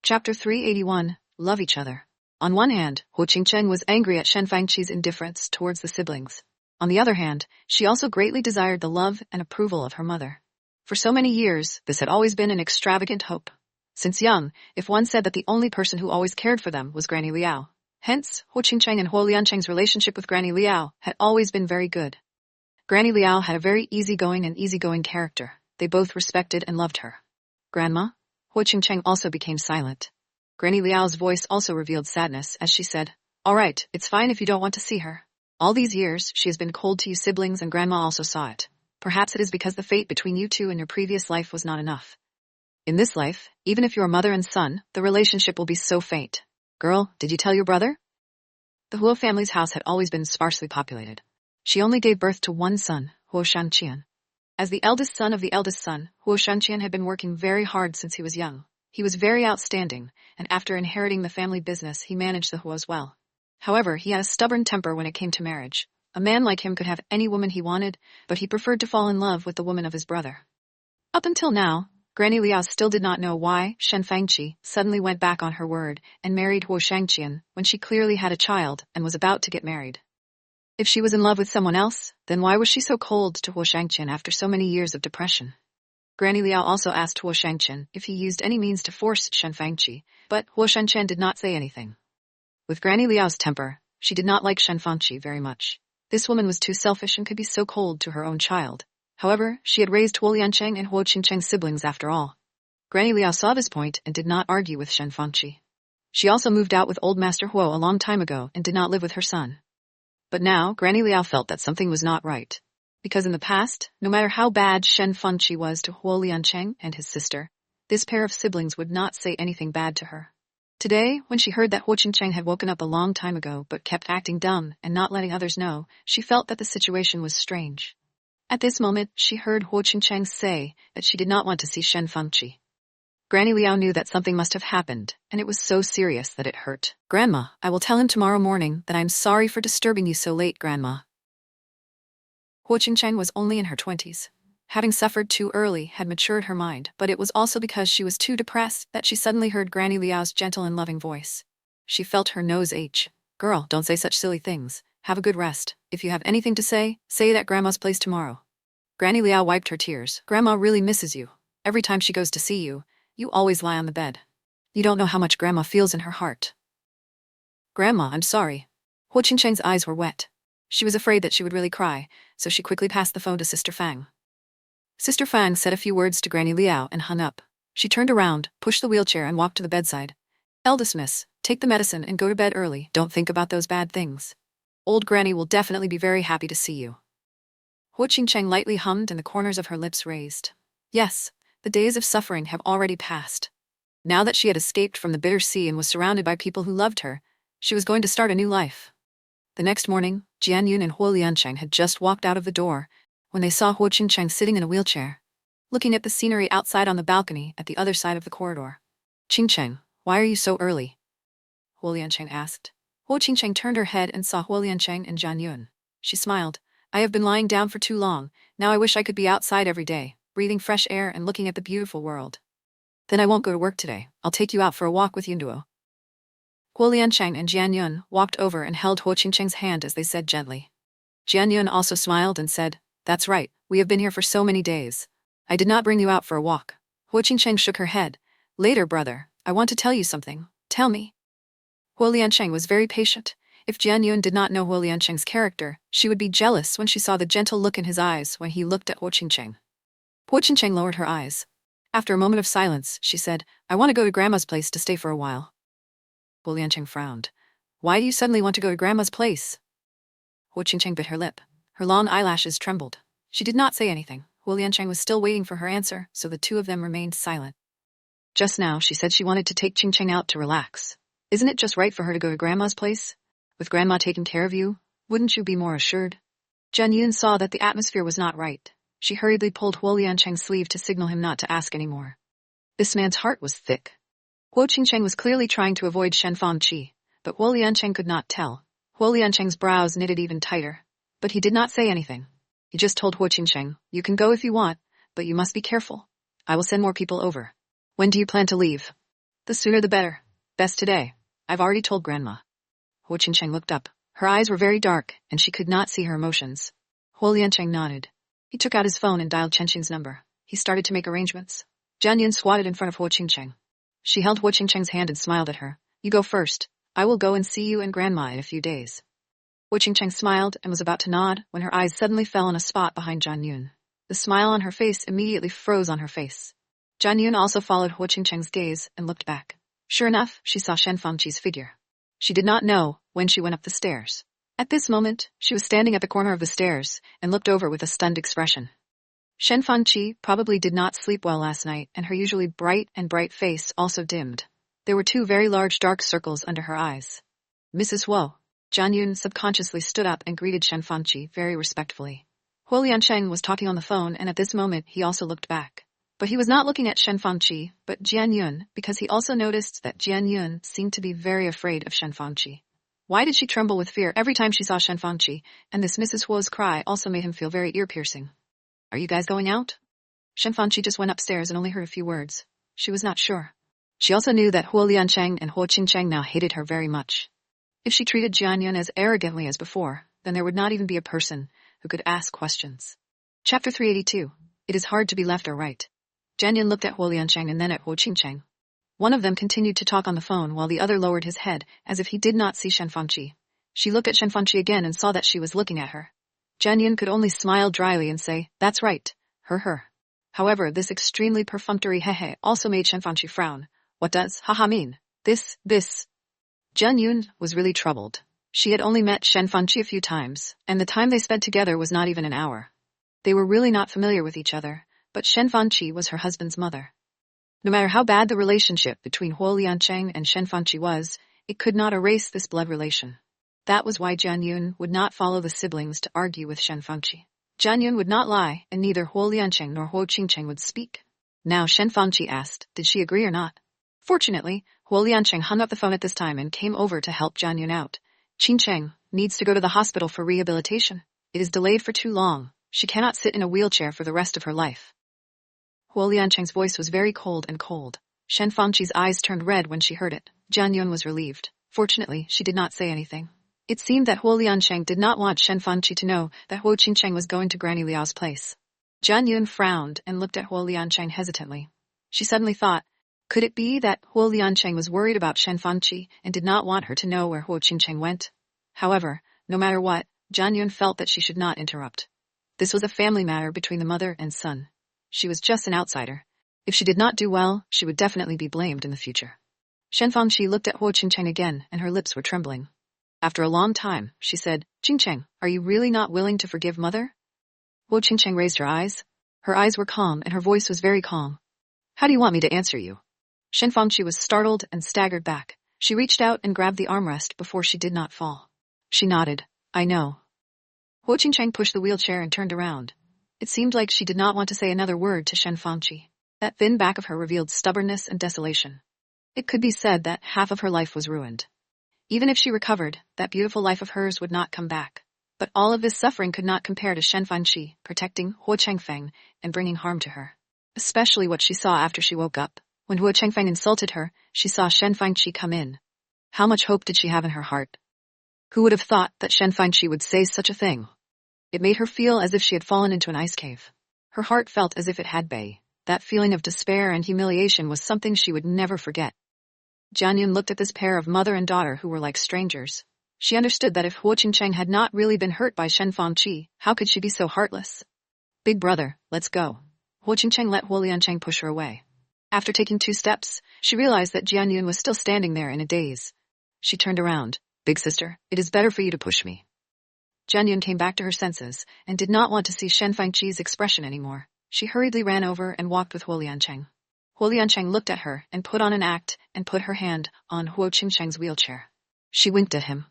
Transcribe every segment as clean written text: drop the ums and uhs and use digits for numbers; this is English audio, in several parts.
Chapter 381, Love Each Other. On one hand, Huo Qingcheng was angry at Shen Fangqi's indifference towards the siblings. On the other hand, she also greatly desired the love and approval of her mother. For so many years, this had always been an extravagant hope. Since young, if one said that the only person who always cared for them was Granny Liao. Hence, Huo Qingcheng and Huo Liancheng's relationship with Granny Liao had always been very good. Granny Liao had a very easygoing character. They both respected and loved her. Grandma? Huo Qingcheng also became silent. Granny Liao's voice also revealed sadness as she said, "All right, it's fine if you don't want to see her. All these years, she has been cold to you siblings and Grandma also saw it. Perhaps it is because the fate between you two in your previous life was not enough. In this life, even if you are mother and son, the relationship will be so faint. Girl, did you tell your brother?" The Huo family's house had always been sparsely populated. She only gave birth to one son, Huo Shanqian. As the eldest son of the eldest son, Huo Shanqian had been working very hard since he was young. He was very outstanding, and after inheriting the family business, he managed the Huos well. However, he had a stubborn temper when it came to marriage. A man like him could have any woman he wanted, but he preferred to fall in love with the woman of his brother. Up until now, Granny Liao still did not know why Shen Fangqi suddenly went back on her word and married Huo Shangqian when she clearly had a child and was about to get married. If she was in love with someone else, then why was she so cold to Huo Shangqian after so many years of depression? Granny Liao also asked Huo Shangqian if he used any means to force Shen Fangqi, but Huo Shangqian did not say anything. With Granny Liao's temper, she did not like Shen Fangqi very much. This woman was too selfish and could be so cold to her own child. However, she had raised Huo Liancheng and Huo Qingcheng's siblings after all. Granny Liao saw this point and did not argue with Shen Fangqi. She also moved out with old Master Huo a long time ago and did not live with her son. But now, Granny Liao felt that something was not right. Because in the past, no matter how bad Shen Fangqi was to Huo Liancheng and his sister, this pair of siblings would not say anything bad to her. Today, when she heard that Huo Qingcheng had woken up a long time ago but kept acting dumb and not letting others know, she felt that the situation was strange. At this moment, she heard Huo Qingcheng say that she did not want to see Shen Fangqi. Granny Liao knew that something must have happened, and it was so serious that it hurt. "Grandma, I will tell him tomorrow morning that I am sorry for disturbing you so late, Grandma." Huo Qingcheng was only in her 20s. Having suffered too early had matured her mind, but it was also because she was too depressed that she suddenly heard Granny Liao's gentle and loving voice. She felt her nose ache. "Girl, don't say such silly things. Have a good rest. If you have anything to say, say it at Grandma's place tomorrow." Granny Liao wiped her tears. "Grandma really misses you. Every time she goes to see you, you always lie on the bed. You don't know how much Grandma feels in her heart." "Grandma, I'm sorry." Huo Qingcheng's eyes were wet. She was afraid that she would really cry, so she quickly passed the phone to Sister Fang. Sister Fang said a few words to Granny Liao and hung up. She turned around, pushed the wheelchair and walked to the bedside. "Eldest miss, take the medicine and go to bed early. Don't think about those bad things. Old Granny will definitely be very happy to see you." Huo Qingcheng lightly hummed and the corners of her lips raised. Yes, the days of suffering have already passed. Now that she had escaped from the bitter sea and was surrounded by people who loved her, she was going to start a new life. The next morning, Jian Yun and Huo Liancheng had just walked out of the door when they saw Huo Qingcheng sitting in a wheelchair, looking at the scenery outside on the balcony at the other side of the corridor. "Qingcheng, why are you so early?" Huo Liancheng asked. Huo Qingcheng turned her head and saw Huo Liancheng and Jian Yun. She smiled. "I have been lying down for too long. Now I wish I could be outside every day, breathing fresh air and looking at the beautiful world. Then I won't go to work today. I'll take you out for a walk with Yunduo." Huo Liancheng and Jian Yun walked over and held Huo Qingcheng's hand as they said gently. Jian Yun also smiled and said, "That's right, we have been here for so many days. I did not bring you out for a walk." Huo Qingcheng shook her head. "Later, brother, I want to tell you something. Tell me." Huo Liancheng was very patient. If Jian Yun did not know Huo Liancheng's character, she would be jealous when she saw the gentle look in his eyes when he looked at Huo Qingcheng. Huo Qingcheng lowered her eyes. After a moment of silence, she said, "I want to go to Grandma's place to stay for a while." Huo Liancheng frowned. "Why do you suddenly want to go to Grandma's place?" Huo Qingcheng bit her lip. Her long eyelashes trembled. She did not say anything. Huo Liancheng was still waiting for her answer, so the two of them remained silent. Just now, she said she wanted to take Qingcheng out to relax. Isn't it just right for her to go to Grandma's place? With Grandma taking care of you, wouldn't you be more assured? Jian Yun saw that the atmosphere was not right. She hurriedly pulled Huo Liancheng's sleeve to signal him not to ask any more. This man's heart was thick. Huo Qingcheng was clearly trying to avoid Shen Fangqi, but Huo Liancheng could not tell. Huo Liancheng's brows knitted even tighter, but he did not say anything. He just told Huo Qingcheng, "You can go if you want, but you must be careful. I will send more people over." "When do you plan to leave?" The sooner the better. Best today. I've already told Grandma. Huo Qingcheng looked up. Her eyes were very dark, and she could not see her emotions. Huo Liancheng nodded. He took out his phone and dialed Chen Qing's number. He started to make arrangements. Jian Yun squatted in front of Huo Qingcheng. She held Huo Qingcheng's hand and smiled at her. You go first. I will go and see you and Grandma in a few days. Huo Qingcheng smiled and was about to nod when her eyes suddenly fell on a spot behind Jian Yun. The smile on her face immediately froze on her face. Jian Yun also followed Huo Qingcheng's gaze and looked back. Sure enough, she saw Shen Fangqi's figure. She did not know when she went up the stairs. At this moment, she was standing at the corner of the stairs and looked over with a stunned expression. Shen Fangqi probably did not sleep well last night, and her usually bright face also dimmed. There were 2 very large dark circles under her eyes. Mrs. Wu. Jian Yun subconsciously stood up and greeted Shen Fangqi very respectfully. Huo Liancheng was talking on the phone, and at this moment he also looked back. But he was not looking at Shen Fangqi, but Jian Yun, because he also noticed that Jian Yun seemed to be very afraid of Shen Fangqi. Why did she tremble with fear every time she saw Shen Fangqi, and this Mrs. Wu's cry also made him feel very ear-piercing. Are you guys going out? Shen Fangqi just went upstairs and only heard a few words. She was not sure. She also knew that Huo Liancheng and Huo Qingcheng now hated her very much. If she treated Jian Yun as arrogantly as before, then there would not even be a person who could ask questions. Chapter 382. It is hard to be left or right. Jian Yun looked at Huo Liancheng and then at Huo Qingcheng. One of them continued to talk on the phone while the other lowered his head as if he did not see Shen Fangqi. She looked at Shen Fangqi again and saw that she was looking at her. Jian Yun could only smile dryly and say, that's right, her. However, this extremely perfunctory he also made Shen Fangqi frown. What does haha mean? This. Jian Yun was really troubled. She had only met Shen Fangqi a few times, and the time they spent together was not even an hour. They were really not familiar with each other, but Shen Fangqi was her husband's mother. No matter how bad the relationship between Huo Liancheng and Shen Fangqi was, it could not erase this blood relation. That was why Jian Yun would not follow the siblings to argue with Shen Fangqi. Jian Yun would not lie, and neither Huo Liancheng nor Huo Qingcheng would speak. Now Shen Fangqi asked, did she agree or not? Fortunately, Huo Liancheng hung up the phone at this time and came over to help Jian Yun out. Qingcheng needs to go to the hospital for rehabilitation. It is delayed for too long. She cannot sit in a wheelchair for the rest of her life. Huo Liancheng's voice was very cold. Shen Fangqi's eyes turned red when she heard it. Jian Yun was relieved. Fortunately, she did not say anything. It seemed that Huo Liancheng did not want Shen Fangqi to know that Huo Qingcheng was going to Granny Liao's place. Jian Yun frowned and looked at Huo Liancheng hesitantly. She suddenly thought, could it be that Huo Liancheng was worried about Shen Fangqi and did not want her to know where Huo Qingcheng went? However, no matter what, Jian Yun felt that she should not interrupt. This was a family matter between the mother and son. She was just an outsider. If she did not do well, she would definitely be blamed in the future. Shen Fangqi looked at Huo Qingcheng again, and her lips were trembling. After a long time, she said, Qingcheng, are you really not willing to forgive mother? Huo Qingcheng raised her eyes. Her eyes were calm, and her voice was very calm. How do you want me to answer you? Shen Fangqi was startled and staggered back. She reached out and grabbed the armrest before she did not fall. She nodded. I know. Huo Qingcheng pushed the wheelchair and turned around. It seemed like she did not want to say another word to Shen Fangqi. That thin back of her revealed stubbornness and desolation. It could be said that half of her life was ruined. Even if she recovered, that beautiful life of hers would not come back. But all of this suffering could not compare to Shen Fangqi protecting Huo Chengfeng and bringing harm to her. Especially what she saw after she woke up. When Huo Chengfeng insulted her, she saw Shen Fangqi come in. How much hope did she have in her heart? Who would have thought that Shen Fangqi would say such a thing? It made her feel as if she had fallen into an ice cave. Her heart felt as if it had bay. That feeling of despair and humiliation was something she would never forget. Jian Yun looked at this pair of mother and daughter who were like strangers. She understood that if Huo Qingcheng had not really been hurt by Shen Fangqi, how could she be so heartless? Big brother, let's go. Huo Qingcheng let Huo Liancheng push her away. After taking 2 steps, she realized that Jian Yun was still standing there in a daze. She turned around. Big sister, it is better for you to push me. Jian Yun came back to her senses and did not want to see Shen Fangqi's expression anymore. She hurriedly ran over and walked with Huo Liancheng. Huo Liancheng looked at her and put on an act and put her hand on Huo Qingcheng's wheelchair. She winked at him.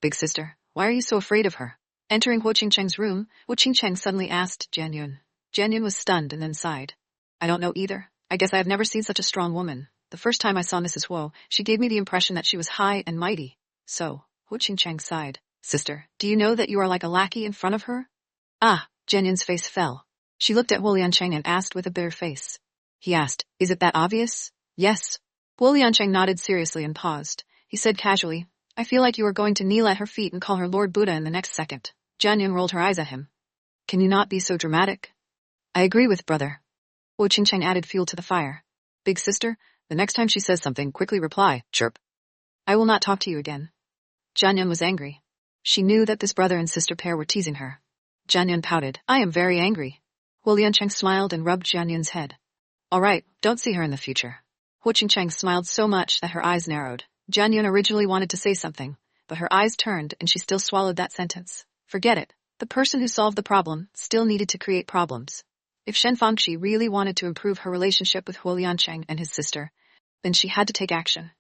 Big sister, why are you so afraid of her? Entering Huo Qingcheng's room, Huo Qingcheng suddenly asked Jian Yun. Jian Yun was stunned and then sighed. I don't know either. I guess I have never seen such a strong woman. The first time I saw Mrs. Huo, she gave me the impression that she was high and mighty. So, Huo Qingcheng sighed. Sister, do you know that you are like a lackey in front of her? Ah, Jian Yun's face fell. She looked at Huo Liancheng and asked with a bitter face. He asked, is it that obvious? Yes. Huo Liancheng nodded seriously and paused. He said casually, I feel like you are going to kneel at her feet and call her Lord Buddha in the next second. Jian Yun rolled her eyes at him. Can you not be so dramatic? I agree with brother. Huo Qingcheng added fuel to the fire. Big sister, the next time she says something, quickly reply, chirp. I will not talk to you again. Jian Yun was angry. She knew that this brother and sister pair were teasing her. Jian Yun pouted. I am very angry. Huo Liancheng smiled and rubbed Jian Yun's head. All right, don't see her in the future. Huo Qingcheng smiled so much that her eyes narrowed. Jian Yun originally wanted to say something, but her eyes turned and she still swallowed that sentence. Forget it. The person who solved the problem still needed to create problems. If Shen Fangqi really wanted to improve her relationship with Huo Liancheng and his sister, then she had to take action.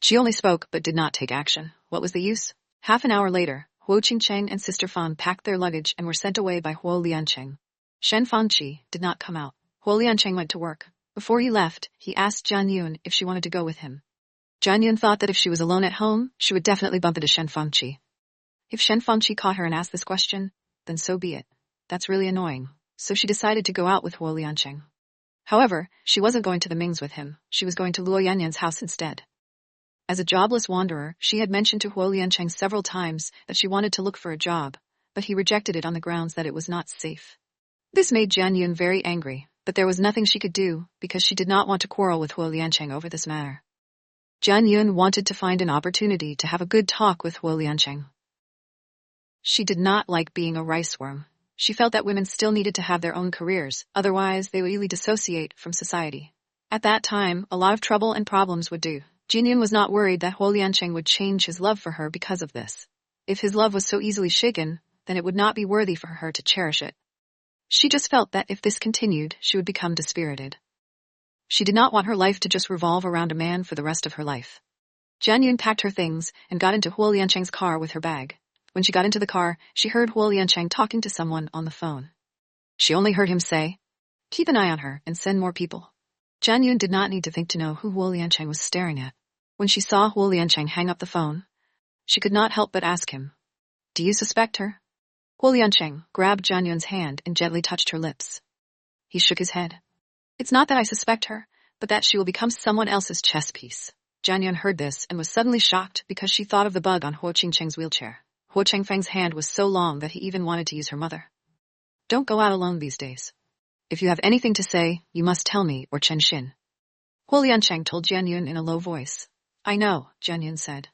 She only spoke but did not take action. What was the use? Half an hour later, Huo Qingcheng and Sister Fan packed their luggage and were sent away by Huo Liancheng. Shen Fangqi did not come out. Huo Liancheng went to work. Before he left, he asked Jian Yun if she wanted to go with him. Jian Yun thought that if she was alone at home, she would definitely bump into Shen Fangqi. If Shen Fangqi caught her and asked this question, then so be it. That's really annoying. So she decided to go out with Huo Liancheng. However, she wasn't going to the Mings with him. She was going to Luo Yanyan's house instead. As a jobless wanderer, she had mentioned to Huo Liancheng several times that she wanted to look for a job, but he rejected it on the grounds that it was not safe. This made Jian Yun very angry, but there was nothing she could do because she did not want to quarrel with Huo Liancheng over this matter. Jian Yun wanted to find an opportunity to have a good talk with Huo Liancheng. She did not like being a rice worm. She felt that women still needed to have their own careers, otherwise they would really dissociate from society. At that time, a lot of trouble and problems would do. Jian Yun was not worried that Huo Liancheng would change his love for her because of this. If his love was so easily shaken, then it would not be worthy for her to cherish it. She just felt that if this continued, she would become dispirited. She did not want her life to just revolve around a man for the rest of her life. Jian Yun packed her things and got into Huo Liancheng's car with her bag. When she got into the car, she heard Huo Liancheng talking to someone on the phone. She only heard him say, keep an eye on her and send more people. Jian Yun did not need to think to know who Huo Liancheng was staring at. When she saw Huo Liancheng hang up the phone, she could not help but ask him, do you suspect her? Huo Liancheng grabbed Jian Yun's hand and gently touched her lips. He shook his head. It's not that I suspect her, but that she will become someone else's chess piece. Jian Yun heard this and was suddenly shocked because she thought of the bug on Huo Qingcheng's wheelchair. Huo Chengfeng's hand was so long that he even wanted to use her mother. Don't go out alone these days. If you have anything to say, you must tell me or Chen Xin. Huo Liancheng told Jian Yun in a low voice. I know, Jian Yun said.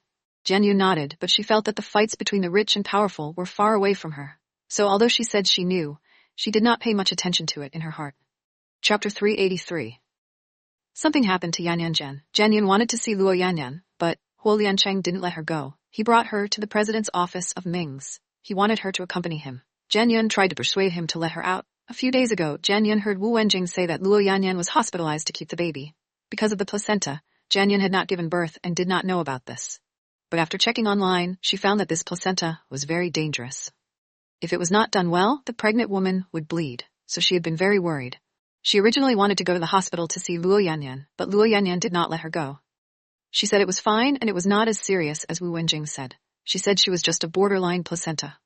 Jian Yun nodded, but she felt that the fights between the rich and powerful were far away from her. So although she said she knew, she did not pay much attention to it in her heart. Chapter 383. Something happened to Yan Yanjian. Jian Yun wanted to see Luo Yanyan, but Huo Liancheng didn't let her go. He brought her to the president's office of Mings. He wanted her to accompany him. Jian Yun tried to persuade him to let her out. A few days ago, Jian Yun heard Wu Wenjing say that Luo Yanyan was hospitalized to keep the baby. Because of the placenta, Jian Yun had not given birth and did not know about this. But after checking online, she found that this placenta was very dangerous. If it was not done well, the pregnant woman would bleed, so she had been very worried. She originally wanted to go to the hospital to see Luo Yanyan, but Luo Yanyan did not let her go. She said it was fine and it was not as serious as Wu Wenjing said. She said she was just a borderline placenta.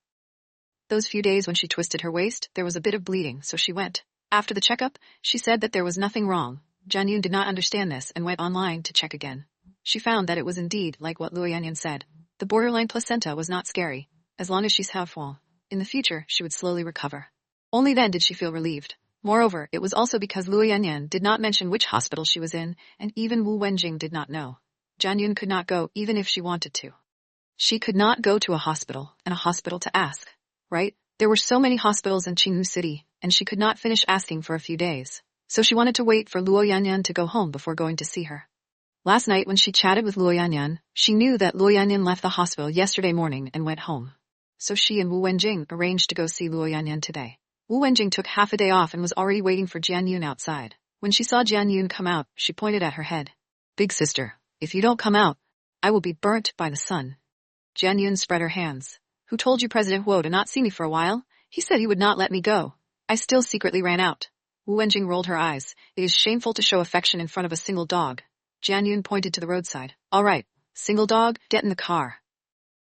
Those few days when she twisted her waist, there was a bit of bleeding, so she went. After the checkup, she said that there was nothing wrong. Jian Yun did not understand this and went online to check again. She found that it was indeed like what Luo Yanyan said. The borderline placenta was not scary. As long as she's helpful, in the future she would slowly recover. Only then did she feel relieved. Moreover, it was also because Luo Yanyan did not mention which hospital she was in, and even Wu Wenjing did not know. Jian Yun could not go even if she wanted to. She could not go to a hospital to ask, right? There were so many hospitals in Qinghu City, and she could not finish asking for a few days. So she wanted to wait for Luo Yanyan to go home before going to see her. Last night when she chatted with Luo Yanyan, she knew that Luo Yanyan left the hospital yesterday morning and went home. So she and Wu Wenjing arranged to go see Luo Yanyan today. Wu Wenjing took half a day off and was already waiting for Jian Yun outside. When she saw Jian Yun come out, she pointed at her head. Big sister, if you don't come out, I will be burnt by the sun. Jian Yun spread her hands. Who told you President Huo to not see me for a while? He said he would not let me go. I still secretly ran out. Wu Wenjing rolled her eyes. It is shameful to show affection in front of a single dog. Jian Yun pointed to the roadside. All right, single dog, get in the car.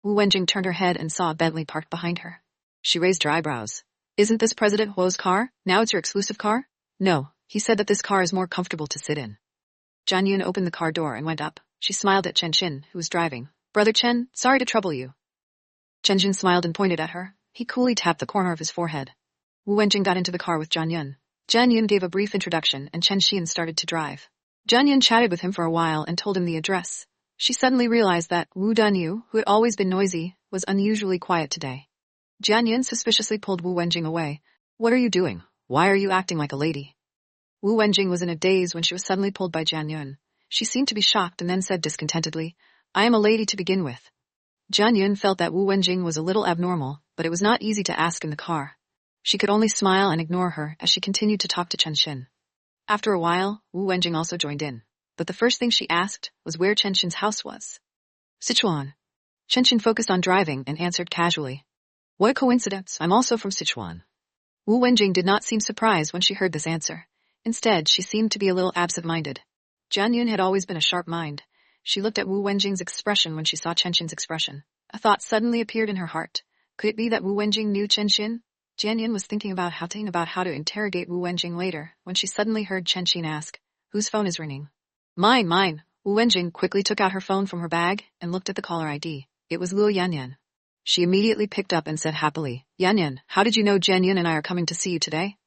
Wu Wenjing turned her head and saw a Bentley parked behind her. She raised her eyebrows. Isn't this President Huo's car? Now it's your exclusive car? No, he said that this car is more comfortable to sit in. Jian Yun opened the car door and went up. She smiled at Chen Xin, who was driving. Brother Chen, sorry to trouble you. Chen Xin smiled and pointed at her. He coolly tapped the corner of his forehead. Wu Wenjing got into the car with Jian Yun. Jian Yun gave a brief introduction and Chen Xin started to drive. Jian Yun chatted with him for a while and told him the address. She suddenly realized that Wu Danyu, who had always been noisy, was unusually quiet today. Jian Yun suspiciously pulled Wu Wenjing away. What are you doing? Why are you acting like a lady? Wu Wenjing was in a daze when she was suddenly pulled by Jian Yun. She seemed to be shocked and then said discontentedly, I am a lady to begin with. Jian Yun felt that Wu Wenjing was a little abnormal, but it was not easy to ask in the car. She could only smile and ignore her as she continued to talk to Chen Xin. After a while, Wu Wenjing also joined in, but the first thing she asked was where Chen Xin's house was. Sichuan. Chen Xin focused on driving and answered casually. What a coincidence, I'm also from Sichuan. Wu Wenjing did not seem surprised when she heard this answer. Instead, she seemed to be a little absent-minded. Jian Yun had always been a sharp mind. She looked at Wu Wenjing's expression when she saw Chen Xin's expression. A thought suddenly appeared in her heart. Could it be that Wu Wenjing knew Chen Xin? Jian Yun was thinking about how to interrogate Wu Wenjing later when she suddenly heard Chen Xin ask, whose phone is ringing? Mine. Wu Wenjing quickly took out her phone from her bag and looked at the caller ID. It was Luo Yanyan. She immediately picked up and said happily, Yanyan, how did you know Jian Yun and I are coming to see you today?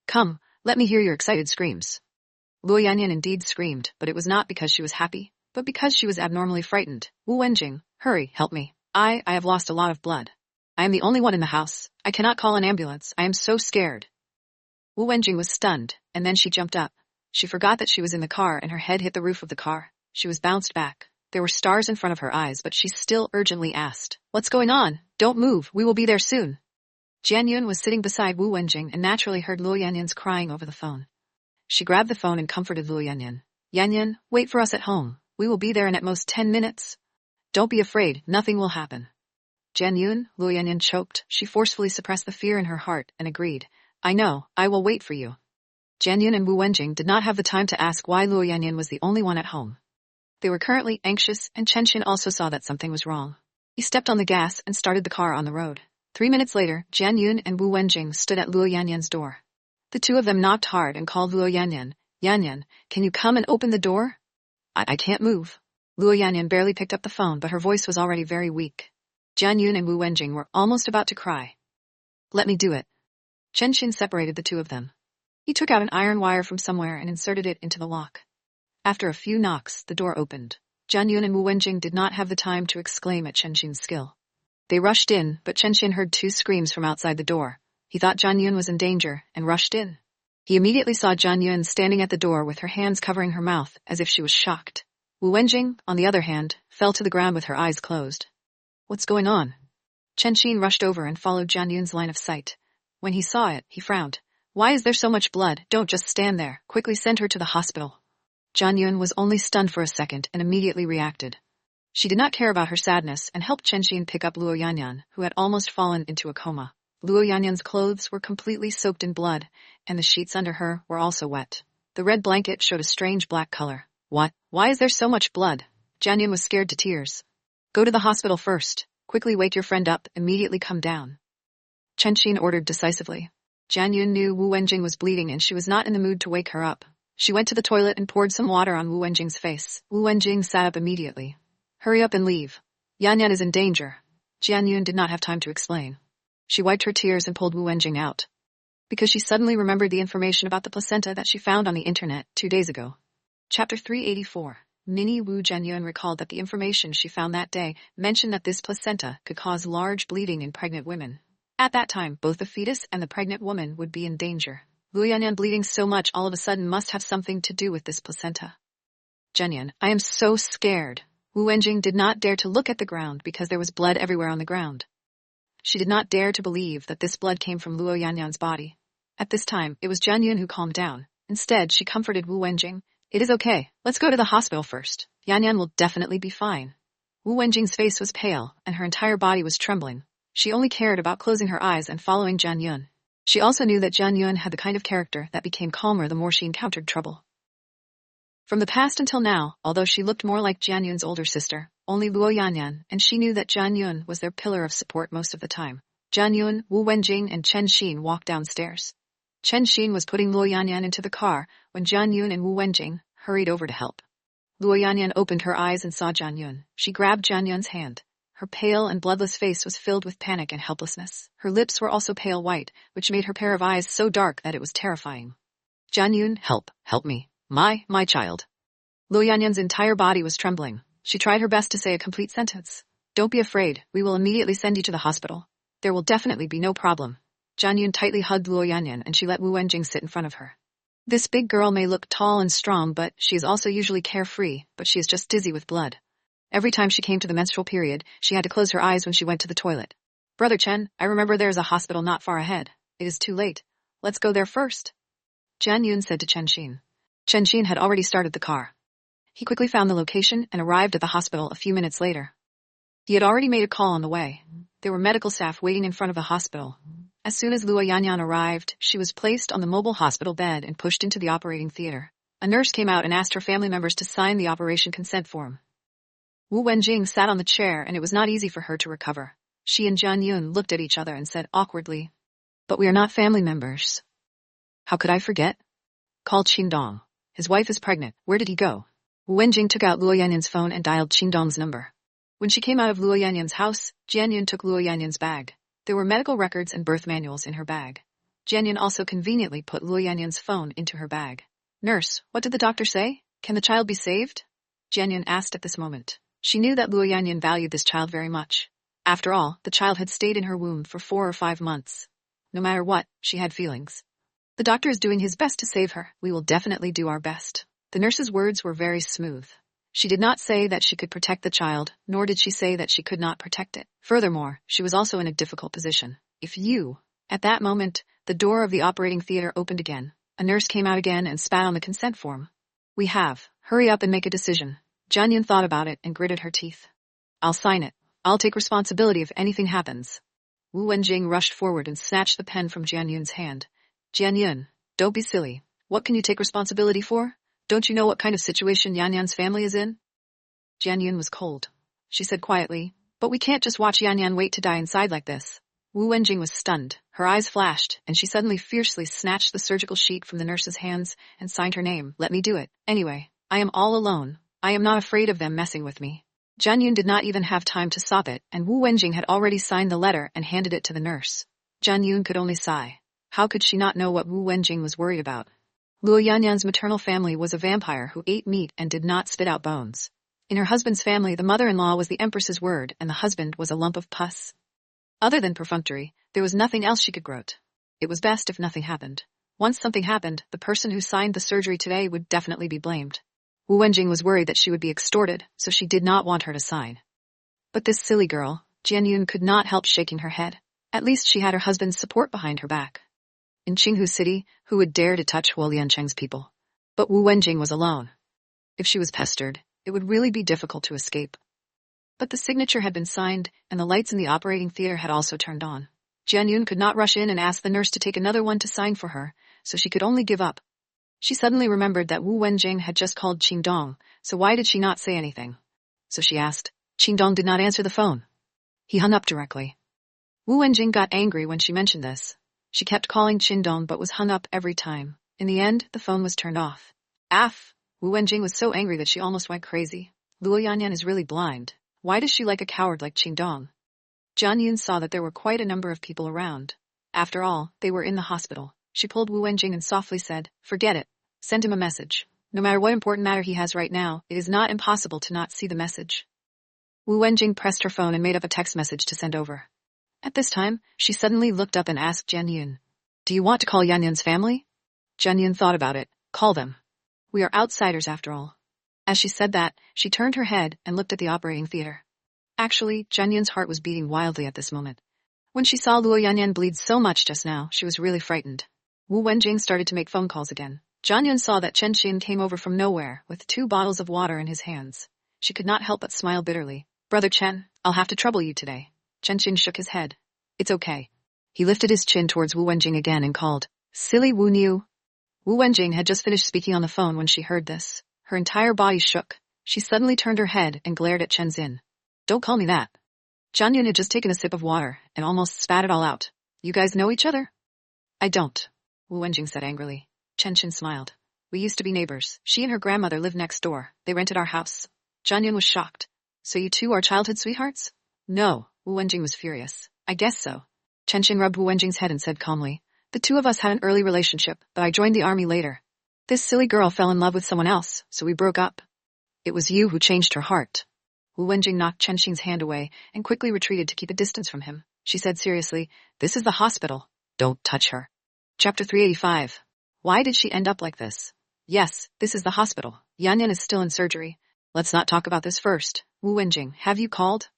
Come, let me hear your excited screams. Luo Yanyan indeed screamed, but it was not because she was happy, but because she was abnormally frightened. Wu Wenjing, hurry, help me. I have lost a lot of blood. I am the only one in the house. I cannot call an ambulance. I am so scared. Wu Wenjing was stunned, and then she jumped up. She forgot that she was in the car and her head hit the roof of the car. She was bounced back. There were stars in front of her eyes, but she still urgently asked, What's going on? Don't move. We will be there soon. Jian Yun was sitting beside Wu Wenjing and naturally heard Luo Yanyan's crying over the phone. She grabbed the phone and comforted Luo Yanyan. Yanyan, wait for us at home. We will be there in at most 10 minutes. Don't be afraid. Nothing will happen. Jian Yun, Luo Yanyan choked. She forcefully suppressed the fear in her heart and agreed. I know. I will wait for you. Jian Yun and Wu Wenjing did not have the time to ask why Luo Yanyan was the only one at home. They were currently anxious, and Chen Xin also saw that something was wrong. He stepped on the gas and started the car on the road. 3 minutes later, Jian Yun and Wu Wenjing stood at Luo Yanyan's door. The two of them knocked hard and called Luo Yanyan. Yanyan, can you come and open the door? I can't move. Luo Yanyan barely picked up the phone, but her voice was already very weak. Jian Yun and Wu Wenjing were almost about to cry. Let me do it. Chen Xin separated the two of them. He took out an iron wire from somewhere and inserted it into the lock. After a few knocks, the door opened. Jian Yun and Wu Wenjing did not have the time to exclaim at Chen Xin's skill. They rushed in, but Chen Xin heard 2 screams from outside the door. He thought Jian Yun was in danger and rushed in. He immediately saw Jian Yun standing at the door with her hands covering her mouth as if she was shocked. Wu Wenjing, on the other hand, fell to the ground with her eyes closed. What's going on? Chen Xin rushed over and followed Jian Yun's line of sight. When he saw it, he frowned. Why is there so much blood? Don't just stand there. Quickly send her to the hospital. Jian Yun was only stunned for a second and immediately reacted. She did not care about her sadness and helped Chen Xin pick up Luo Yanyan, who had almost fallen into a coma. Luo Yanyan's clothes were completely soaked in blood, and the sheets under her were also wet. The red blanket showed a strange black color. What? Why is there so much blood? Jian Yun was scared to tears. Go to the hospital first. Quickly wake your friend up. Immediately come down. Chen Xin ordered decisively. Jian Yun knew Wu Wenjing was bleeding and she was not in the mood to wake her up. She went to the toilet and poured some water on Wu Wenjing's face. Wu Wenjing sat up immediately. Hurry up and leave. Yanyan is in danger. Jian Yun did not have time to explain. She wiped her tears and pulled Wu Wenjing out. Because she suddenly remembered the information about the placenta that she found on the internet 2 days ago. Chapter 384. Mini Wu Jianyun recalled that the information she found that day mentioned that this placenta could cause large bleeding in pregnant women. At that time, both the fetus and the pregnant woman would be in danger. Luo Yanyan bleeding so much all of a sudden must have something to do with this placenta. Jianyun, I am so scared. Wu Wenjing did not dare to look at the ground because there was blood everywhere on the ground. She did not dare to believe that this blood came from Luo Yanyan's body. At this time, it was Jian Yun who calmed down. Instead, she comforted Wu Wenjing. It is okay. Let's go to the hospital first. Yanyan will definitely be fine. Wu Wenjing's face was pale, and her entire body was trembling. She only cared about closing her eyes and following Jian Yun. She also knew that Jian Yun had the kind of character that became calmer the more she encountered trouble. From the past until now, although she looked more like Jian Yun's older sister, only Luo Yanyan, and she knew that Jian Yun was their pillar of support most of the time. Jian Yun, Wu Wenjing, and Chen Xin walked downstairs. Chen Xin was putting Luo Yanyan into the car when Jian Yun and Wu Wenjing hurried over to help. Luo Yanyan opened her eyes and saw Jian Yun. She grabbed Jian Yun's hand. Her pale and bloodless face was filled with panic and helplessness. Her lips were also pale white, which made her pair of eyes so dark that it was terrifying. Jian Yun, help me. My child. Luo Yanyan's entire body was trembling. She tried her best to say a complete sentence. Don't be afraid, we will immediately send you to the hospital. There will definitely be no problem. Jian Yun tightly hugged Luo Yanyan and she let Wu Wenjing sit in front of her. This big girl may look tall and strong, but she is also usually carefree, but she is just dizzy with blood. Every time she came to the menstrual period, she had to close her eyes when she went to the toilet. Brother Chen, I remember there is a hospital not far ahead. It is too late. Let's go there first. Jian Yun said to Chen Xin. Chen Xin had already started the car. He quickly found the location and arrived at the hospital a few minutes later. He had already made a call on the way. There were medical staff waiting in front of the hospital. As soon as Luo Yanyan arrived, she was placed on the mobile hospital bed and pushed into the operating theater. A nurse came out and asked her family members to sign the operation consent form. Wu Wenjing sat on the chair and it was not easy for her to recover. She and Jian Yun looked at each other and said awkwardly, "But we are not family members." "How could I forget?" Called Qingdong. "His wife is pregnant. Where did he go?" Wu Wenjing took out Luo Yanyan's phone and dialed Qingdong's number. When she came out of Luo Yanyan's house, Jian Yun took Luo Yanyan's bag. There were medical records and birth manuals in her bag. Jian Yun also conveniently put Luo Yanyan's phone into her bag. "Nurse, what did the doctor say? Can the child be saved?" Jian Yun asked at this moment. She knew that Luo Yanyan valued this child very much. After all, the child had stayed in her womb for 4 or 5 months. No matter what, she had feelings. "The doctor is doing his best to save her. We will definitely do our best." The nurse's words were very smooth. She did not say that she could protect the child, nor did she say that she could not protect it. Furthermore, she was also in a difficult position. At that moment, the door of the operating theater opened again. A nurse came out again and spat on the consent form. Hurry up and make a decision." Jian Yun thought about it and gritted her teeth. "I'll sign it. I'll take responsibility if anything happens." Wu Wenjing rushed forward and snatched the pen from Jian Yun's hand. "Jian Yun, don't be silly. What can you take responsibility for? Don't you know what kind of situation Yanyan's family is in?" Jian Yun was cold. She said quietly, "But we can't just watch Yanyan wait to die inside like this." Wu Wenjing was stunned. Her eyes flashed, and she suddenly fiercely snatched the surgical sheet from the nurse's hands and signed her name. "Let me do it. Anyway, I am all alone. I am not afraid of them messing with me." Jian Yun did not even have time to stop it, and Wu Wenjing had already signed the letter and handed it to the nurse. Jian Yun could only sigh. How could she not know what Wu Wenjing was worried about? Luo Yanyan's maternal family was a vampire who ate meat and did not spit out bones. In her husband's family, the mother-in-law was the empress's word, and the husband was a lump of pus. Other than perfunctory, there was nothing else she could gloat. It was best if nothing happened. Once something happened, the person who signed the surgery today would definitely be blamed. Wu Wenjing was worried that she would be extorted, so she did not want her to sign. But this silly girl, Jian Yun could not help shaking her head. At least she had her husband's support behind her back. In Qinghu City, who would dare to touch Huo Liancheng's people? But Wu Wenjing was alone. If she was pestered, it would really be difficult to escape. But the signature had been signed, and the lights in the operating theater had also turned on. Jian Yun could not rush in and ask the nurse to take another one to sign for her, so she could only give up. She suddenly remembered that Wu Wenjing had just called Qingdong, so why did she not say anything? So she asked. Qingdong did not answer the phone. He hung up directly. Wu Wenjing got angry when she mentioned this. She kept calling Qingdong but was hung up every time. In the end, the phone was turned off. Wu Wenjing was so angry that she almost went crazy. Luo Yanyan is really blind. Why does she like a coward like Qingdong? Jian Yun saw that there were quite a number of people around. After all, they were in the hospital. She pulled Wu Wenjing and softly said, "Forget it. Send him a message. No matter what important matter he has right now, it is not impossible to not see the message." Wu Wenjing pressed her phone and made up a text message to send over. At this time, she suddenly looked up and asked Jian Yun, "Do you want to call Yanyan's family?" Jian Yun thought about it. "Call them. We are outsiders after all." As she said that, she turned her head and looked at the operating theater. Actually, Jian Yun's heart was beating wildly at this moment. When she saw Luo Yanyan bleed so much just now, she was really frightened. Wu Wenjing started to make phone calls again. Jian Yun saw that Chen Xin came over from nowhere with 2 bottles of water in his hands. She could not help but smile bitterly. "Brother Chen, I'll have to trouble you today." Chen Xin shook his head. "It's okay." He lifted his chin towards Wu Wenjing again and called, "Silly Wu Niu." Wu Wenjing had just finished speaking on the phone when she heard this. Her entire body shook. She suddenly turned her head and glared at Chen Xin. "Don't call me that." Jian Yun had just taken a sip of water and almost spat it all out. "You guys know each other?" "I don't," Wu Wenjing said angrily. Chen Xin smiled. We used to be neighbors. She and her grandmother lived next door. They rented our house. Jianyun was shocked. So you two are childhood sweethearts? No, Wu Wenjing was furious. I guess so. Chenxin rubbed Wu Wenjing's head and said calmly, the two of us had an early relationship, but I joined the army later. This silly girl fell in love with someone else, so we broke up. It was you who changed her heart. Wu Wenjing knocked Chenxin's hand away and quickly retreated to keep a distance from him. She said seriously, this is the hospital. Don't touch her. Chapter 385. Why did she end up like this? Yes, this is the hospital. Yanyan is still in surgery. Let's not talk about this first. Wu Wenjing, have you called?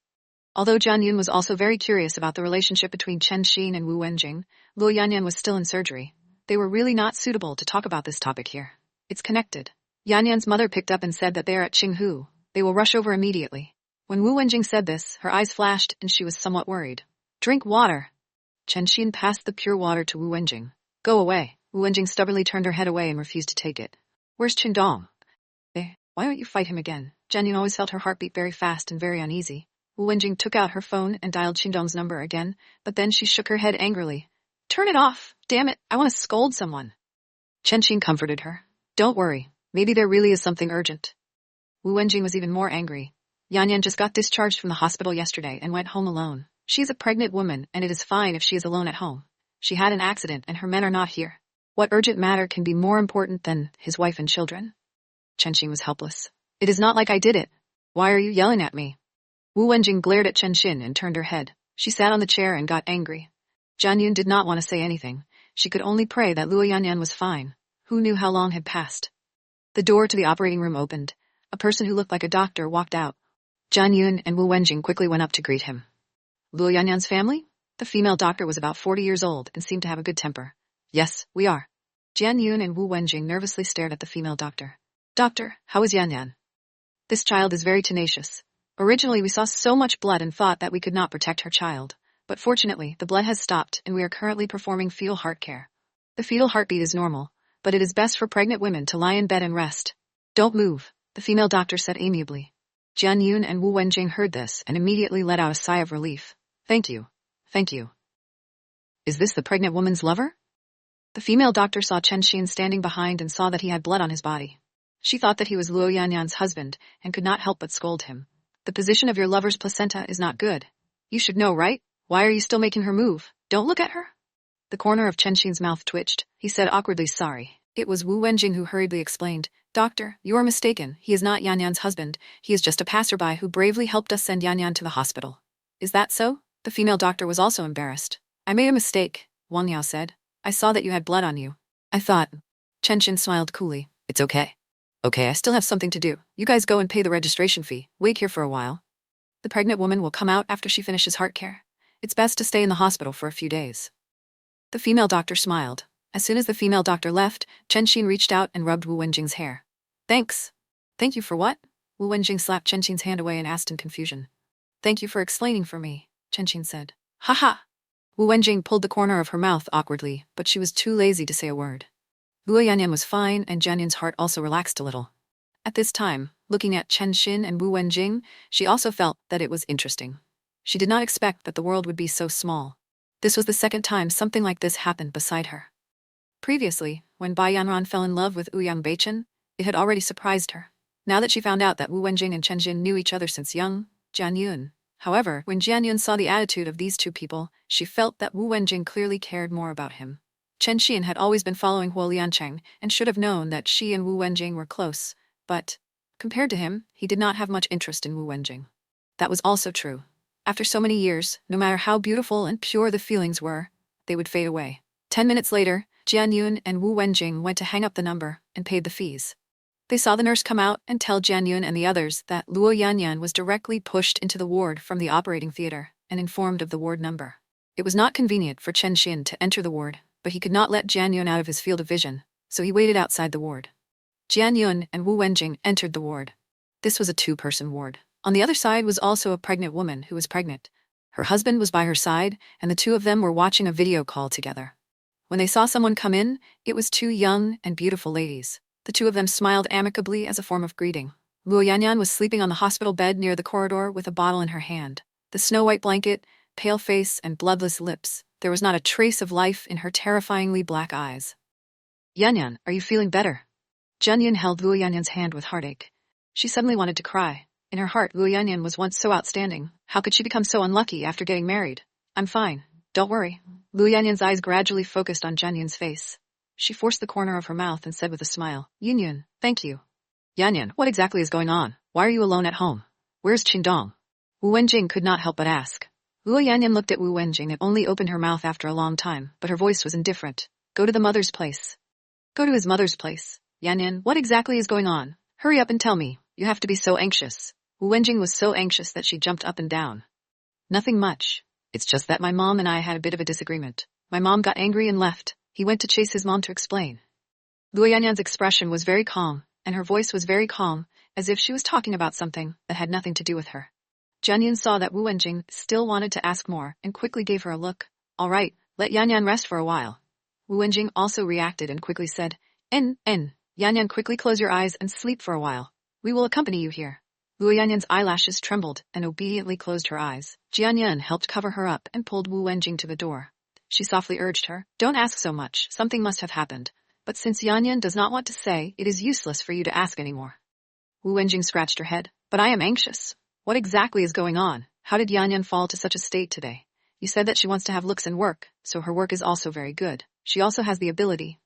Although Jianyun was also very curious about the relationship between Chenxin and Wu Wenjing, Luo Yanyan was still in surgery. They were really not suitable to talk about this topic here. It's connected. Yanyan's mother picked up and said that they are at Qinghu. They will rush over immediately. When Wu Wenjing said this, her eyes flashed and she was somewhat worried. Drink water. Chenxin passed the pure water to Wu Wenjing. Go away. Wu Wenjing stubbornly turned her head away and refused to take it. Where's Qingdong? Why don't you fight him again? Jianyun always felt her heartbeat very fast and very uneasy. Wu Wenjing took out her phone and dialed Qingdong's number again, but then she shook her head angrily. Turn it off! Damn it, I want to scold someone. Chenxin comforted her. Don't worry, maybe there really is something urgent. Wu Wenjing was even more angry. Yanyan just got discharged from the hospital yesterday and went home alone. She is a pregnant woman and it is fine if she is alone at home. She had an accident and her men are not here. What urgent matter can be more important than his wife and children? Chenxin was helpless. It is not like I did it. Why are you yelling at me? Wu Wenjing glared at Chenxin and turned her head. She sat on the chair and got angry. Jianyun did not want to say anything. She could only pray that Luo Yanyan was fine. Who knew how long had passed? The door to the operating room opened. A person who looked like a doctor walked out. Jianyun and Wu Wenjing quickly went up to greet him. Luo Yanyan's family? The female doctor was about 40 years old and seemed to have a good temper. Yes, we are. Jianyun and Wu Wenjing nervously stared at the female doctor. Doctor, how is Yanyan? This child is very tenacious. Originally we saw so much blood and thought that we could not protect her child. But fortunately, the blood has stopped and we are currently performing fetal heart care. The fetal heartbeat is normal, but it is best for pregnant women to lie in bed and rest. Don't move, the female doctor said amiably. Jianyun and Wu Wenjing heard this and immediately let out a sigh of relief. Thank you. Thank you. Is this the pregnant woman's lover? The female doctor saw Chenxin standing behind and saw that he had blood on his body. She thought that he was Luo Yanyan's husband and could not help but scold him. The position of your lover's placenta is not good. You should know, right? Why are you still making her move? Don't look at her. The corner of Chenxin's mouth twitched. He said awkwardly sorry. It was Wu Wenjing who hurriedly explained, Doctor, you are mistaken. He is not Yanyan's husband. He is just a passerby who bravely helped us send Yanyan to the hospital. Is that so? The female doctor was also embarrassed. I made a mistake, Wang Yao said. I saw that you had blood on you. I thought. Chenxin smiled coolly. It's okay. Okay, I still have something to do. You guys go and pay the registration fee. Wait here for a while. The pregnant woman will come out after she finishes heart care. It's best to stay in the hospital for a few days. The female doctor smiled. As soon as the female doctor left, Chenxin reached out and rubbed Wu Wenjing's hair. Thanks. Thank you for what? Wu Wenjing slapped Chenxin's hand away and asked in confusion. Thank you for explaining for me, Chenxin said. Ha ha! Wu Wenjing pulled the corner of her mouth awkwardly, but she was too lazy to say a word. Luo Yanyan was fine and Jianyun's heart also relaxed a little. At this time, looking at Chenxin and Wu Wenjing, she also felt that it was interesting. She did not expect that the world would be so small. This was the second time something like this happened beside her. Previously, when Bai Yanran fell in love with Ouyang Beichen, it had already surprised her. Now that she found out that Wu Wenjing and Chenxin knew each other since young, Jianyun. However, when Jianyun saw the attitude of these two people, she felt that Wu Wenjing clearly cared more about him. Chenxin had always been following Huo Liancheng and should have known that she and Wu Wenjing were close, but, compared to him, he did not have much interest in Wu Wenjing. That was also true. After so many years, no matter how beautiful and pure the feelings were, they would fade away. 10 minutes later, Jianyun and Wu Wenjing went to hang up the number and paid the fees. They saw the nurse come out and tell Jianyun and the others that Luo Yanyan was directly pushed into the ward from the operating theater and informed of the ward number. It was not convenient for Chenxin to enter the ward, but he could not let Jianyun out of his field of vision, so he waited outside the ward. Jianyun and Wu Wenjing entered the ward. This was a two-person ward. On the other side was also a pregnant woman who was pregnant. Her husband was by her side, and the two of them were watching a video call together. When they saw someone come in, it was two young and beautiful ladies. The two of them smiled amicably as a form of greeting. Luo Yanyan was sleeping on the hospital bed near the corridor with a bottle in her hand. The snow-white blanket, pale face, and bloodless lips. There was not a trace of life in her terrifyingly black eyes. Yanyan, are you feeling better? Jianyun held Luo Yanyan's hand with heartache. She suddenly wanted to cry. In her heart, Luo Yanyan was once so outstanding. How could she become so unlucky after getting married? I'm fine. Don't worry. Luo Yanyan's eyes gradually focused on Jianyun's face. She forced the corner of her mouth and said with a smile, Yunyun, thank you. Yanyan, what exactly is going on? Why are you alone at home? Where's Qingdong? Wu Wenjing could not help but ask. Luo Yanyan looked at Wu Wenjing and only opened her mouth after a long time, but her voice was indifferent. Go to the mother's place. Go to his mother's place. Yanyan, what exactly is going on? Hurry up and tell me. You have to be so anxious. Wu Wenjing was so anxious that she jumped up and down. Nothing much. It's just that my mom and I had a bit of a disagreement. My mom got angry and left. He went to chase his mom to explain. Luo Yanyan's expression was very calm, and her voice was very calm, as if she was talking about something that had nothing to do with her. Jianyun saw that Wu Wenjing still wanted to ask more and quickly gave her a look. All right, let Yanyan rest for a while. Wu Wenjing also reacted and quickly said, Yanyan, quickly close your eyes and sleep for a while. We will accompany you here. Luo Yanyan's eyelashes trembled and obediently closed her eyes. Jianyun helped cover her up and pulled Wu Wenjing to the door. She softly urged her, don't ask so much, something must have happened. But since Yanyan does not want to say, it is useless for you to ask anymore. Wu Wenjing scratched her head, but I am anxious. What exactly is going on? How did Yanyan fall to such a state today? You said that she wants to have looks and work, so her work is also very good. She also has the ability.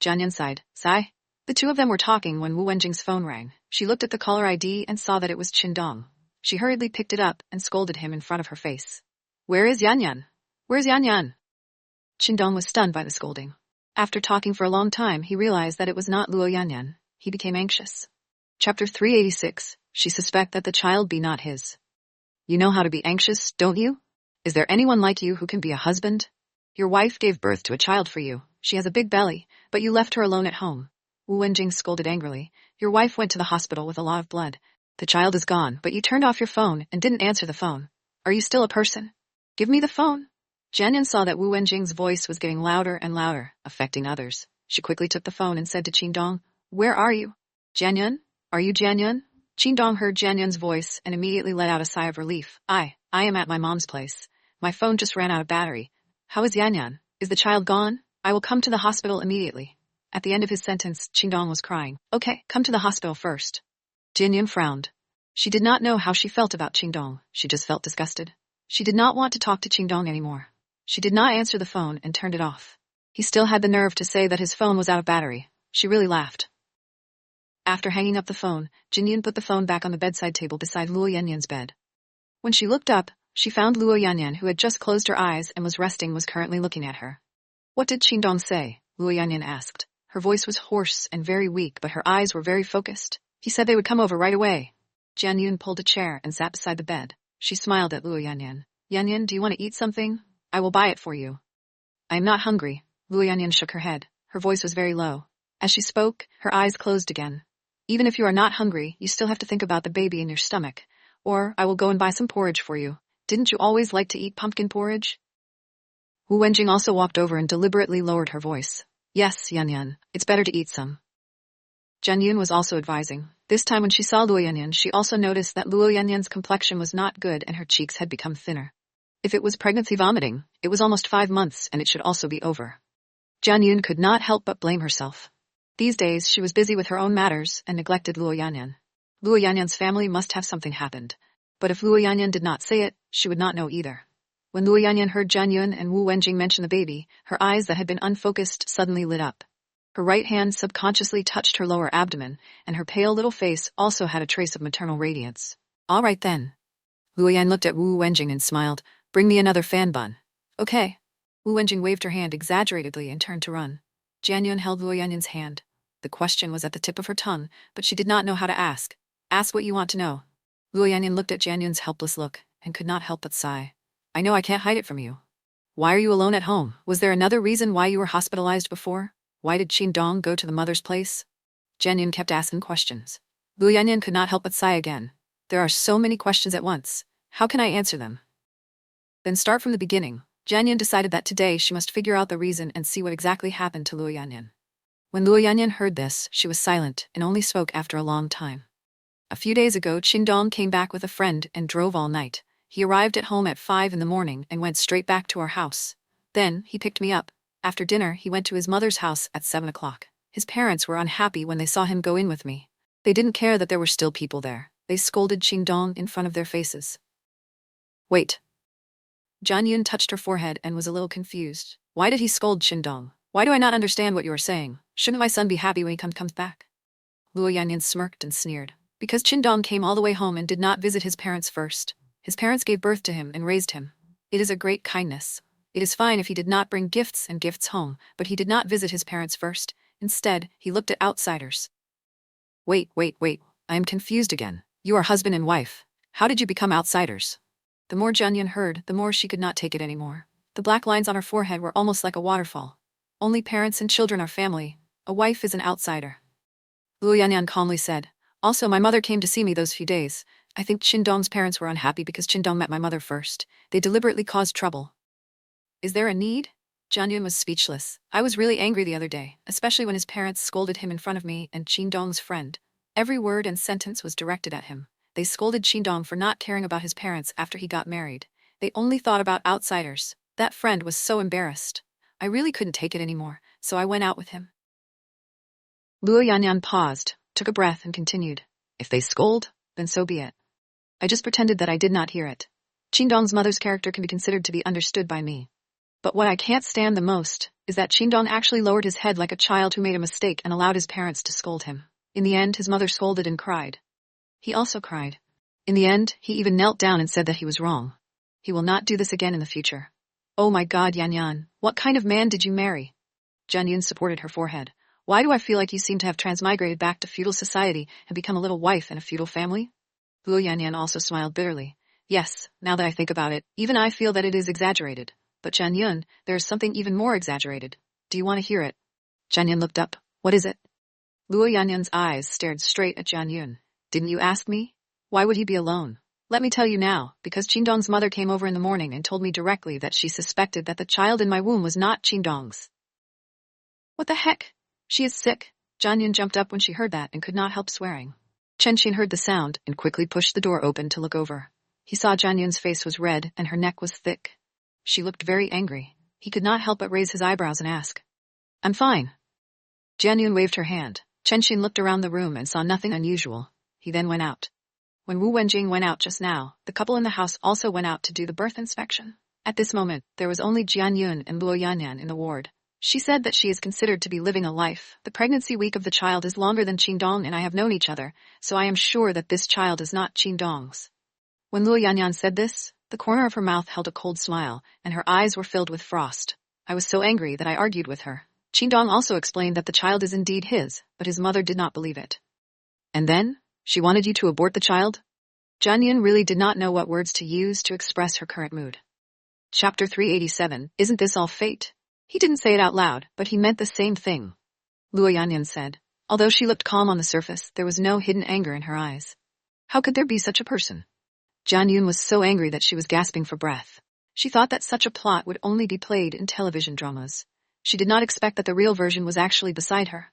Jianyun sighed. Sigh. The two of them were talking when Wu Wenjing's phone rang. She looked at the caller ID and saw that it was Qingdong. She hurriedly picked it up and scolded him in front of her face. Where is Yanyan? Where's Yanyan? Qingdong was stunned by the scolding. After talking for a long time, he realized that it was not Luo Yanyan. He became anxious. Chapter 386. She suspect that the child be not his. You know how to be anxious, don't you? Is there anyone like you who can be a husband? Your wife gave birth to a child for you. She has a big belly, but you left her alone at home. Wu Wenjing scolded angrily. Your wife went to the hospital with a lot of blood. The child is gone, but you turned off your phone and didn't answer the phone. Are you still a person? Give me the phone. Jianyun saw that Wu Wenjing's voice was getting louder and louder, affecting others. She quickly took the phone and said to Qingdong, Where are you? Jianyun? Are you Jianyun? Qingdong heard Jianyun's voice and immediately let out a sigh of relief. I am at my mom's place. My phone just ran out of battery. How is Yanyan? Is the child gone? I will come to the hospital immediately. At the end of his sentence, Qingdong was crying. Okay, come to the hospital first. Jianyun frowned. She did not know how she felt about Qingdong. She just felt disgusted. She did not want to talk to Qingdong anymore. She did not answer the phone and turned it off. He still had the nerve to say that his phone was out of battery. She really laughed. After hanging up the phone, Jianyun put the phone back on the bedside table beside Luo Yanyan's bed. When she looked up, she found Luo Yanyan, who had just closed her eyes and was resting, was currently looking at her. What did Qingdong say? Luo Yanyan asked. Her voice was hoarse and very weak, but her eyes were very focused. He said they would come over right away. Jianyun pulled a chair and sat beside the bed. She smiled at Luo Yanyan. Yanyan, do you want to eat something? I will buy it for you. I am not hungry. Luo Yanyan shook her head. Her voice was very low. As she spoke, her eyes closed again. Even if you are not hungry, you still have to think about the baby in your stomach. Or I will go and buy some porridge for you. Didn't you always like to eat pumpkin porridge? Wu Wenjing also walked over and deliberately lowered her voice. Yes, Yanyan, it's better to eat some. Jianyun was also advising. This time when she saw Luo Yanyan, she also noticed that Luo Yanyan's complexion was not good and her cheeks had become thinner. If it was pregnancy vomiting, it was almost 5 months and it should also be over. Jianyun could not help but blame herself. These days she was busy with her own matters and neglected Luo Yanyan. Luo Yanyan's family must have something happened. But if Luo Yanyan did not say it, she would not know either. When Luo Yanyan heard Jianyun and Wu Wenjing mention the baby, her eyes that had been unfocused suddenly lit up. Her right hand subconsciously touched her lower abdomen, and her pale little face also had a trace of maternal radiance. All right then. Luo Yan looked at Wu Wenjing and smiled. Bring me another fan bun. Okay. Wu Wenjing waved her hand exaggeratedly and turned to run. Jianyun held Luo Yanyan's hand. The question was at the tip of her tongue, but she did not know how to ask. Ask what you want to know. Luo Yanyan looked at Jianyun's helpless look and could not help but sigh. I know I can't hide it from you. Why are you alone at home? Was there another reason why you were hospitalized before? Why did Qingdong go to the mother's place? Jianyun kept asking questions. Luo Yanyan could not help but sigh again. There are so many questions at once. How can I answer them? Then start from the beginning. Jianyun decided that today she must figure out the reason and see what exactly happened to Luo Yanyan. When Luo Yanyan heard this, she was silent and only spoke after a long time. A few days ago, Qingdong came back with a friend and drove all night. He arrived at home at 5 in the morning and went straight back to our house. Then, he picked me up. After dinner, he went to his mother's house at 7 o'clock. His parents were unhappy when they saw him go in with me. They didn't care that there were still people there. They scolded Qingdong in front of their faces. Wait. Jian Yun touched her forehead and was a little confused. Why did he scold Qingdong? Why do I not understand what you are saying? Shouldn't my son be happy when he comes back? Luo Yanyan smirked and sneered. Because Qingdong came all the way home and did not visit his parents first. His parents gave birth to him and raised him. It is a great kindness. It is fine if he did not bring gifts and gifts home, but he did not visit his parents first. Instead, he looked at outsiders. Wait. I am confused again. You are husband and wife. How did you become outsiders? The more Jian Yun heard, the more she could not take it anymore. The black lines on her forehead were almost like a waterfall. Only parents and children are family. A wife is an outsider. Luo Yanyan calmly said, also my mother came to see me those few days. I think Qingdong's parents were unhappy because Qingdong met my mother first. They deliberately caused trouble. Is there a need? Jian Yun was speechless. I was really angry the other day, especially when his parents scolded him in front of me and Qingdong's friend. Every word and sentence was directed at him. They scolded Qingdong for not caring about his parents after he got married. They only thought about outsiders. That friend was so embarrassed. I really couldn't take it anymore, so I went out with him. Luo Yanyan paused, took a breath and continued. If they scold, then so be it. I just pretended that I did not hear it. Qingdong's mother's character can be considered to be understood by me. But what I can't stand the most is that Qingdong actually lowered his head like a child who made a mistake and allowed his parents to scold him. In the end, his mother scolded and cried. He also cried. In the end, he even knelt down and said that he was wrong. He will not do this again in the future. Oh my God, Yanyan, what kind of man did you marry? Jian Yun supported her forehead. Why do I feel like you seem to have transmigrated back to feudal society and become a little wife in a feudal family? Luo Yanyan also smiled bitterly. Yes, now that I think about it, even I feel that it is exaggerated. But Jian Yun, there is something even more exaggerated. Do you want to hear it? Jian Yun looked up. What is it? Luo Yanyan's eyes stared straight at Jian Yun. Didn't you ask me? Why would he be alone? Let me tell you now, because Qingdong's mother came over in the morning and told me directly that she suspected that the child in my womb was not Qingdong's. What the heck? She is sick. Jian Yun jumped up when she heard that and could not help swearing. Chen Xin heard the sound and quickly pushed the door open to look over. He saw Jian Yun's face was red and her neck was thick. She looked very angry. He could not help but raise his eyebrows and ask, I'm fine. Jian Yun waved her hand. Chen Xin looked around the room and saw nothing unusual. He then went out. When Wu Wenjing went out just now, the couple in the house also went out to do the birth inspection. At this moment, there was only Jian Yun and Luo Yanyan in the ward. She said that she is considered to be living a life. The pregnancy week of the child is longer than Qingdong and I have known each other, so I am sure that this child is not Qingdong's. When Luo Yanyan said this, the corner of her mouth held a cold smile, and her eyes were filled with frost. I was so angry that I argued with her. Qingdong also explained that the child is indeed his, but his mother did not believe it. And then? She wanted you to abort the child? Jian Yun really did not know what words to use to express her current mood. Chapter 387, Isn't this all fate? He didn't say it out loud, but he meant the same thing. Luo Yanyan said. Although she looked calm on the surface, there was no hidden anger in her eyes. How could there be such a person? Jian Yun was so angry that she was gasping for breath. She thought that such a plot would only be played in television dramas. She did not expect that the real version was actually beside her.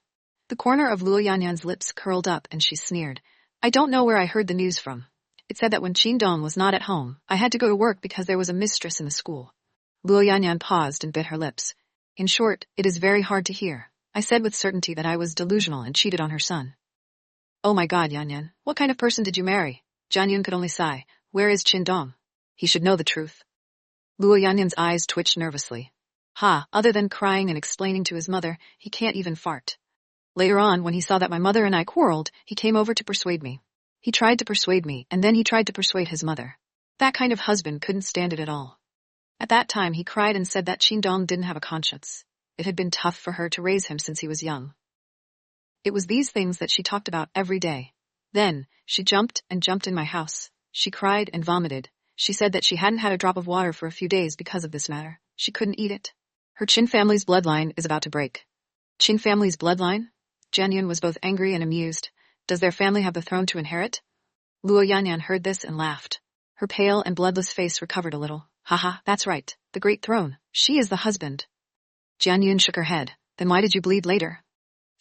The corner of Luo Yanyan's lips curled up and she sneered. I don't know where I heard the news from. It said that when Qingdong was not at home, I had to go to work because there was a mistress in the school. Luo Yanyan paused and bit her lips. In short, it is very hard to hear. I said with certainty that I was delusional and cheated on her son. Oh my God, Yanyan, what kind of person did you marry? Jian Yun could only sigh. Where is Qingdong? He should know the truth. Luo Yanyan's eyes twitched nervously. Other than crying and explaining to his mother, he can't even fart. Later on, when he saw that my mother and I quarreled, he came over to persuade me. He tried to persuade me, and then he tried to persuade his mother. That kind of husband couldn't stand it at all. At that time, he cried and said that Qingdong didn't have a conscience. It had been tough for her to raise him since he was young. It was these things that she talked about every day. Then, she jumped in my house. She cried and vomited. She said that she hadn't had a drop of water for a few days because of this matter. She couldn't eat it. Her Qin family's bloodline is about to break. Qin family's bloodline? Jian Yun was both angry and amused. Does their family have the throne to inherit? Luo Yanyan heard this and laughed. Her pale and bloodless face recovered a little. That's right. The great throne. She is the husband. Jian Yun shook her head. Then why did you bleed later?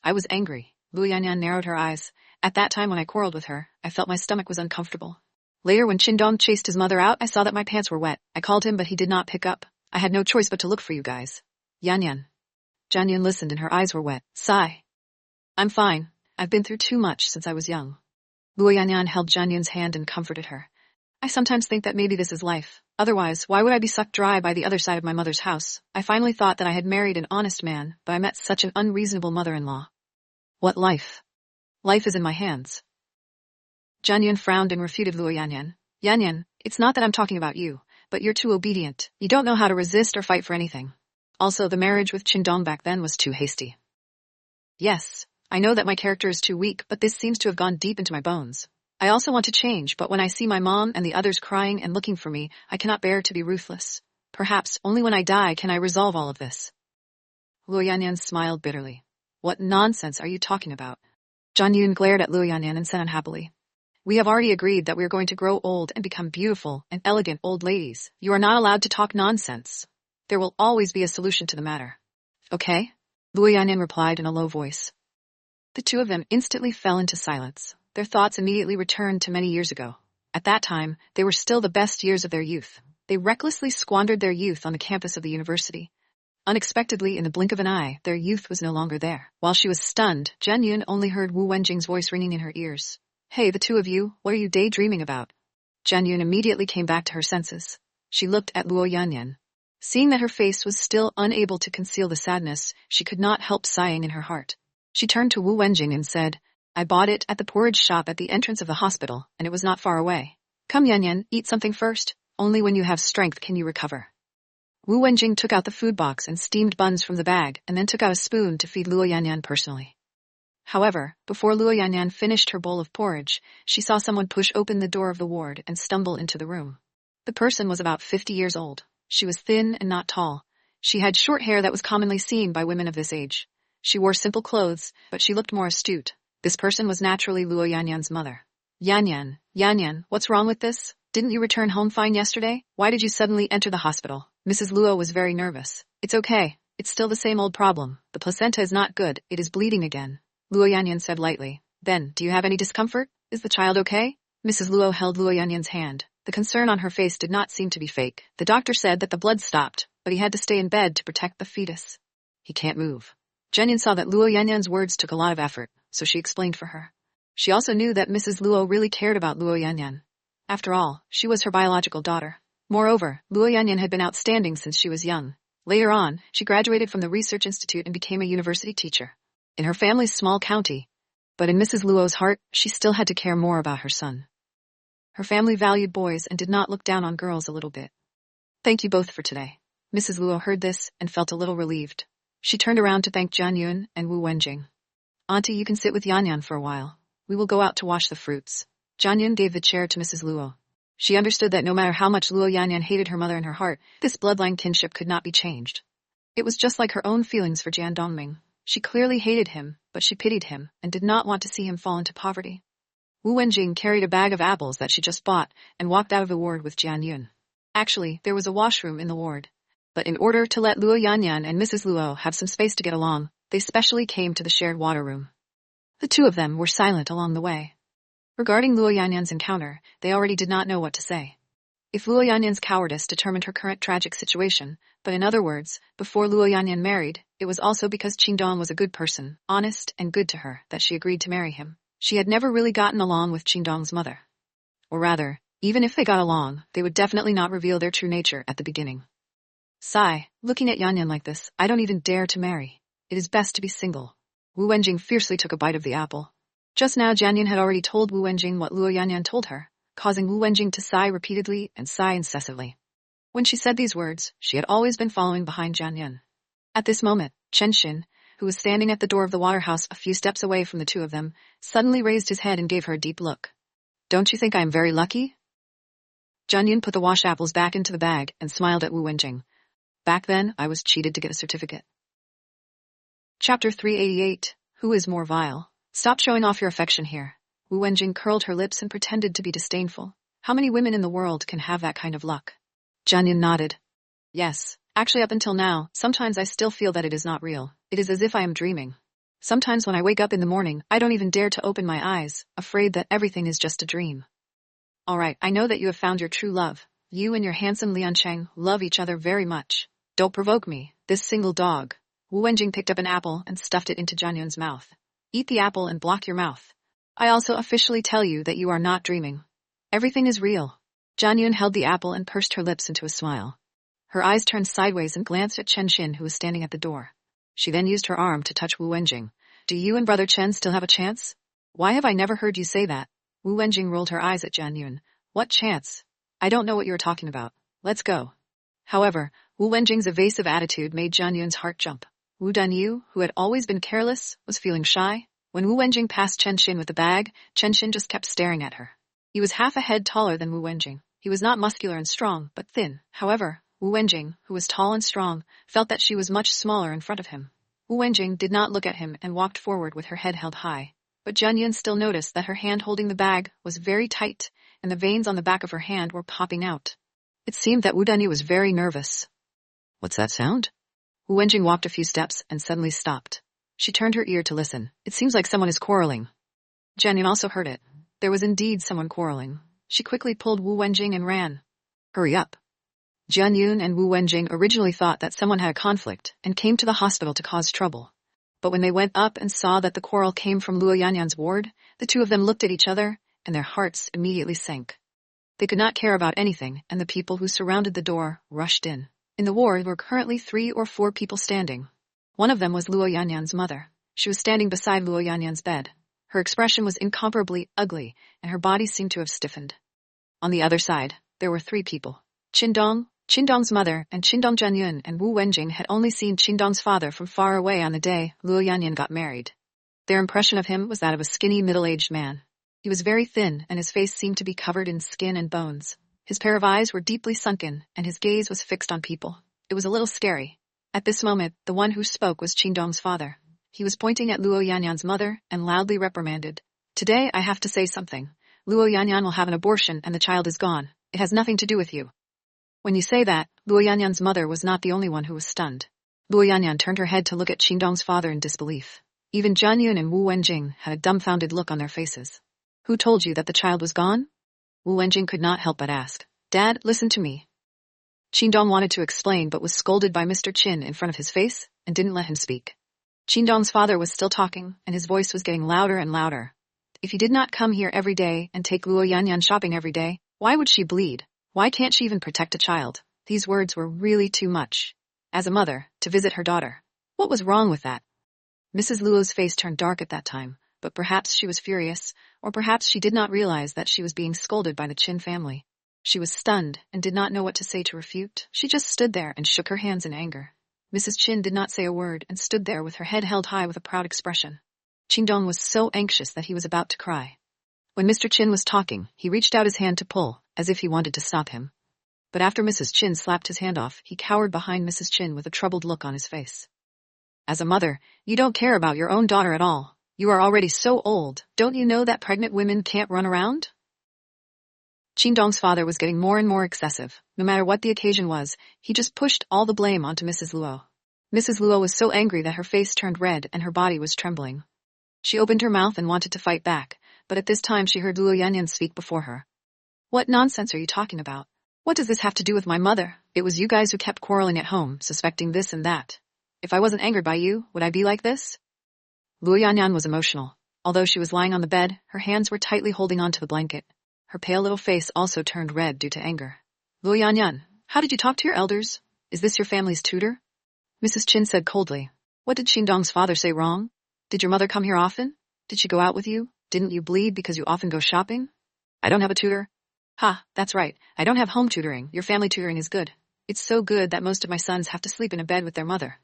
I was angry. Luo Yanyan narrowed her eyes. At that time when I quarreled with her, I felt my stomach was uncomfortable. Later when Qingdong chased his mother out, I saw that my pants were wet. I called him but he did not pick up. I had no choice but to look for you guys. Yanyan. Jian Yun listened and her eyes were wet. Sigh. I'm fine. I've been through too much since I was young. Luo Yanyan held Jian Yun's hand and comforted her. I sometimes think that maybe this is life. Otherwise, why would I be sucked dry by the other side of my mother's house? I finally thought that I had married an honest man, but I met such an unreasonable mother-in-law. What life? Life is in my hands. Jian Yun frowned and refuted Luo Yanyan. Yanyan, it's not that I'm talking about you, but you're too obedient. You don't know how to resist or fight for anything. Also, the marriage with Qingdong back then was too hasty. Yes, I know that my character is too weak, but this seems to have gone deep into my bones. I also want to change, but when I see my mom and the others crying and looking for me, I cannot bear to be ruthless. Perhaps only when I die can I resolve all of this. Luo Yanyan smiled bitterly. What nonsense are you talking about? Jian Yun glared at Luo Yanyan and said unhappily. We have already agreed that we are going to grow old and become beautiful and elegant old ladies. You are not allowed to talk nonsense. There will always be a solution to the matter. Okay? Luo Yanyan replied in a low voice. The two of them instantly fell into silence. Their thoughts immediately returned to many years ago. At that time, they were still the best years of their youth. They recklessly squandered their youth on the campus of the university. Unexpectedly, in the blink of an eye, their youth was no longer there. While she was stunned, Jian Yun only heard Wu Wenjing's voice ringing in her ears. Hey, the two of you, what are you daydreaming about? Jian Yun immediately came back to her senses. She looked at Luo Yanyan. Seeing that her face was still unable to conceal the sadness, she could not help sighing in her heart. She turned to Wu Wenjing and said, I bought it at the porridge shop at the entrance of the hospital, and it was not far away. Come Yanyan, eat something first. Only when you have strength can you recover. Wu Wenjing took out the food box and steamed buns from the bag, and then took out a spoon to feed Luo Yanyan personally. However, before Luo Yanyan finished her bowl of porridge, she saw someone push open the door of the ward and stumble into the room. The person was about 50 years old. She was thin and not tall. She had short hair that was commonly seen by women of this age. She wore simple clothes, but she looked more astute. This person was naturally Luo Yanyan's mother. Yanyan, what's wrong with this? Didn't you return home fine yesterday? Why did you suddenly enter the hospital? Mrs. Luo was very nervous. It's okay. It's still the same old problem. The placenta is not good. It is bleeding again. Luo Yanyan said lightly. Then, do you have any discomfort? Is the child okay? Mrs. Luo held Luo Yanyan's hand. The concern on her face did not seem to be fake. The doctor said that the blood stopped, but he had to stay in bed to protect the fetus. He can't move. Jian Yun saw that Luo Yanyan's words took a lot of effort, so she explained for her. She also knew that Mrs. Luo really cared about Luo Yanyan. After all, she was her biological daughter. Moreover, Luo Yanyan had been outstanding since she was young. Later on, she graduated from the research institute and became a university teacher. In her family's small county. But in Mrs. Luo's heart, she still had to care more about her son. Her family valued boys and did not look down on girls a little bit. Thank you both for today. Mrs. Luo heard this and felt a little relieved. She turned around to thank Jian Yun and Wu Wenjing. Auntie, you can sit with Yanyan for a while. We will go out to wash the fruits. Jian Yun gave the chair to Mrs. Luo. She understood that no matter how much Luo Yanyan hated her mother in her heart, this bloodline kinship could not be changed. It was just like her own feelings for Jian Dongming. She clearly hated him, but she pitied him and did not want to see him fall into poverty. Wu Wenjing carried a bag of apples that she just bought and walked out of the ward with Jian Yun. Actually, there was a washroom in the ward. But in order to let Luo Yanyan and Mrs. Luo have some space to get along, they specially came to the shared water room. The two of them were silent along the way. Regarding Luo Yanyan's encounter, they already did not know what to say. If Luo Yanyan's cowardice determined her current tragic situation, but in other words, before Luo Yanyan married, it was also because Qingdong was a good person, honest and good to her, that she agreed to marry him. She had never really gotten along with Qingdong's mother. Or rather, even if they got along, they would definitely not reveal their true nature at the beginning. Sigh, looking at Yanyan like this, I don't even dare to marry. It is best to be single. Wu Wenjing fiercely took a bite of the apple. Just now Jian Yun had already told Wu Wenjing what Luo Yanyan told her, causing Wu Wenjing to sigh repeatedly and sigh incessantly. When she said these words, she had always been following behind Jian Yun. At this moment, Chen Xin, who was standing at the door of the water house a few steps away from the two of them, suddenly raised his head and gave her a deep look. Don't you think I am very lucky? Jian Yun put the wash apples back into the bag and smiled at Wu Wenjing. Back then, I was cheated to get a certificate. Chapter 388. Who is more vile? Stop showing off your affection here. Wu Wenjing curled her lips and pretended to be disdainful. How many women in the world can have that kind of luck? Jian Yun nodded. Yes, actually up until now, sometimes I still feel that it is not real. It is as if I am dreaming. Sometimes when I wake up in the morning, I don't even dare to open my eyes, afraid that everything is just a dream. Alright, I know that you have found your true love. You and your handsome Liancheng love each other very much. Don't provoke me, this single dog. Wu Wenjing picked up an apple and stuffed it into Jian Yun's mouth. Eat the apple and block your mouth. I also officially tell you that you are not dreaming. Everything is real. Jianyun held the apple and pursed her lips into a smile. Her eyes turned sideways and glanced at Chen Xin, who was standing at the door. She then used her arm to touch Wu Wenjing. Do you and Brother Chen still have a chance? Why have I never heard you say that? Wu Wenjing rolled her eyes at Jianyun. What chance? I don't know what you're talking about. Let's go. However, Wu Wenjing's evasive attitude made Jianyun's heart jump. Wu Danyu, who had always been careless, was feeling shy. When Wu Wenjing passed Chen Xin with the bag, Chen Xin just kept staring at her. He was half a head taller than Wu Wenjing. He was not muscular and strong, but thin. However, Wu Wenjing, who was tall and strong, felt that she was much smaller in front of him. Wu Wenjing did not look at him and walked forward with her head held high. But Jianyun still noticed that her hand holding the bag was very tight, and the veins on the back of her hand were popping out. It seemed that Wu Danyu was very nervous. What's that sound? Wu Wenjing walked a few steps and suddenly stopped. She turned her ear to listen. It seems like someone is quarreling. Jianyun also heard it. There was indeed someone quarreling. She quickly pulled Wu Wenjing and ran. Hurry up. Jianyun and Wu Wenjing originally thought that someone had a conflict and came to the hospital to cause trouble. But when they went up and saw that the quarrel came from Luo Yanyan's ward, the two of them looked at each other, and their hearts immediately sank. They could not care about anything, and the people who surrounded the door rushed in. In the ward were currently 3 or 4 people standing. One of them was Luo Yanyan's mother. She was standing beside Luo Yanyan's bed. Her expression was incomparably ugly, and her body seemed to have stiffened. On the other side, there were 3 people. Qindong's mother, and Qindong Jianyun and Wu Wenjing had only seen Qindong's father from far away on the day Luo Yanyan got married. Their impression of him was that of a skinny middle-aged man. He was very thin, and his face seemed to be covered in skin and bones. His pair of eyes were deeply sunken, and his gaze was fixed on people. It was a little scary. At this moment, the one who spoke was Qindong's father. He was pointing at Luo Yanyan's mother and loudly reprimanded. Today I have to say something. Luo Yanyan will have an abortion and the child is gone. It has nothing to do with you. When you say that, Luo Yanyan's mother was not the only one who was stunned. Luo Yanyan turned her head to look at Qindong's father in disbelief. Even Jianyun and Wu Wenjing had a dumbfounded look on their faces. Who told you that the child was gone? Wu Wenjing could not help but ask. Dad, listen to me. Qindong wanted to explain but was scolded by Mr. Qin in front of his face and didn't let him speak. Qindong's father was still talking, and his voice was getting louder and louder. If he did not come here every day and take Luo Yanyan shopping every day, why would she bleed? Why can't she even protect a child? These words were really too much. As a mother, to visit her daughter. What was wrong with that? Mrs. Luo's face turned dark at that time, but perhaps she was furious, or perhaps she did not realize that she was being scolded by the Qin family. She was stunned and did not know what to say to refute. She just stood there and shook her hands in anger. Mrs. Qin did not say a word and stood there with her head held high with a proud expression. Qindong was so anxious that he was about to cry. When Mr. Qin was talking, he reached out his hand to pull, as if he wanted to stop him. But after Mrs. Qin slapped his hand off, he cowered behind Mrs. Qin with a troubled look on his face. As a mother, you don't care about your own daughter at all. You are already so old. Don't you know that pregnant women can't run around? Qindong's father was getting more and more excessive. No matter what the occasion was, he just pushed all the blame onto Mrs. Luo. Mrs. Luo was so angry that her face turned red and her body was trembling. She opened her mouth and wanted to fight back, but at this time she heard Luo Yanyan speak before her. What nonsense are you talking about? What does this have to do with my mother? It was you guys who kept quarreling at home, suspecting this and that. If I wasn't angered by you, would I be like this? Luo Yanyan was emotional. Although she was lying on the bed, her hands were tightly holding onto the blanket. Her pale little face also turned red due to anger. Luo Yanyan, how did you talk to your elders? Is this your family's tutor? Mrs. Qin said coldly. What did Qindong's father say wrong? Did your mother come here often? Did she go out with you? Didn't you bleed because you often go shopping? I don't have a tutor. Ha, that's right. I don't have home tutoring. Your family tutoring is good. It's so good that most of my sons have to sleep in a bed with their mother.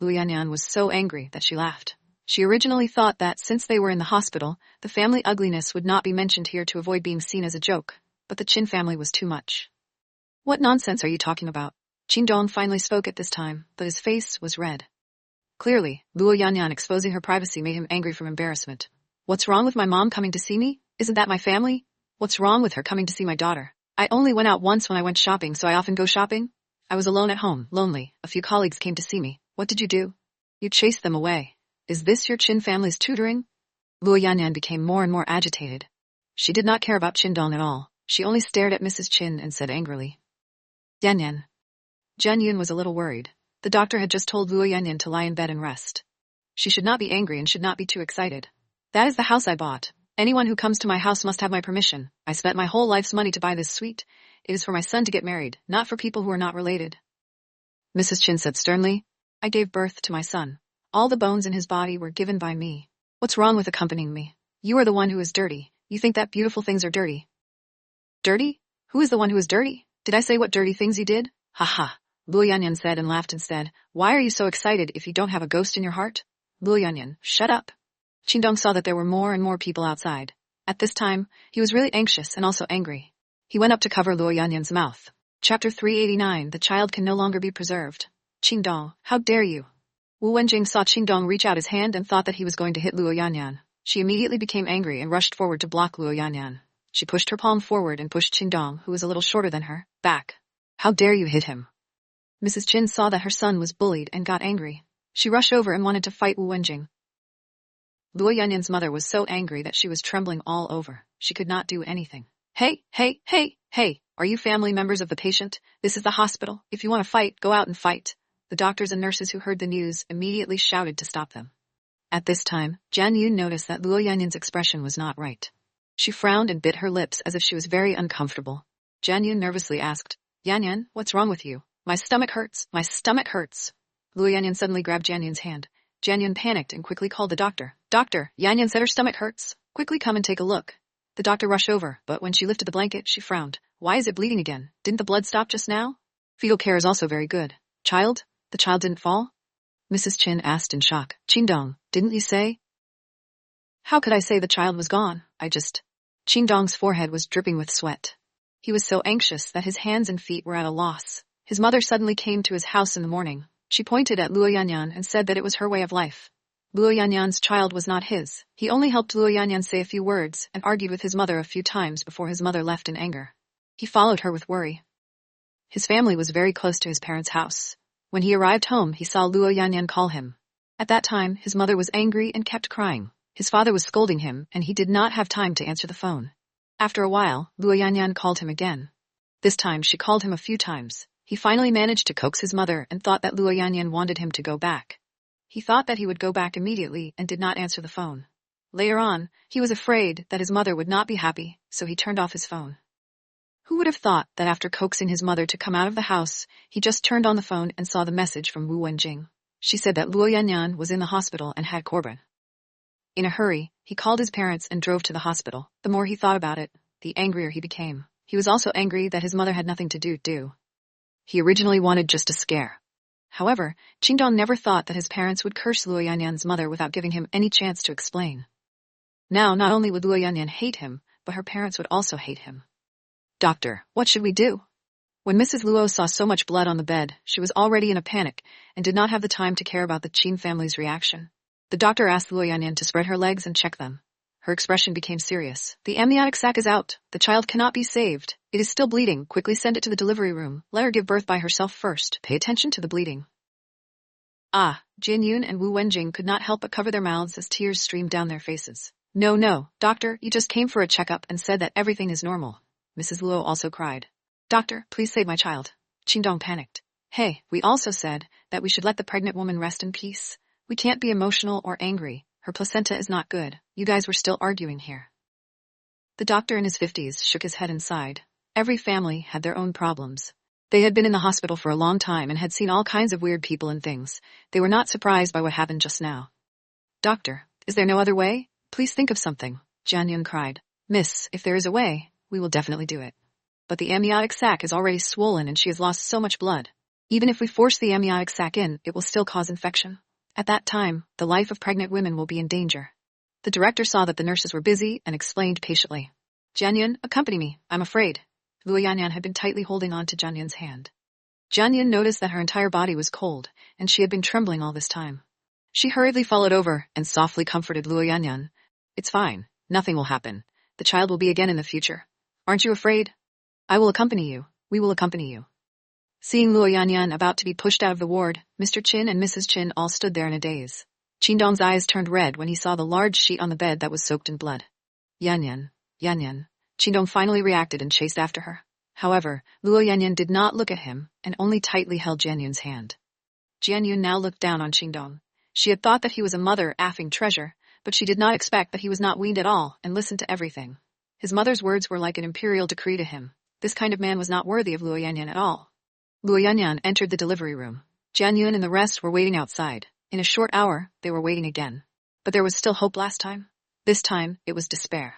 Luo Yanyan was so angry that she laughed. She originally thought that since they were in the hospital, the family ugliness would not be mentioned here to avoid being seen as a joke, but the Qin family was too much. What nonsense are you talking about? Qindong finally spoke at this time, but his face was red. Clearly, Luo Yanyan exposing her privacy made him angry from embarrassment. What's wrong with my mom coming to see me? Isn't that my family? What's wrong with her coming to see my daughter? I only went out once when I went shopping, so I often go shopping. I was alone at home, lonely. A few colleagues came to see me. What did you do? You chased them away. Is this your Qin family's tutoring? Luo Yanyan became more and more agitated. She did not care about Qindong at all. She only stared at Mrs. Qin and said angrily. Yanyan. Jianyun was a little worried. The doctor had just told Luo Yanyan to lie in bed and rest. She should not be angry and should not be too excited. That is the house I bought. Anyone who comes to my house must have my permission. I spent my whole life's money to buy this suite. It is for my son to get married, not for people who are not related. Mrs. Chin said sternly, I gave birth to my son. All the bones in his body were given by me. What's wrong with accompanying me? You are the one who is dirty. You think that beautiful things are dirty. Dirty? Who is the one who is dirty? Did I say what dirty things you did? Ha ha. Luo Yanyan said and laughed and said, why are you so excited if you don't have a ghost in your heart? Luo Yanyan, shut up. Qingdong saw that there were more and more people outside. At this time, he was really anxious and also angry. He went up to cover Luo Yanyan's mouth. Chapter 389, The Child Can No Longer Be Preserved. Qingdong, how dare you? Wu Wenjing saw Qingdong reach out his hand and thought that he was going to hit Luo Yanyan. She immediately became angry and rushed forward to block Luo Yanyan. She pushed her palm forward and pushed Qingdong, who was a little shorter than her, back. How dare you hit him? Mrs. Chin saw that her son was bullied and got angry. She rushed over and wanted to fight Wu Wenjing. Luo Yanyan's mother was so angry that she was trembling all over. She could not do anything. Hey, hey, hey, hey, are you family members of the patient? This is the hospital. If you want to fight, go out and fight. The doctors and nurses who heard the news immediately shouted to stop them. At this time, Jian Yun noticed that Luo Yanyan's expression was not right. She frowned and bit her lips as if she was very uncomfortable. Jian Yun nervously asked, Yanyan, what's wrong with you? My stomach hurts. My stomach hurts. Luo Yanyan suddenly grabbed Jian Yun's hand. Jian Yun panicked and quickly called the doctor. Doctor, Yanyan said her stomach hurts. Quickly come and take a look. The doctor rushed over, but when she lifted the blanket, she frowned. Why is it bleeding again? Didn't the blood stop just now? Fetal care is also very good. Child? The child didn't fall? Mrs. Chin asked in shock. Qingdong, didn't you say? How could I say the child was gone? Qingdong's forehead was dripping with sweat. He was so anxious that his hands and feet were at a loss. His mother suddenly came to his house in the morning. She pointed at Luo Yanyan and said that it was her way of life. Luo Yanyan's child was not his. He only helped Luo Yanyan say a few words and argued with his mother a few times before his mother left in anger. He followed her with worry. His family was very close to his parents' house. When he arrived home, he saw Luo Yanyan call him. At that time, his mother was angry and kept crying. His father was scolding him, and he did not have time to answer the phone. After a while, Luo Yanyan called him again. This time, she called him a few times. He finally managed to coax his mother and thought that Luo Yanyan wanted him to go back. He thought that he would go back immediately and did not answer the phone. Later on, he was afraid that his mother would not be happy, so he turned off his phone. Who would have thought that after coaxing his mother to come out of the house, he just turned on the phone and saw the message from Wu Wenjing. She said that Luo Yanyan was in the hospital and had Corbin. In a hurry, he called his parents and drove to the hospital. The more he thought about it, the angrier he became. He was also angry that his mother had nothing to do. He originally wanted just a scare. However, Qingdong never thought that his parents would curse Luo Yanyan's mother without giving him any chance to explain. Now, not only would Luo Yanyan hate him, but her parents would also hate him. Doctor, what should we do? When Mrs. Luo saw so much blood on the bed, she was already in a panic and did not have the time to care about the Qin family's reaction. The doctor asked Luo Yanyan to spread her legs and check them. Her expression became serious. The amniotic sac is out. The child cannot be saved. It is still bleeding. Quickly send it to the delivery room. Let her give birth by herself first. Pay attention to the bleeding. Jian Yun and Wu Wenjing could not help but cover their mouths as tears streamed down their faces. No, doctor, you just came for a checkup and said that everything is normal. Mrs. Luo also cried. Doctor, please save my child. Qingdong panicked. Hey, we also said that we should let the pregnant woman rest in peace. We can't be emotional or angry. Her placenta is not good. You guys were still arguing here. The doctor in his 50s shook his head and sighed. Every family had their own problems. They had been in the hospital for a long time and had seen all kinds of weird people and things. They were not surprised by what happened just now. Doctor, is there no other way? Please think of something, Jian Yun cried. Miss, if there is a way, we will definitely do it. But the amniotic sac is already swollen and she has lost so much blood. Even if we force the amniotic sac in, it will still cause infection. At that time, the life of pregnant women will be in danger. The director saw that the nurses were busy and explained patiently. Jian Yun, accompany me, I'm afraid. Luo Yanyan had been tightly holding on to Jian Yun's hand. Jian Yun noticed that her entire body was cold, and she had been trembling all this time. She hurriedly followed over and softly comforted Luo Yanyan. It's fine, nothing will happen. The child will be again in the future. Aren't you afraid? I will accompany you. We will accompany you. Seeing Luo Yanyan about to be pushed out of the ward, Mr. Qin and Mrs. Qin all stood there in a daze. Qingdong's eyes turned red when he saw the large sheet on the bed that was soaked in blood. Yanyan. Qingdong finally reacted and chased after her. However, Luo Yanyan did not look at him and only tightly held Jian Yun's hand. Jian Yun now looked down on Qingdong. She had thought that he was a mother effing treasure, but she did not expect that he was not weaned at all and listened to everything. His mother's words were like an imperial decree to him. This kind of man was not worthy of Luo Yanyan at all. Luo Yanyan entered the delivery room. Jian Yun and the rest were waiting outside. In a short hour, they were waiting again. But there was still hope last time. This time, it was despair.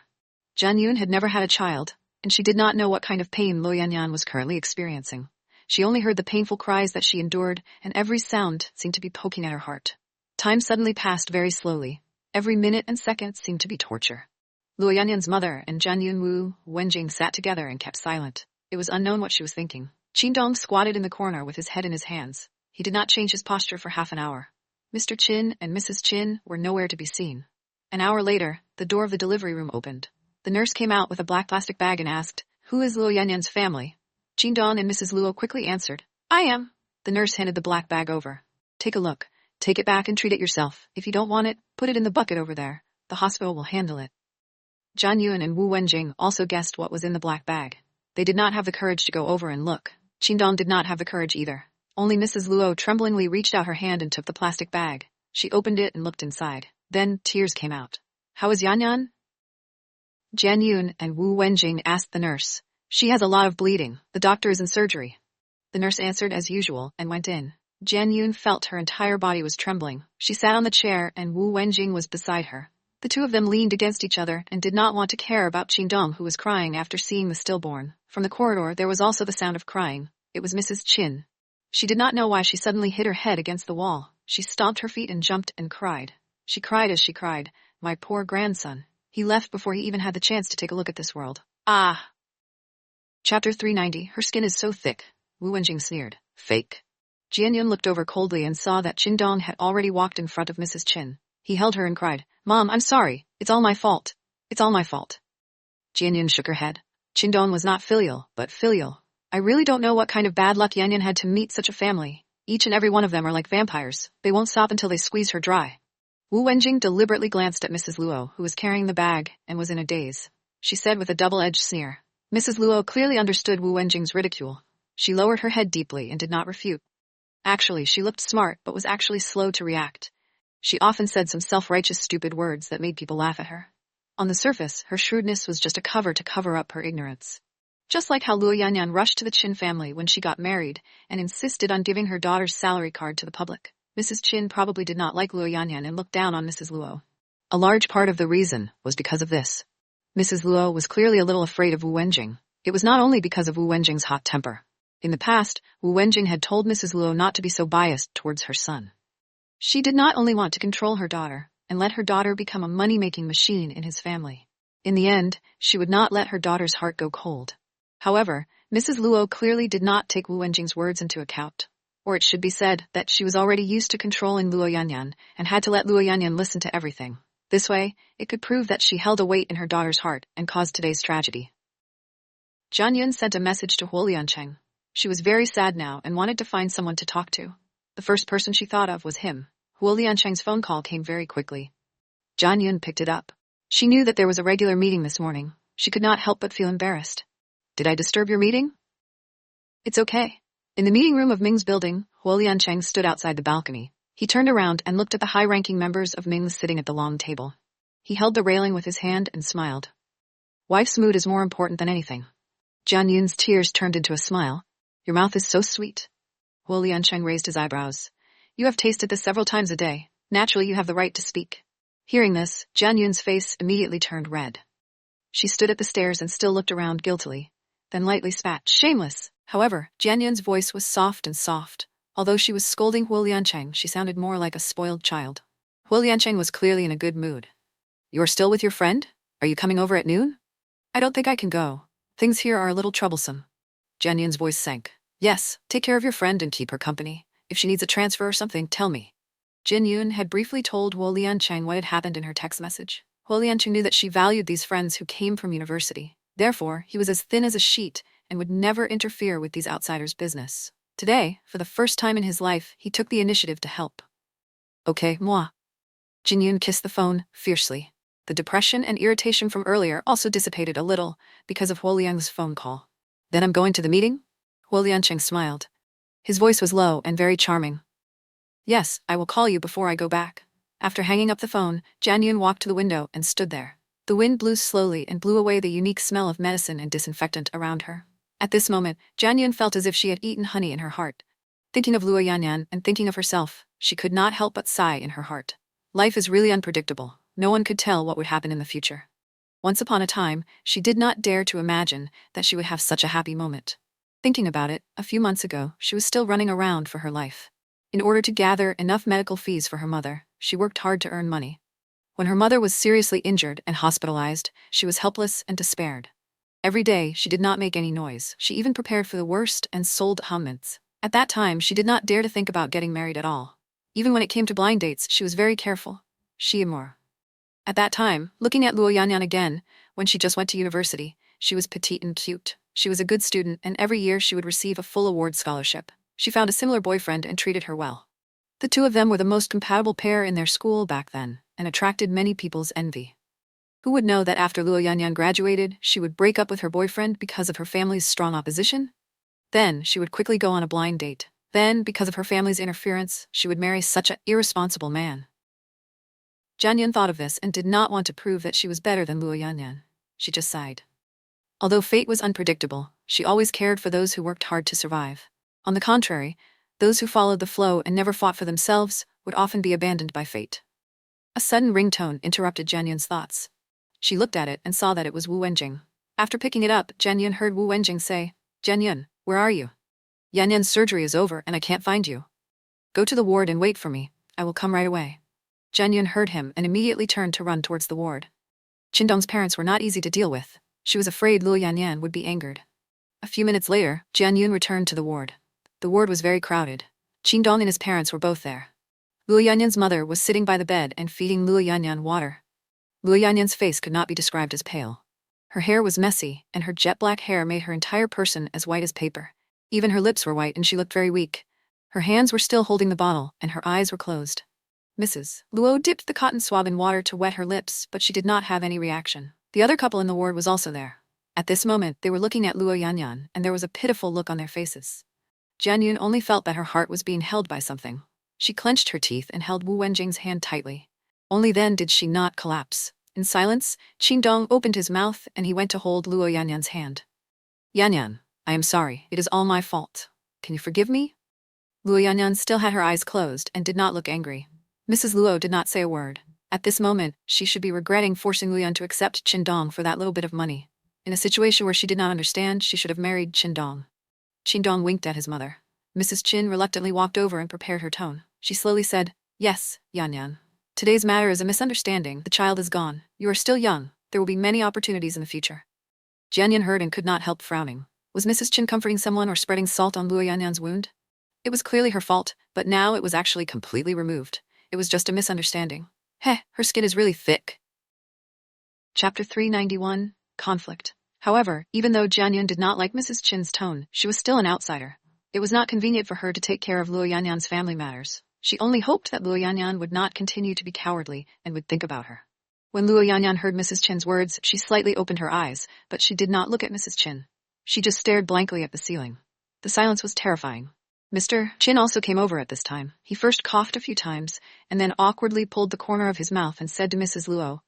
Jian Yun had never had a child, and she did not know what kind of pain Luo Yanyan was currently experiencing. She only heard the painful cries that she endured, and every sound seemed to be poking at her heart. Time suddenly passed very slowly. Every minute and second seemed to be torture. Luo Yanyan's mother and Jian Yun Wu Wenjing sat together and kept silent. It was unknown what she was thinking. Qin Dong squatted in the corner with his head in his hands. He did not change his posture for half an hour. Mr. Qin and Mrs. Qin were nowhere to be seen. An hour later, the door of the delivery room opened. The nurse came out with a black plastic bag and asked, "Who is Luo Yanyan's family?" Qin Dong and Mrs. Luo quickly answered, "I am." The nurse handed the black bag over. "Take a look. Take it back and treat it yourself. If you don't want it, put it in the bucket over there. The hospital will handle it." Jian Yun and Wu Wenjing also guessed what was in the black bag. They did not have the courage to go over and look. Qin Dong did not have the courage either. Only Mrs. Luo tremblingly reached out her hand and took the plastic bag. She opened it and looked inside. Then tears came out. "How is Yanyan?" Jian Yun and Wu Wenjing asked the nurse. "She has a lot of bleeding. The doctor is in surgery." The nurse answered as usual and went in. Jian Yun felt her entire body was trembling. She sat on the chair and Wu Wenjing was beside her. The two of them leaned against each other and did not want to care about Qin Dong, who was crying after seeing the stillborn. From the corridor there was also the sound of crying. It was Mrs. Qin. She did not know why she suddenly hit her head against the wall. She stomped her feet and jumped and cried. She cried as she cried, "My poor grandson. He left before he even had the chance to take a look at this world." Ah! Chapter 390. Her skin is so thick. Wu Wenjing sneered. "Fake." Jian Yun looked over coldly and saw that Qin Dong had already walked in front of Mrs. Qin. He held her and cried, "Mom, I'm sorry. It's all my fault. It's all my fault." Jian Yun shook her head. Qin Dong was not filial, but filial. "I really don't know what kind of bad luck Yanyan had to meet such a family. Each and every one of them are like vampires. They won't stop until they squeeze her dry." Wu Wenjing deliberately glanced at Mrs. Luo, who was carrying the bag, and was in a daze. She said with a double-edged sneer. Mrs. Luo clearly understood Wu Wenjing's ridicule. She lowered her head deeply and did not refute. Actually, she looked smart, but was actually slow to react. She often said some self-righteous stupid words that made people laugh at her. On the surface, her shrewdness was just a cover to cover up her ignorance. Just like how Luo Yanyan rushed to the Qin family when she got married and insisted on giving her daughter's salary card to the public. Mrs. Qin probably did not like Luo Yanyan and looked down on Mrs. Luo. A large part of the reason was because of this. Mrs. Luo was clearly a little afraid of Wu Wenjing. It was not only because of Wu Wenjing's hot temper. In the past, Wu Wenjing had told Mrs. Luo not to be so biased towards her son. She did not only want to control her daughter and let her daughter become a money-making machine in his family. In the end, she would not let her daughter's heart go cold. However, Mrs. Luo clearly did not take Wu Wenjing's words into account. Or it should be said that she was already used to controlling Luo Yanyan and had to let Luo Yanyan listen to everything. This way, it could prove that she held a weight in her daughter's heart and caused today's tragedy. Jian Yun sent a message to Huo Liancheng. She was very sad now and wanted to find someone to talk to. The first person she thought of was him. Huo Liancheng's phone call came very quickly. Jian Yun picked it up. She knew that there was a regular meeting this morning. She could not help but feel embarrassed. "Did I disturb your meeting?" "It's okay." In the meeting room of Ming's building, Huo Liancheng stood outside the balcony. He turned around and looked at the high-ranking members of Ming sitting at the long table. He held the railing with his hand and smiled. "Wife's mood is more important than anything." Jian Yun's tears turned into a smile. "Your mouth is so sweet." Huo Liancheng raised his eyebrows. "You have tasted this several times a day. Naturally, you have the right to speak." Hearing this, Jian Yun's face immediately turned red. She stood at the stairs and still looked around guiltily, then lightly spat, "Shameless!" However, Jian Yun's voice was soft and soft. Although she was scolding Huo Liancheng, she sounded more like a spoiled child. Huo Liancheng was clearly in a good mood. "You are still with your friend? Are you coming over at noon?" "I don't think I can go. Things here are a little troublesome." Jian Yun's voice sank. "Yes, take care of your friend and keep her company. If she needs a transfer or something, tell me." Jian Yun had briefly told Huo Liancheng what had happened in her text message. Huo Liancheng knew that she valued these friends who came from university. Therefore, he was as thin as a sheet and would never interfere with these outsiders' business. Today, for the first time in his life, he took the initiative to help. "Okay, moi." Jian Yun kissed the phone fiercely. The depression and irritation from earlier also dissipated a little because of Huo Liang's phone call. "Then I'm going to the meeting?" Huo Liancheng smiled. His voice was low and very charming. Yes, I will call you before I go back. After hanging up the phone, Jianyun walked to the window and stood there. The wind blew slowly and blew away the unique smell of medicine and disinfectant around her. At this moment, Jianyun felt as if she had eaten honey in her heart. Thinking of Luo Yanyan and thinking of herself, she could not help but sigh in her heart. Life is really unpredictable. No one could tell what would happen in the future. Once upon a time, she did not dare to imagine that she would have such a happy moment. Thinking about it, a few months ago, she was still running around for her life. In order to gather enough medical fees for her mother, she worked hard to earn money. When her mother was seriously injured and hospitalized, she was helpless and despaired. Every day, she did not make any noise. She even prepared for the worst and sold hummints. At that time, she did not dare to think about getting married at all. Even when it came to blind dates, she was very careful. Immerse. At that time, looking at Luo Yanyan again, when she just went to university, she was petite and cute. She was a good student, and every year she would receive a full award scholarship. She found a similar boyfriend and treated her well. The two of them were the most compatible pair in their school back then, and attracted many people's envy. Who would know that after Luo Yanyan graduated, she would break up with her boyfriend because of her family's strong opposition? Then, she would quickly go on a blind date. Then, because of her family's interference, she would marry such an irresponsible man. Jianyun thought of this and did not want to prove that she was better than Luo Yanyan. She just sighed. Although fate was unpredictable, she always cared for those who worked hard to survive. On the contrary, those who followed the flow and never fought for themselves would often be abandoned by fate. A sudden ringtone interrupted Jianyun's thoughts. She looked at it and saw that it was Wu Wenjing. After picking it up, Jianyun heard Wu Wenjing say, "Jianyun, where are you? Yanyan's surgery is over and I can't find you. Go to the ward and wait for me. I will come right away." Jianyun heard him and immediately turned to run towards the ward. Qindong's parents were not easy to deal with. She was afraid Luo Yanyan would be angered. A few minutes later, Jianyun returned to the ward. The ward was very crowded. Qindong and his parents were both there. Luo Yanyan's mother was sitting by the bed and feeding Luo Yanyan water. Luo Yanyan's face could not be described as pale. Her hair was messy, and her jet-black hair made her entire person as white as paper. Even her lips were white and she looked very weak. Her hands were still holding the bottle, and her eyes were closed. Mrs. Luo dipped the cotton swab in water to wet her lips, but she did not have any reaction. The other couple in the ward was also there. At this moment, they were looking at Luo Yanyan, and there was a pitiful look on their faces. Jianyun only felt that her heart was being held by something. She clenched her teeth and held Wu Wenjing's hand tightly. Only then did she not collapse. In silence, Qindong opened his mouth and he went to hold Luo Yanyan's hand. "Yanyan, I am sorry. It is all my fault. Can you forgive me?" Luo Yanyan still had her eyes closed and did not look angry. Mrs. Luo did not say a word. At this moment, she should be regretting forcing Luoyan to accept Qindong for that little bit of money. In a situation where she did not understand, she should have married Qindong. Qindong winked at his mother. Mrs. Qin reluctantly walked over and prepared her tone. She slowly said, "Yes, Yanyan. Today's matter is a misunderstanding. The child is gone. You are still young. There will be many opportunities in the future." Jianyun heard and could not help frowning. Was Mrs. Qin comforting someone or spreading salt on Luo Yanyan's wound? It was clearly her fault, but now it was actually completely removed. It was just a misunderstanding. Her skin is really thick. Chapter 391, Conflict. However, even though Jianyun did not like Mrs. Qin's tone, she was still an outsider. It was not convenient for her to take care of Luo Yanyan's family matters. She only hoped that Luo Yanyan would not continue to be cowardly and would think about her. When Luo Yanyan heard Mrs. Qin's words, she slightly opened her eyes, but she did not look at Mrs. Qin. She just stared blankly at the ceiling. The silence was terrifying. Mr. Qin also came over at this time. He first coughed a few times, and then awkwardly pulled the corner of his mouth and said to Mrs. Luo,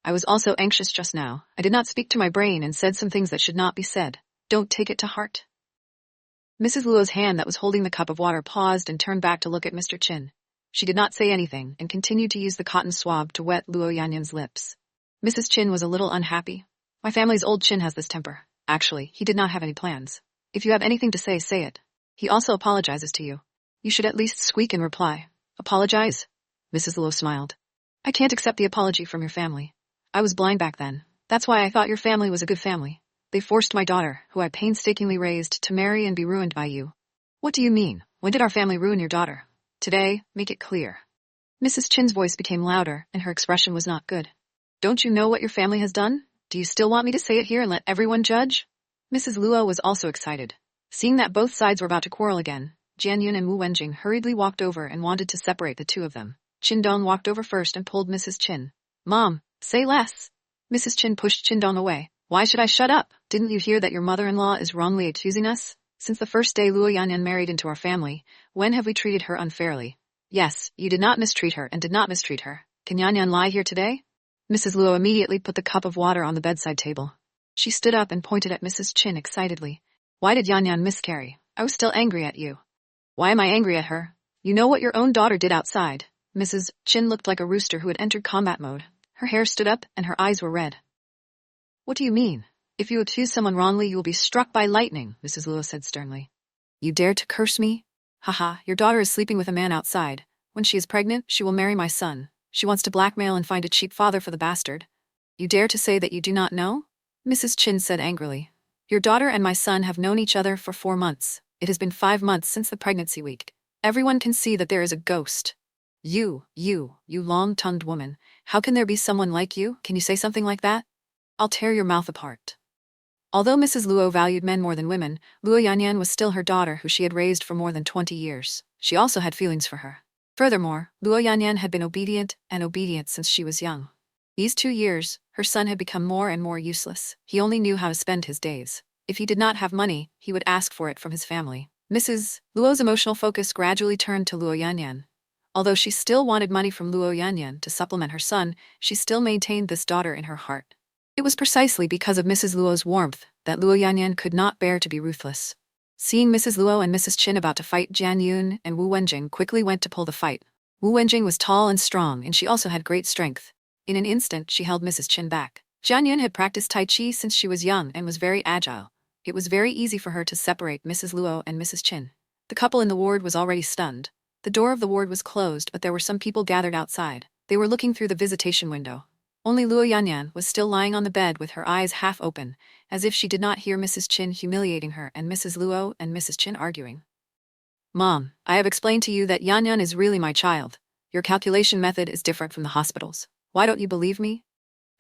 "I was also anxious just now. I did not speak to my brain and said some things that should not be said. Don't take it to heart." Mrs. Luo's hand that was holding the cup of water paused and turned back to look at Mr. Qin. She did not say anything and continued to use the cotton swab to wet Luo Yanyan's lips. Mrs. Qin was a little unhappy. "My family's old Qin has this temper. Actually, he did not have any plans. If you have anything to say, say it. He also apologizes to you. You should at least squeak in reply." "Apologize?" Mrs. Luo smiled. "I can't accept the apology from your family. I was blind back then. That's why I thought your family was a good family. They forced my daughter, who I painstakingly raised, to marry and be ruined by you." "What do you mean? When did our family ruin your daughter?" "Today, make it clear." Mrs. Qin's voice became louder, and her expression was not good. "Don't you know what your family has done? Do you still want me to say it here and let everyone judge?" Mrs. Luo was also excited. Seeing that both sides were about to quarrel again, Jianyun and Wu Wenjing hurriedly walked over and wanted to separate the two of them. Qindong walked over first and pulled Mrs. Qin. "Mom, say less." Mrs. Qin pushed Qindong away. "Why should I shut up? Didn't you hear that your mother-in-law is wrongly accusing us? Since the first day Luo Yanyan married into our family, when have we treated her unfairly?" Yes, you did not mistreat her and did not mistreat her. Can Yan Yan lie here today? Mrs. Luo immediately put the cup of water on the bedside table. She stood up and pointed at Mrs. Chin excitedly. Why did Yan Yan miscarry? I was still angry at you. Why am I angry at her? You know what your own daughter did outside. Mrs. Chin looked like a rooster who had entered combat mode. Her hair stood up and her eyes were red. What do you mean? If you accuse someone wrongly, you will be struck by lightning, Mrs. Luo said sternly. You dare to curse me? Haha, your daughter is sleeping with a man outside. When she is pregnant, she will marry my son. She wants to blackmail and find a cheap father for the bastard. You dare to say that you do not know? Mrs. Chin said angrily. Your daughter and my son have known each other for 4 months. It has been 5 months since the pregnancy week. Everyone can see that there is a ghost. You long-tongued woman. How can there be someone like you? Can you say something like that? I'll tear your mouth apart. Although Mrs. Luo valued men more than women, Luo Yanyan was still her daughter who she had raised for more than 20 years. She also had feelings for her. Furthermore, Luo Yanyan had been obedient since she was young. These 2 years, her son had become more and more useless. He only knew how to spend his days. If he did not have money, he would ask for it from his family. Mrs. Luo's emotional focus gradually turned to Luo Yanyan. Although she still wanted money from Luo Yanyan to supplement her son, she still maintained this daughter in her heart. It was precisely because of Mrs. Luo's warmth that Luo Yanyan could not bear to be ruthless. Seeing Mrs. Luo and Mrs. Chin about to fight, Jian Yun and Wu Wenjing quickly went to pull the fight. Wu Wenjing was tall and strong, and she also had great strength. In an instant, she held Mrs. Chin back. Jian Yun had practiced Tai Chi since she was young and was very agile. It was very easy for her to separate Mrs. Luo and Mrs. Chin. The couple in the ward was already stunned. The door of the ward was closed, but there were some people gathered outside. They were looking through the visitation window. Only Luo Yanyan was still lying on the bed with her eyes half open, as if she did not hear Mrs. Chin humiliating her and Mrs. Luo and Mrs. Chin arguing. Mom, I have explained to you that Yanyan is really my child. Your calculation method is different from the hospital's. Why don't you believe me?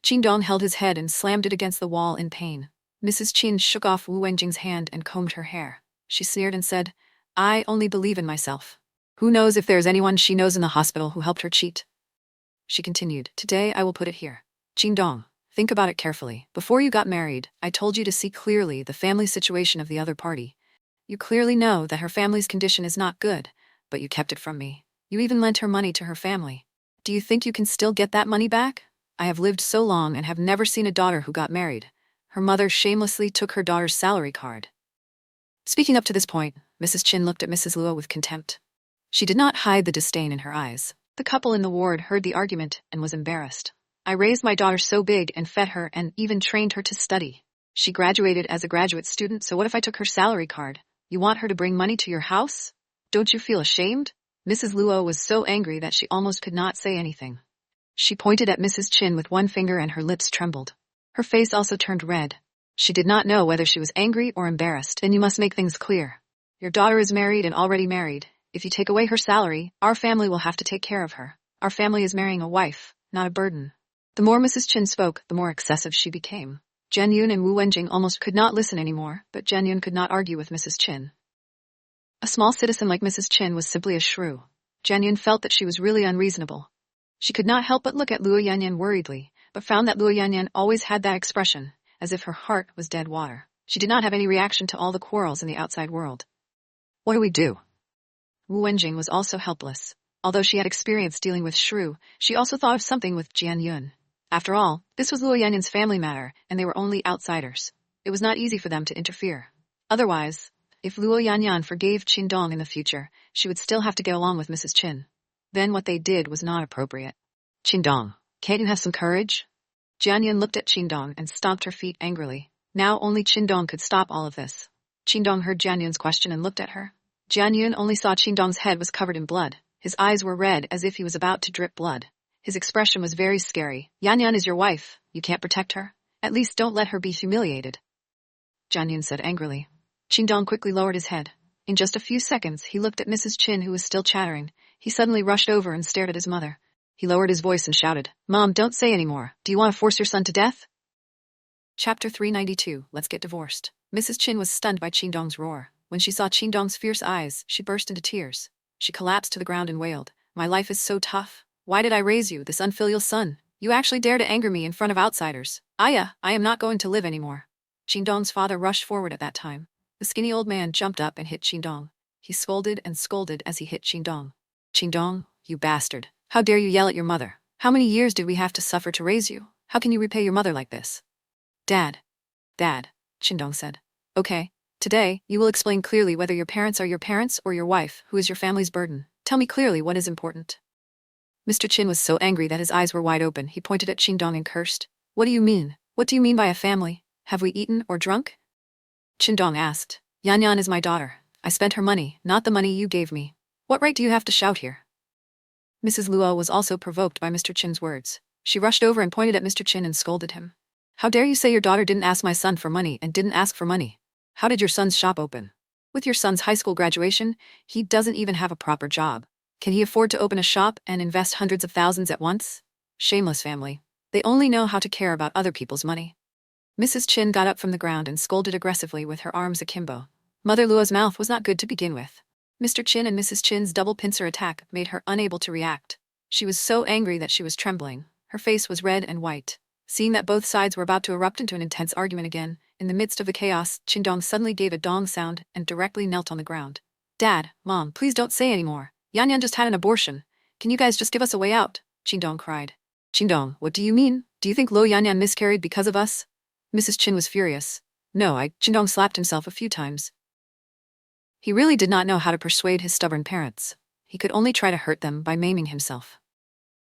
Qingdong held his head and slammed it against the wall in pain. Mrs. Chin shook off Wu Wenjing's hand and combed her hair. She sneered and said, I only believe in myself. Who knows if there is anyone she knows in the hospital who helped her cheat? She continued, Today I will put it here. Qingdong, think about it carefully. Before you got married, I told you to see clearly the family situation of the other party. You clearly know that her family's condition is not good, but you kept it from me. You even lent her money to her family. Do you think you can still get that money back? I have lived so long and have never seen a daughter who got married. Her mother shamelessly took her daughter's salary card. Speaking up to this point, Mrs. Chin looked at Mrs. Luo with contempt. She did not hide the disdain in her eyes. The couple in the ward heard the argument and was embarrassed. I raised my daughter so big and fed her and even trained her to study. She graduated as a graduate student, so what if I took her salary card? You want her to bring money to your house? Don't you feel ashamed? Mrs. Luo was so angry that she almost could not say anything. She pointed at Mrs. Chin with one finger and her lips trembled. Her face also turned red. She did not know whether she was angry or embarrassed. Then you must make things clear. Your daughter is married and already married. If you take away her salary, our family will have to take care of her. Our family is marrying a wife, not a burden. The more Mrs. Chin spoke, the more excessive she became. Jian Yun and Wu Wenjing almost could not listen anymore, but Jian Yun could not argue with Mrs. Chin. A small citizen like Mrs. Chin was simply a shrew. Jian Yun felt that she was really unreasonable. She could not help but look at Luo Yanyan worriedly, but found that Luo Yanyan always had that expression, as if her heart was dead water. She did not have any reaction to all the quarrels in the outside world. What do we do? Wu Wenjing was also helpless. Although she had experience dealing with shrew, she also thought of something with Jian Yun. After all, this was Luo Yanyan's family matter, and they were only outsiders. It was not easy for them to interfere. Otherwise, if Luo Yanyan forgave Qingdong in the future, she would still have to get along with Mrs. Chin. Then what they did was not appropriate. Qingdong, can't you have some courage? Jian Yun looked at Qingdong and stomped her feet angrily. Now only Qingdong could stop all of this. Qingdong heard Jian Yun's question and looked at her. Jian Yun only saw Qingdong's head was covered in blood. His eyes were red as if he was about to drip blood. His expression was very scary. Yanyan is your wife. You can't protect her? At least don't let her be humiliated. Jian Yun said angrily. Qingdong quickly lowered his head. In just a few seconds, he looked at Mrs. Chin, who was still chattering. He suddenly rushed over and stared at his mother. He lowered his voice and shouted, Mom, don't say any more. Do you want to force your son to death? Chapter 392, Let's Get Divorced. Mrs. Chin was stunned by Qingdong's roar. When she saw Qingdong's fierce eyes, she burst into tears. She collapsed to the ground and wailed, My life is so tough. Why did I raise you, this unfilial son? You actually dare to anger me in front of outsiders. Aya, I am not going to live anymore. Qingdong's father rushed forward at that time. The skinny old man jumped up and hit Qingdong. He scolded and scolded as he hit Qingdong. Qingdong, you bastard. How dare you yell at your mother? How many years did we have to suffer to raise you? How can you repay your mother like this? Dad, Qingdong said. Okay, today, you will explain clearly whether your parents are your parents or your wife, who is your family's burden. Tell me clearly what is important. Mr. Qin was so angry that his eyes were wide open. He pointed at Qingdong and cursed. What do you mean? What do you mean by a family? Have we eaten or drunk? Qingdong asked. Yan is my daughter. I spent her money, not the money you gave me. What right do you have to shout here? Mrs. Luo was also provoked by Mr. Qin's words. She rushed over and pointed at Mr. Qin and scolded him. How dare you say your daughter didn't ask my son for money and didn't ask for money? How did your son's shop open? With your son's high school graduation, he doesn't even have a proper job. Can he afford to open a shop and invest hundreds of thousands at once? Shameless family. They only know how to care about other people's money. Mrs. Qin got up from the ground and scolded aggressively with her arms akimbo. Mother Luo's mouth was not good to begin with. Mr. Qin and Mrs. Qin's double pincer attack made her unable to react. She was so angry that she was trembling. Her face was red and white. Seeing that both sides were about to erupt into an intense argument again, in the midst of the chaos, Qingdong suddenly gave a dong sound and directly knelt on the ground. Dad, Mom, please don't say anymore. Yan just had an abortion. Can you guys just give us a way out? Qingdong cried. Qingdong, what do you mean? Do you think Lo Yan miscarried because of us? Mrs. Qin was furious. No, Qingdong slapped himself a few times. He really did not know how to persuade his stubborn parents. He could only try to hurt them by maiming himself.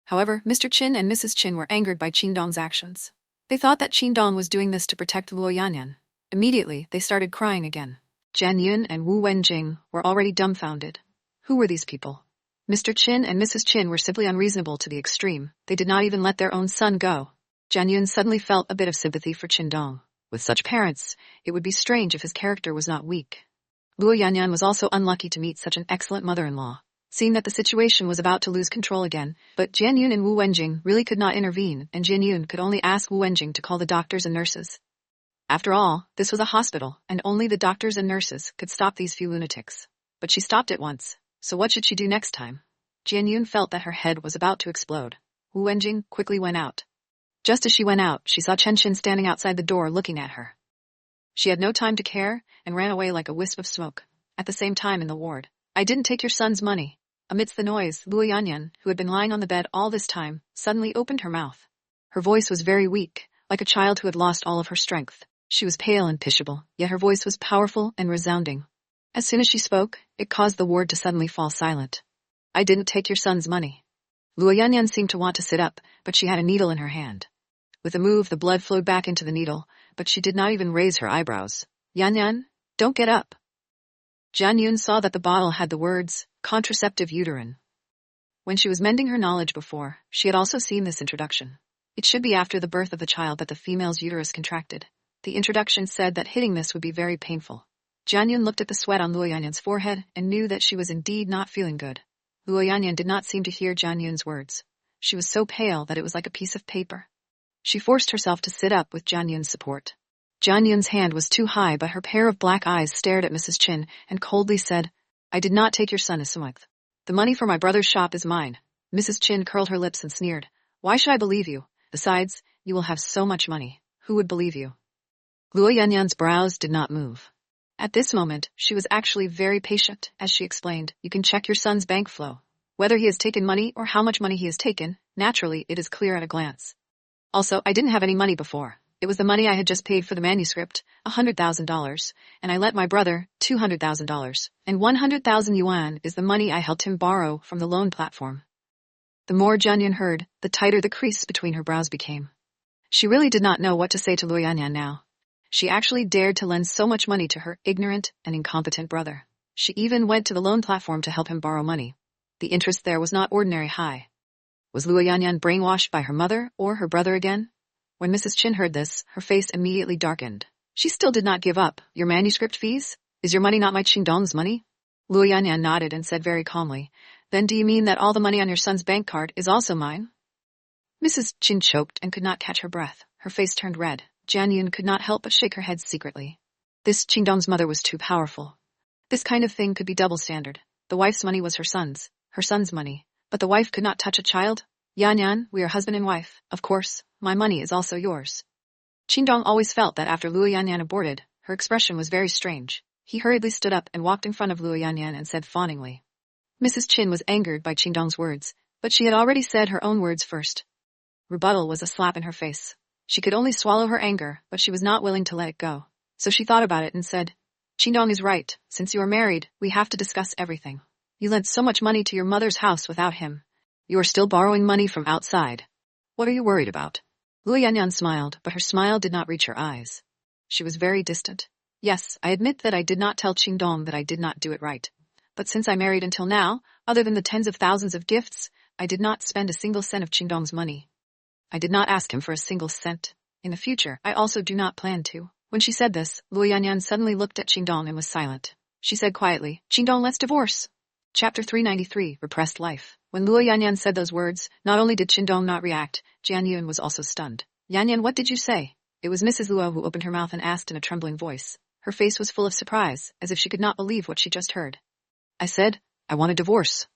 However, Mr. Qin and Mrs. Qin were angered by Qingdong's actions. They thought that Qingdong was doing this to protect Luo Yanyan. Immediately, they started crying again. Jian Yun and Wu Wenjing were already dumbfounded. Who were these people? Mr. Qin and Mrs. Qin were simply unreasonable to the extreme. They did not even let their own son go. Jian Yun suddenly felt a bit of sympathy for Qingdong. With such parents, it would be strange if his character was not weak. Luo Yanyan was also unlucky to meet such an excellent mother-in-law. Seeing that the situation was about to lose control again, but Jian Yun and Wu Wenjing really could not intervene, and Jian Yun could only ask Wu Wenjing to call the doctors and nurses. After all, this was a hospital, and only the doctors and nurses could stop these few lunatics. But she stopped it once, so what should she do next time? Jian Yun felt that her head was about to explode. Wu Wenjing quickly went out. Just as she went out, she saw Chen Xin standing outside the door looking at her. She had no time to care, and ran away like a wisp of smoke. At the same time in the ward, I didn't take your son's money. Amidst the noise, Luo Yanyan, who had been lying on the bed all this time, suddenly opened her mouth. Her voice was very weak, like a child who had lost all of her strength. She was pale and pitiable, yet her voice was powerful and resounding. As soon as she spoke, it caused the ward to suddenly fall silent. I didn't take your son's money. Luo Yanyan seemed to want to sit up, but she had a needle in her hand. With a move, the blood flowed back into the needle, but she did not even raise her eyebrows. Yanyan, don't get up. Jian Yun saw that the bottle had the words, contraceptive uterine. When she was mending her knowledge before, she had also seen this introduction. It should be after the birth of the child that the female's uterus contracted. The introduction said that hitting this would be very painful. Jian Yun looked at the sweat on Luo Yanyan's forehead and knew that she was indeed not feeling good. Luo Yanyan did not seem to hear Jian Yun's words. She was so pale that it was like a piece of paper. She forced herself to sit up with Jian Yun's support. Jian Yun's hand was too high, but her pair of black eyes stared at Mrs. Qin and coldly said, I did not take your son as Sumwith. The money for my brother's shop is mine. Mrs. Qin curled her lips and sneered. Why should I believe you? Besides, you will have so much money. Who would believe you? Luo Yanyan's brows did not move. At this moment, she was actually very patient, as she explained, you can check your son's bank flow. Whether he has taken money or how much money he has taken, naturally it is clear at a glance. Also, I didn't have any money before. It was the money I had just paid for the manuscript, $100,000, and I lent my brother $200,000, and 100,000 yuan is the money I helped him borrow from the loan platform. The more Jian Yun heard, the tighter the crease between her brows became. She really did not know what to say to Luo Yanyan now. She actually dared to lend so much money to her ignorant and incompetent brother. She even went to the loan platform to help him borrow money. The interest there was not ordinary high. Was Luo Yanyan brainwashed by her mother or her brother again? When Mrs. Qin heard this, her face immediately darkened. She still did not give up. Your manuscript fees? Is your money not my Qingdong's money? Luo Yanyan nodded and said very calmly, Then do you mean that all the money on your son's bank card is also mine? Mrs. Qin choked and could not catch her breath. Her face turned red. Jian Yun could not help but shake her head secretly. This Qingdong's mother was too powerful. This kind of thing could be double standard. The wife's money was her son's money. But the wife could not touch a child? Yanyan, we are husband and wife. Of course, my money is also yours. Qingdong always felt that after Luo Yanyan aborted, her expression was very strange. He hurriedly stood up and walked in front of Luo Yanyan and said fawningly, Mrs. Chin was angered by Qingdong's words, but she had already said her own words first. Rebuttal was a slap in her face. She could only swallow her anger, but she was not willing to let it go. So she thought about it and said, Qingdong is right. Since you are married, we have to discuss everything. You lent so much money to your mother's house without him. You are still borrowing money from outside. What are you worried about? Luo Yanyan smiled, but her smile did not reach her eyes. She was very distant. Yes, I admit that I did not tell Qingdong that I did not do it right. But since I married until now, other than the tens of thousands of gifts, I did not spend a single cent of Qingdong's money. I did not ask him for a single cent. In the future, I also do not plan to. When she said this, Luo Yanyan suddenly looked at Qingdong and was silent. She said quietly, Qingdong, let's divorce. Chapter 393, Repressed Life. When Luo Yanyan said those words, not only did Qingdong not react, Jian Yun was also stunned. Yanyan, what did you say? It was Mrs. Luo who opened her mouth and asked in a trembling voice. Her face was full of surprise, as if she could not believe what she just heard. I said, I want a divorce.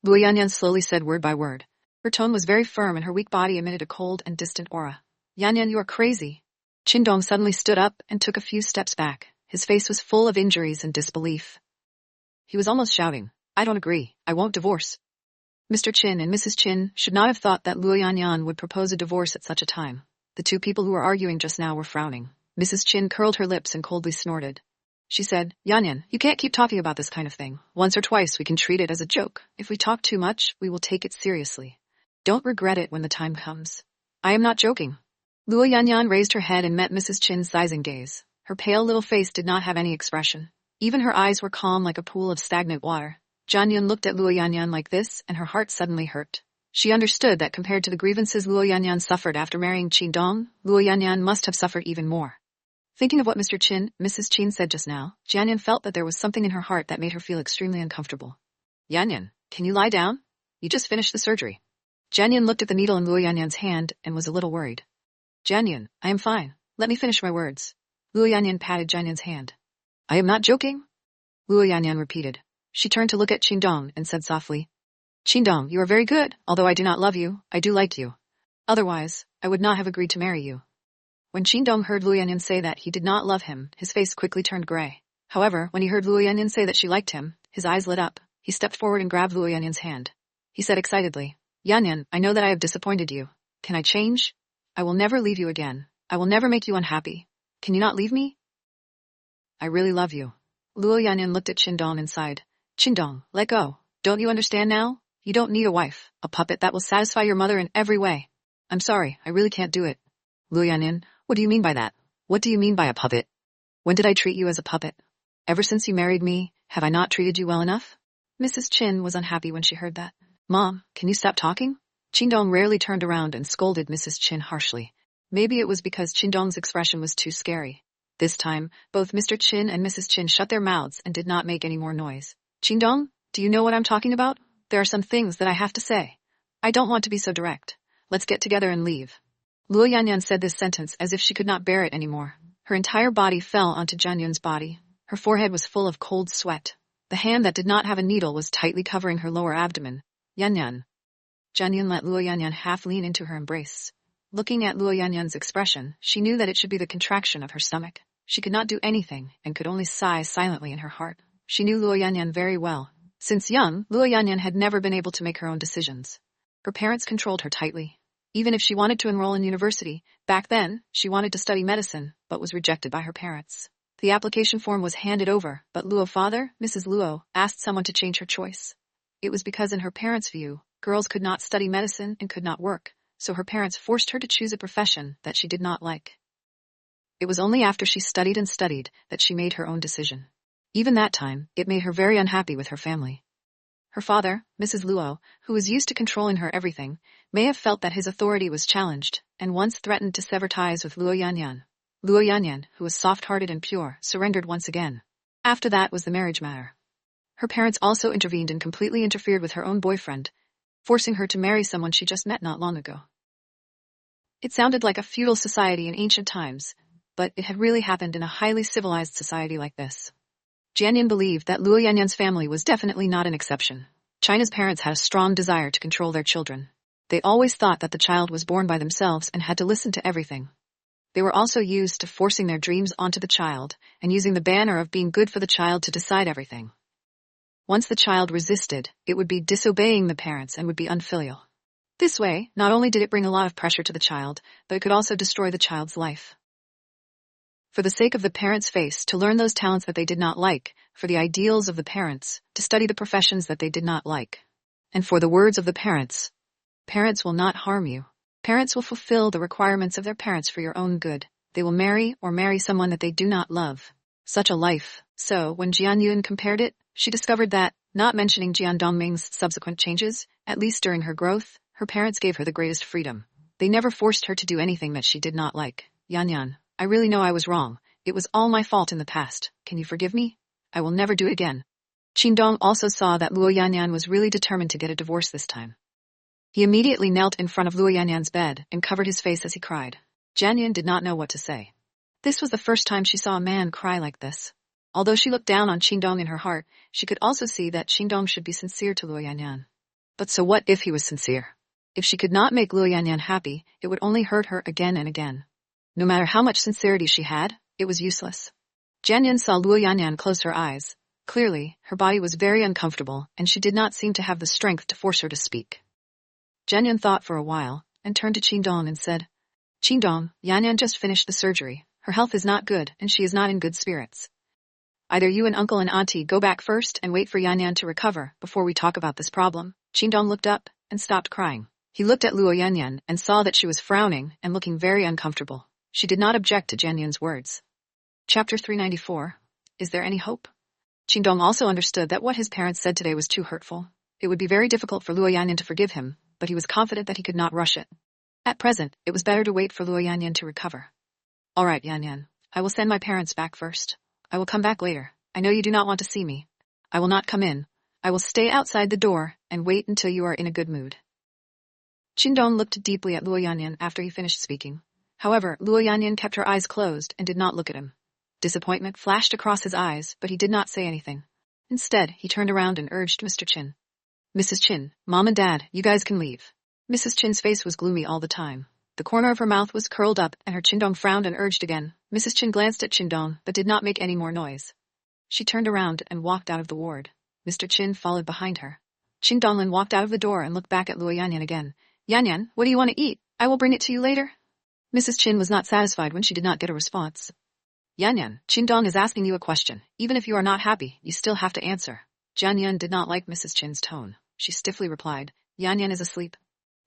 Luo Yanyan slowly said word by word. Her tone was very firm and her weak body emitted a cold and distant aura. Yanyan, you are crazy. Qingdong suddenly stood up and took a few steps back. His face was full of injuries and disbelief. He was almost shouting, I don't agree. I won't divorce. Mr. Qin and Mrs. Qin should not have thought that Luo Yanyan would propose a divorce at such a time. The two people who were arguing just now were frowning. Mrs. Qin curled her lips and coldly snorted. She said, Yanyan, you can't keep talking about this kind of thing. Once or twice we can treat it as a joke. If we talk too much, we will take it seriously. Don't regret it when the time comes. I am not joking. Luo Yanyan raised her head and met Mrs. Qin's sizing gaze. Her pale little face did not have any expression. Even her eyes were calm like a pool of stagnant water. Jian Yun looked at Luo Yanyan like this, and her heart suddenly hurt. She understood that compared to the grievances Luo Yanyan suffered after marrying Qingdong, Luo Yanyan must have suffered even more. Thinking of what Mr. Qin, Mrs. Qin said just now, Jian Yun felt that there was something in her heart that made her feel extremely uncomfortable. Yanyan, can you lie down? You just finished the surgery. Jian Yun looked at the needle in Luo Yanyan's hand and was a little worried. Jian Yun, I am fine. Let me finish my words. Luo Yanyan patted Jian Yun's hand. I am not joking? Luo Yanyan repeated. She turned to look at Qingdong and said softly, Qingdong, you are very good. Although I do not love you, I do like you. Otherwise, I would not have agreed to marry you. When Qingdong heard Luo Yanyan say that he did not love him, his face quickly turned gray. However, when he heard Luo Yanyan say that she liked him, his eyes lit up. He stepped forward and grabbed Luo Yanyan's hand. He said excitedly, Yanyan, I know that I have disappointed you. Can I change? I will never leave you again. I will never make you unhappy. Can you not leave me? I really love you. Luo Yanyan looked at Qingdong and sighed. Qingdong, let go. Don't you understand now? You don't need a wife, a puppet that will satisfy your mother in every way. I'm sorry, I really can't do it. Luo Yanyan, what do you mean by that? What do you mean by a puppet? When did I treat you as a puppet? Ever since you married me, have I not treated you well enough? Mrs. Qin was unhappy when she heard that. Mom, can you stop talking? Qingdong rarely turned around and scolded Mrs. Qin harshly. Maybe it was because Qingdong's expression was too scary. This time, both Mr. Qin and Mrs. Qin shut their mouths and did not make any more noise. Qingdong, do you know what I'm talking about? There are some things that I have to say. I don't want to be so direct. Let's get together and leave. Luo Yanyan said this sentence as if she could not bear it anymore. Her entire body fell onto Jian Yun's body. Her forehead was full of cold sweat. The hand that did not have a needle was tightly covering her lower abdomen. Yanyan. Jian Yun let Luo Yanyan half lean into her embrace. Looking at Luo Yanyan's expression, she knew that it should be the contraction of her stomach. She could not do anything and could only sigh silently in her heart. She knew Luo Yanyan very well. Since young, Luo Yanyan had never been able to make her own decisions. Her parents controlled her tightly. Even if she wanted to enroll in university, back then, she wanted to study medicine, but was rejected by her parents. The application form was handed over, but Luo's father, Mrs. Luo, asked someone to change her choice. It was because in her parents' view, girls could not study medicine and could not work, so her parents forced her to choose a profession that she did not like. It was only after she studied and studied that she made her own decision. Even that time, it made her very unhappy with her family. Her father, Mrs. Luo, who was used to controlling her everything, may have felt that his authority was challenged, and once threatened to sever ties with Luo Yanyan. Luo Yanyan, who was soft-hearted and pure, surrendered once again. After that was the marriage matter. Her parents also intervened and completely interfered with her own boyfriend, forcing her to marry someone she just met not long ago. It sounded like a feudal society in ancient times, but it had really happened in a highly civilized society like this. Jian Yun believed that Luo Yanyan's family was definitely not an exception. China's parents had a strong desire to control their children. They always thought that the child was born by themselves and had to listen to everything. They were also used to forcing their dreams onto the child and using the banner of being good for the child to decide everything. Once the child resisted, it would be disobeying the parents and would be unfilial. This way, not only did it bring a lot of pressure to the child, but it could also destroy the child's life. For the sake of the parents' face, to learn those talents that they did not like, for the ideals of the parents, to study the professions that they did not like. And for the words of the parents, parents will not harm you. Parents will fulfill the requirements of their parents for your own good. They will marry or marry someone that they do not love. Such a life. So, when Jian Yun compared it, she discovered that, not mentioning Jian Dongming's subsequent changes, at least during her growth, her parents gave her the greatest freedom. They never forced her to do anything that she did not like. Yan, I really know I was wrong. It was all my fault in the past. Can you forgive me? I will never do it again. Qingdong also saw that Luo Yanyan was really determined to get a divorce this time. He immediately knelt in front of Luo Yanyan's bed and covered his face as he cried. Jian Yun did not know what to say. This was the first time she saw a man cry like this. Although she looked down on Qingdong in her heart, she could also see that Qingdong should be sincere to Luo Yanyan. But so what if he was sincere? If she could not make Luo Yanyan happy, it would only hurt her again and again. No matter how much sincerity she had, it was useless. Jian Yun saw Luo Yanyan close her eyes. Clearly, her body was very uncomfortable, and she did not seem to have the strength to force her to speak. Jian Yun thought for a while, and turned to Qingdong and said, Qingdong, Yanyan just finished the surgery. Her health is not good, and she is not in good spirits. Either you and uncle and auntie go back first and wait for Yanyan to recover before we talk about this problem. Qingdong looked up and stopped crying. He looked at Luo Yanyan and saw that she was frowning and looking very uncomfortable. She did not object to Jian Yun's words. Chapter 394. Is there any hope? Qingdong also understood that what his parents said today was too hurtful. It would be very difficult for Luo Yanyan to forgive him, but he was confident that he could not rush it. At present, it was better to wait for Luo Yanyan to recover. All right, Yanyan. I will send my parents back first. I will come back later. I know you do not want to see me. I will not come in. I will stay outside the door and wait until you are in a good mood. Qingdong looked deeply at Luo Yanyan after he finished speaking. However, Luo Yanyan kept her eyes closed and did not look at him. Disappointment flashed across his eyes, but he did not say anything. Instead, he turned around and urged Mr. Qin. Mrs. Qin, Mom and Dad, you guys can leave. Mrs. Qin's face was gloomy all the time. The corner of her mouth was curled up, and her Qingdong frowned and urged again. Mrs. Qin glanced at Qingdong, but did not make any more noise. She turned around and walked out of the ward. Mr. Qin followed behind her. Qingdong walked out of the door and looked back at Luo Yanyan again. Yanyan, what do you want to eat? I will bring it to you later. Mrs. Qin was not satisfied when she did not get a response. Yanyan, Qingdong is asking you a question. Even if you are not happy, you still have to answer. Jian Yun did not like Mrs. Qin's tone. She stiffly replied, Yanyan is asleep.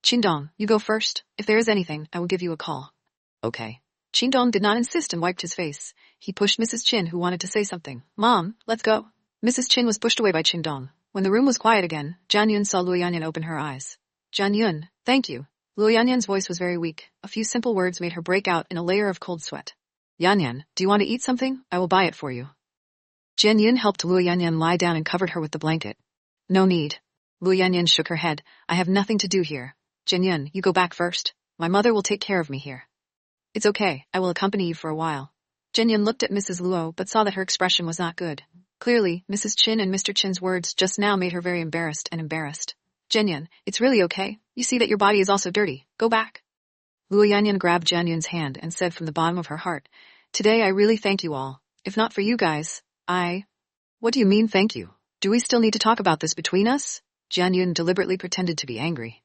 Qingdong, you go first. If there is anything, I will give you a call. Okay. Qingdong did not insist and wiped his face. He pushed Mrs. Qin, who wanted to say something. Mom, let's go. Mrs. Qin was pushed away by Qingdong. When the room was quiet again, Jian Yun saw Luo Yanyan open her eyes. Jian Yun, thank you. Luo Yanyan's voice was very weak. A few simple words made her break out in a layer of cold sweat. Yanyan, do you want to eat something? I will buy it for you. Jian Yun helped Luo Yanyan lie down and covered her with the blanket. No need. Luo Yanyan shook her head. I have nothing to do here. Jian Yun, you go back first. My mother will take care of me here. It's okay, I will accompany you for a while. Jian Yun looked at Mrs. Luo but saw that her expression was not good. Clearly, Mrs. Qin and Mr. Qin's words just now made her very embarrassed. Jian Yun, it's really okay. You see that your body is also dirty. Go back. Luo Yanyan grabbed Jian Yun's hand and said from the bottom of her heart, Today I really thank you all. If not for you guys, What do you mean thank you? Do we still need to talk about this between us? Jian Yun deliberately pretended to be angry.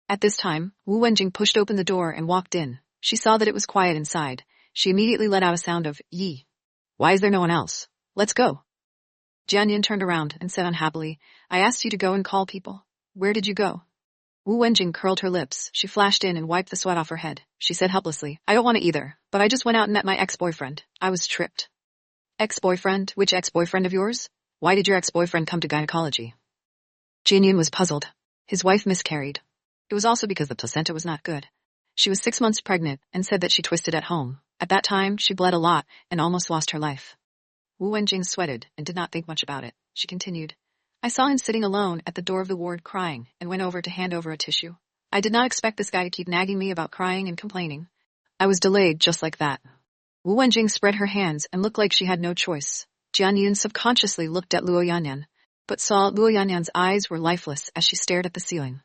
At this time, Wu Wenjing pushed open the door and walked in. She saw that it was quiet inside. She immediately let out a sound of, Yi. Why is there no one else? Let's go. Jian Yun turned around and said unhappily, I asked you to go and call people. Where did you go? Wu Wenjing curled her lips. She flashed in and wiped the sweat off her head. She said helplessly, I don't want to either, but I just went out and met my ex-boyfriend. I was tripped. Ex-boyfriend? Which ex-boyfriend of yours? Why did your ex-boyfriend come to gynecology? Jian Yun was puzzled. His wife miscarried. It was also because the placenta was not good. She was 6 months pregnant and said that she twisted at home. At that time, she bled a lot and almost lost her life. Wu Wenjing sweated and did not think much about it. She continued, I saw him sitting alone at the door of the ward crying and went over to hand over a tissue. I did not expect this guy to keep nagging me about crying and complaining. I was delayed just like that. Wu Wenjing spread her hands and looked like she had no choice. Jian Yun subconsciously looked at Luo Yanyan, but saw Luo Yanyan's eyes were lifeless as she stared at the ceiling.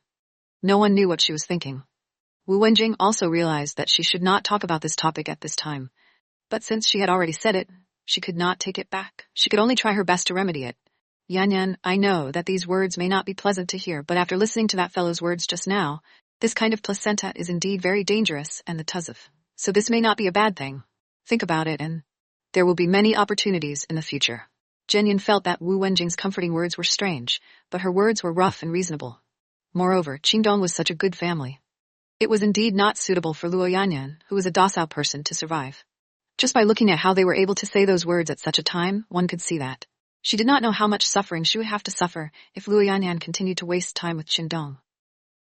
No one knew what she was thinking. Wu Wenjing also realized that she should not talk about this topic at this time. But since she had already said it, she could not take it back. She could only try her best to remedy it. Yan Yan, I know that these words may not be pleasant to hear, but after listening to that fellow's words just now, this kind of placenta is indeed very dangerous and the tug-of. So this may not be a bad thing. Think about it and there will be many opportunities in the future. Jian felt that Wu Wenjing's comforting words were strange, but her words were rough and reasonable. Moreover, Qingdong was such a good family. It was indeed not suitable for Luo Yanyan, who was a docile person, to survive. Just by looking at how they were able to say those words at such a time, one could see that. She did not know how much suffering she would have to suffer if Luo Yanyan continued to waste time with Qingdong.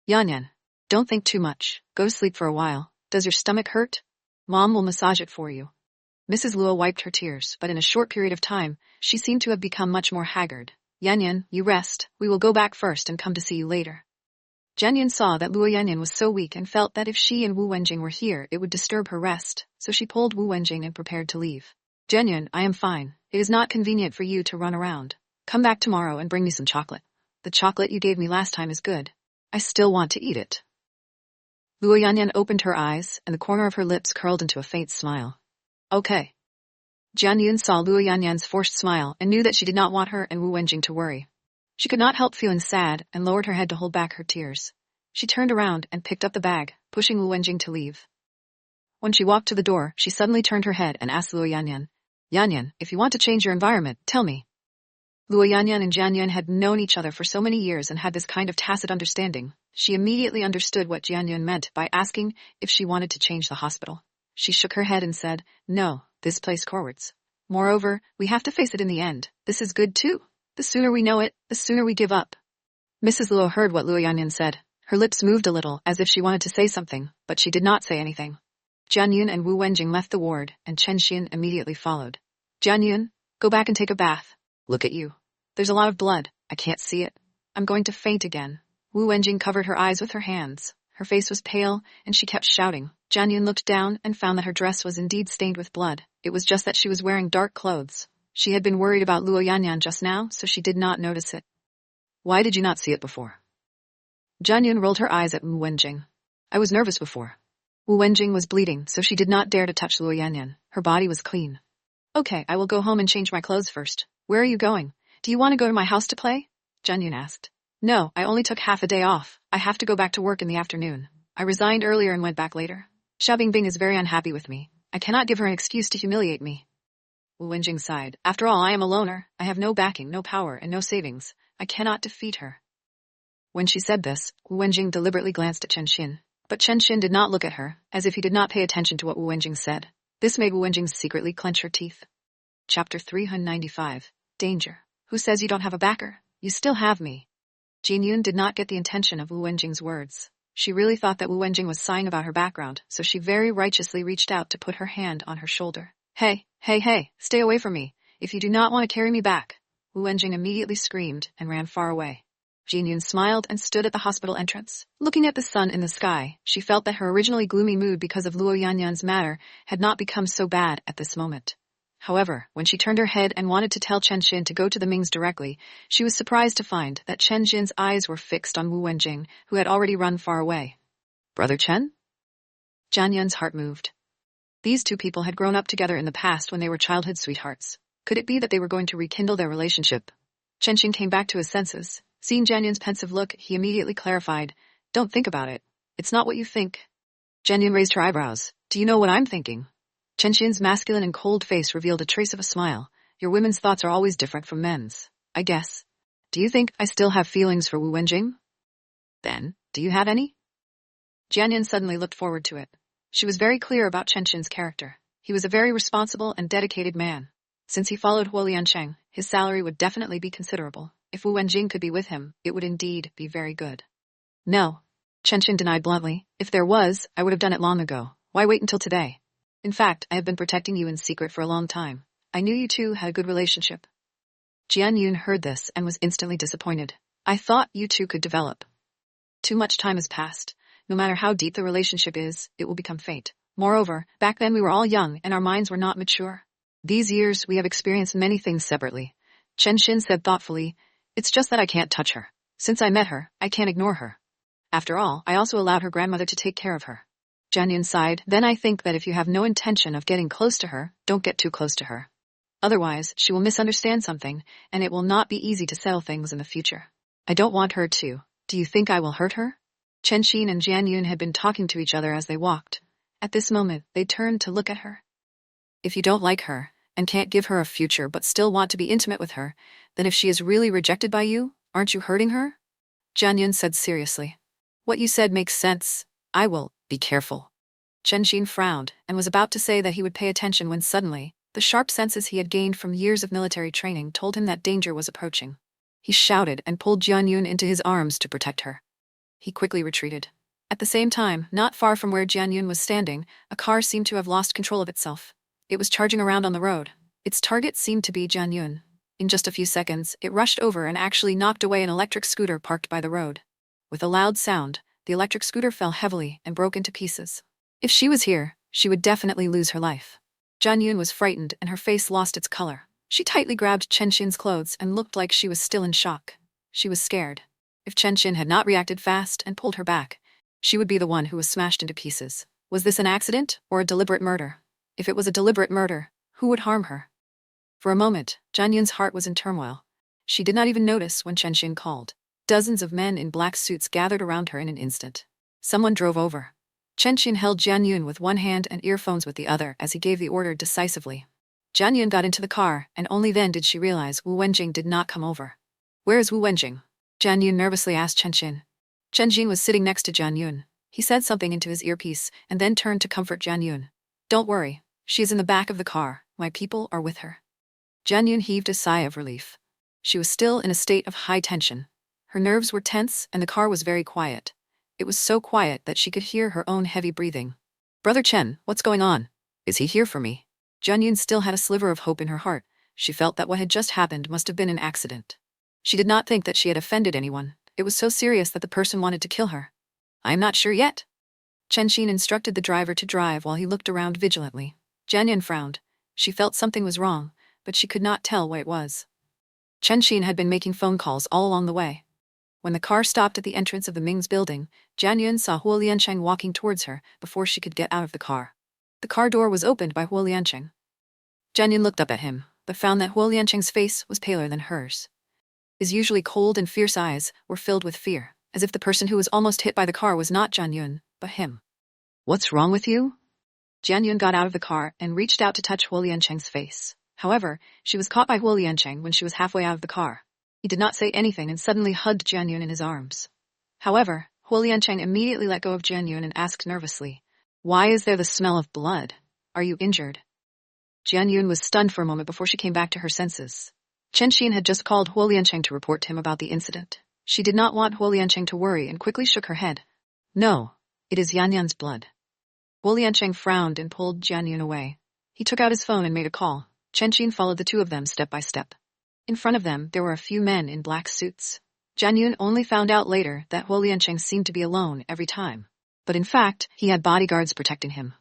Yanyan, don't think too much. Go to sleep for a while. Does your stomach hurt? Mom will massage it for you. Mrs. Luo wiped her tears, but in a short period of time, she seemed to have become much more haggard. Yanyan, you rest. We will go back first and come to see you later. Jian saw that Luo Yanyan was so weak and felt that if she and Wu Wenjing were here, it would disturb her rest, so she pulled Wu Wenjing and prepared to leave. Jian, I am fine. It is not convenient for you to run around. Come back tomorrow and bring me some chocolate. The chocolate you gave me last time is good. I still want to eat it. Luo Yanyan opened her eyes, and the corner of her lips curled into a faint smile. Okay. Jian saw Luo Yanyan's forced smile and knew that she did not want her and Wu Wenjing to worry. She could not help feeling sad and lowered her head to hold back her tears. She turned around and picked up the bag, pushing Wu Wenjing to leave. When she walked to the door, she suddenly turned her head and asked Luo Yanyan, Yanyan, if you want to change your environment, tell me. Luo Yanyan and Jian had known each other for so many years and had this kind of tacit understanding. She immediately understood what Jian meant by asking if she wanted to change the hospital. She shook her head and said, no, this place cowards. Moreover, we have to face it in the end. This is good too. The sooner we know it, the sooner we give up. Mrs. Luo heard what Luo Yanyan said. Her lips moved a little as if she wanted to say something, but she did not say anything. Jian and Wu Wenjing left the ward, and Chen Xian immediately followed. Jian, go back and take a bath. Look at you. There's a lot of blood. I can't see it. I'm going to faint again. Wu Wenjing covered her eyes with her hands. Her face was pale, and she kept shouting. Jian looked down and found that her dress was indeed stained with blood. It was just that she was wearing dark clothes. She had been worried about Luo Yanyan just now, so she did not notice it. Why did you not see it before? Jian rolled her eyes at Wu Wenjing. I was nervous before. Wu Wenjing was bleeding, so she did not dare to touch Luo Yanyan. Her body was clean. Okay, I will go home and change my clothes first. Where are you going? Do you want to go to my house to play? Jian asked. No, I only took half a day off. I have to go back to work in the afternoon. I resigned earlier and went back later. Xia Bingbing is very unhappy with me. I cannot give her an excuse to humiliate me. Wu Wenjing sighed. After all, I am a loner. I have no backing, no power, and no savings. I cannot defeat her. When she said this, Wu Wenjing deliberately glanced at Chen Xin. But Chen Xin did not look at her, as if he did not pay attention to what Wu Wenjing said. This made Wu Wenjing secretly clench her teeth. Chapter 395. Danger. Who says you don't have a backer? You still have me. Jin Yun did not get the intention of Wu Wenjing's words. She really thought that Wu Wenjing was sighing about her background, so she very righteously reached out to put her hand on her shoulder. Hey, stay away from me. If you do not want to carry me back. Wu Wenjing immediately screamed and ran far away. Jin Yun smiled and stood at the hospital entrance. Looking at the sun in the sky, she felt that her originally gloomy mood because of Luo Yanyan's matter had not become so bad at this moment. However, when she turned her head and wanted to tell Chen Xin to go to the Mings directly, she was surprised to find that Chen Xin's eyes were fixed on Wu Wenjing, who had already run far away. Brother Chen? Jian Yun's heart moved. These two people had grown up together in the past when they were childhood sweethearts. Could it be that they were going to rekindle their relationship? Chen Xin came back to his senses. Seeing Jian Yun's pensive look, he immediately clarified, Don't think about it. It's not what you think. Jian Yun raised her eyebrows. Do you know what I'm thinking? Chen Xin's masculine and cold face revealed a trace of a smile. Your women's thoughts are always different from men's, I guess. Do you think I still have feelings for Wu Wenjing? Then, do you have any? Jian Yun suddenly looked forward to it. She was very clear about Chen Xin's character. He was a very responsible and dedicated man. Since he followed Huo Liancheng, his salary would definitely be considerable. If Wu Wenjing could be with him, it would indeed be very good. No, Chen Xin denied bluntly. If there was, I would have done it long ago. Why wait until today? In fact, I have been protecting you in secret for a long time. I knew you two had a good relationship. Jian Yun heard this and was instantly disappointed. I thought you two could develop. Too much time has passed. No matter how deep the relationship is, it will become fate. Moreover, back then we were all young and our minds were not mature. These years we have experienced many things separately. Chen Xin said thoughtfully, It's just that I can't touch her. Since I met her, I can't ignore her. After all, I also allowed her grandmother to take care of her. Jian Yun sighed. Then I think that if you have no intention of getting close to her, don't get too close to her. Otherwise, she will misunderstand something, and it will not be easy to settle things in the future. I don't want her to. Do you think I will hurt her? Chen Xin and Jian Yun had been talking to each other as they walked. At this moment, they turned to look at her. If you don't like her, and can't give her a future but still want to be intimate with her, then if she is really rejected by you, aren't you hurting her? Jian Yun said seriously. What you said makes sense. I will be careful. Chen Xin frowned and was about to say that he would pay attention when suddenly, the sharp senses he had gained from years of military training told him that danger was approaching. He shouted and pulled Jian Yun into his arms to protect her. He quickly retreated. At the same time, not far from where Jian Yun was standing, a car seemed to have lost control of itself. It was charging around on the road. Its target seemed to be Jian Yun. In just a few seconds, it rushed over and actually knocked away an electric scooter parked by the road. With a loud sound, the electric scooter fell heavily and broke into pieces. If she was here, she would definitely lose her life. Jian Yun was frightened and her face lost its color. She tightly grabbed Chen Xin's clothes and looked like she was still in shock. She was scared. If Chen Xin had not reacted fast and pulled her back, she would be the one who was smashed into pieces. Was this an accident or a deliberate murder? If it was a deliberate murder, who would harm her? For a moment, Jian Yun's heart was in turmoil. She did not even notice when Chen Xin called. Dozens of men in black suits gathered around her in an instant. Someone drove over. Chen Xin held Jian Yun with one hand and earphones with the other as he gave the order decisively. Jian Yun got into the car, and only then did she realize Wu Wenjing did not come over. Where is Wu Wenjing? Jian Yun nervously asked Chen Xin. Chen Xin was sitting next to Jian Yun. He said something into his earpiece and then turned to comfort Jian Yun. Don't worry, she is in the back of the car. My people are with her. Jian Yun heaved a sigh of relief. She was still in a state of high tension. Her nerves were tense and the car was very quiet. It was so quiet that she could hear her own heavy breathing. Brother Chen, what's going on? Is he here for me? Jian Yun still had a sliver of hope in her heart. She felt that what had just happened must have been an accident. She did not think that she had offended anyone. It was so serious that the person wanted to kill her. I am not sure yet. Chen Xin instructed the driver to drive while he looked around vigilantly. Jian Yun frowned. She felt something was wrong, but she could not tell what it was. Chen Xin had been making phone calls all along the way. When the car stopped at the entrance of the Ming's building, Jian Yun saw Huo Liancheng walking towards her before she could get out of the car. The car door was opened by Huo Liancheng. Jian Yun looked up at him, but found that Huo Liancheng's face was paler than hers. His usually cold and fierce eyes were filled with fear, as if the person who was almost hit by the car was not Jian Yun, but him. What's wrong with you? Jian Yun got out of the car and reached out to touch Huo Liancheng's face. However, she was caught by Huo Liancheng when she was halfway out of the car. He did not say anything and suddenly hugged Jian Yun in his arms. However, Huo Liancheng immediately let go of Jian Yun and asked nervously, Why is there the smell of blood? Are you injured? Jian Yun was stunned for a moment before she came back to her senses. Chen Xin had just called Huo Liancheng to report to him about the incident. She did not want Huo Liancheng to worry and quickly shook her head. No, it is Yan Yan's blood. Huo Liancheng frowned and pulled Jian Yun away. He took out his phone and made a call. Chen Xin followed the two of them step by step. In front of them, there were a few men in black suits. Jian Yun only found out later that Huo Liancheng seemed to be alone every time. But in fact, he had bodyguards protecting him.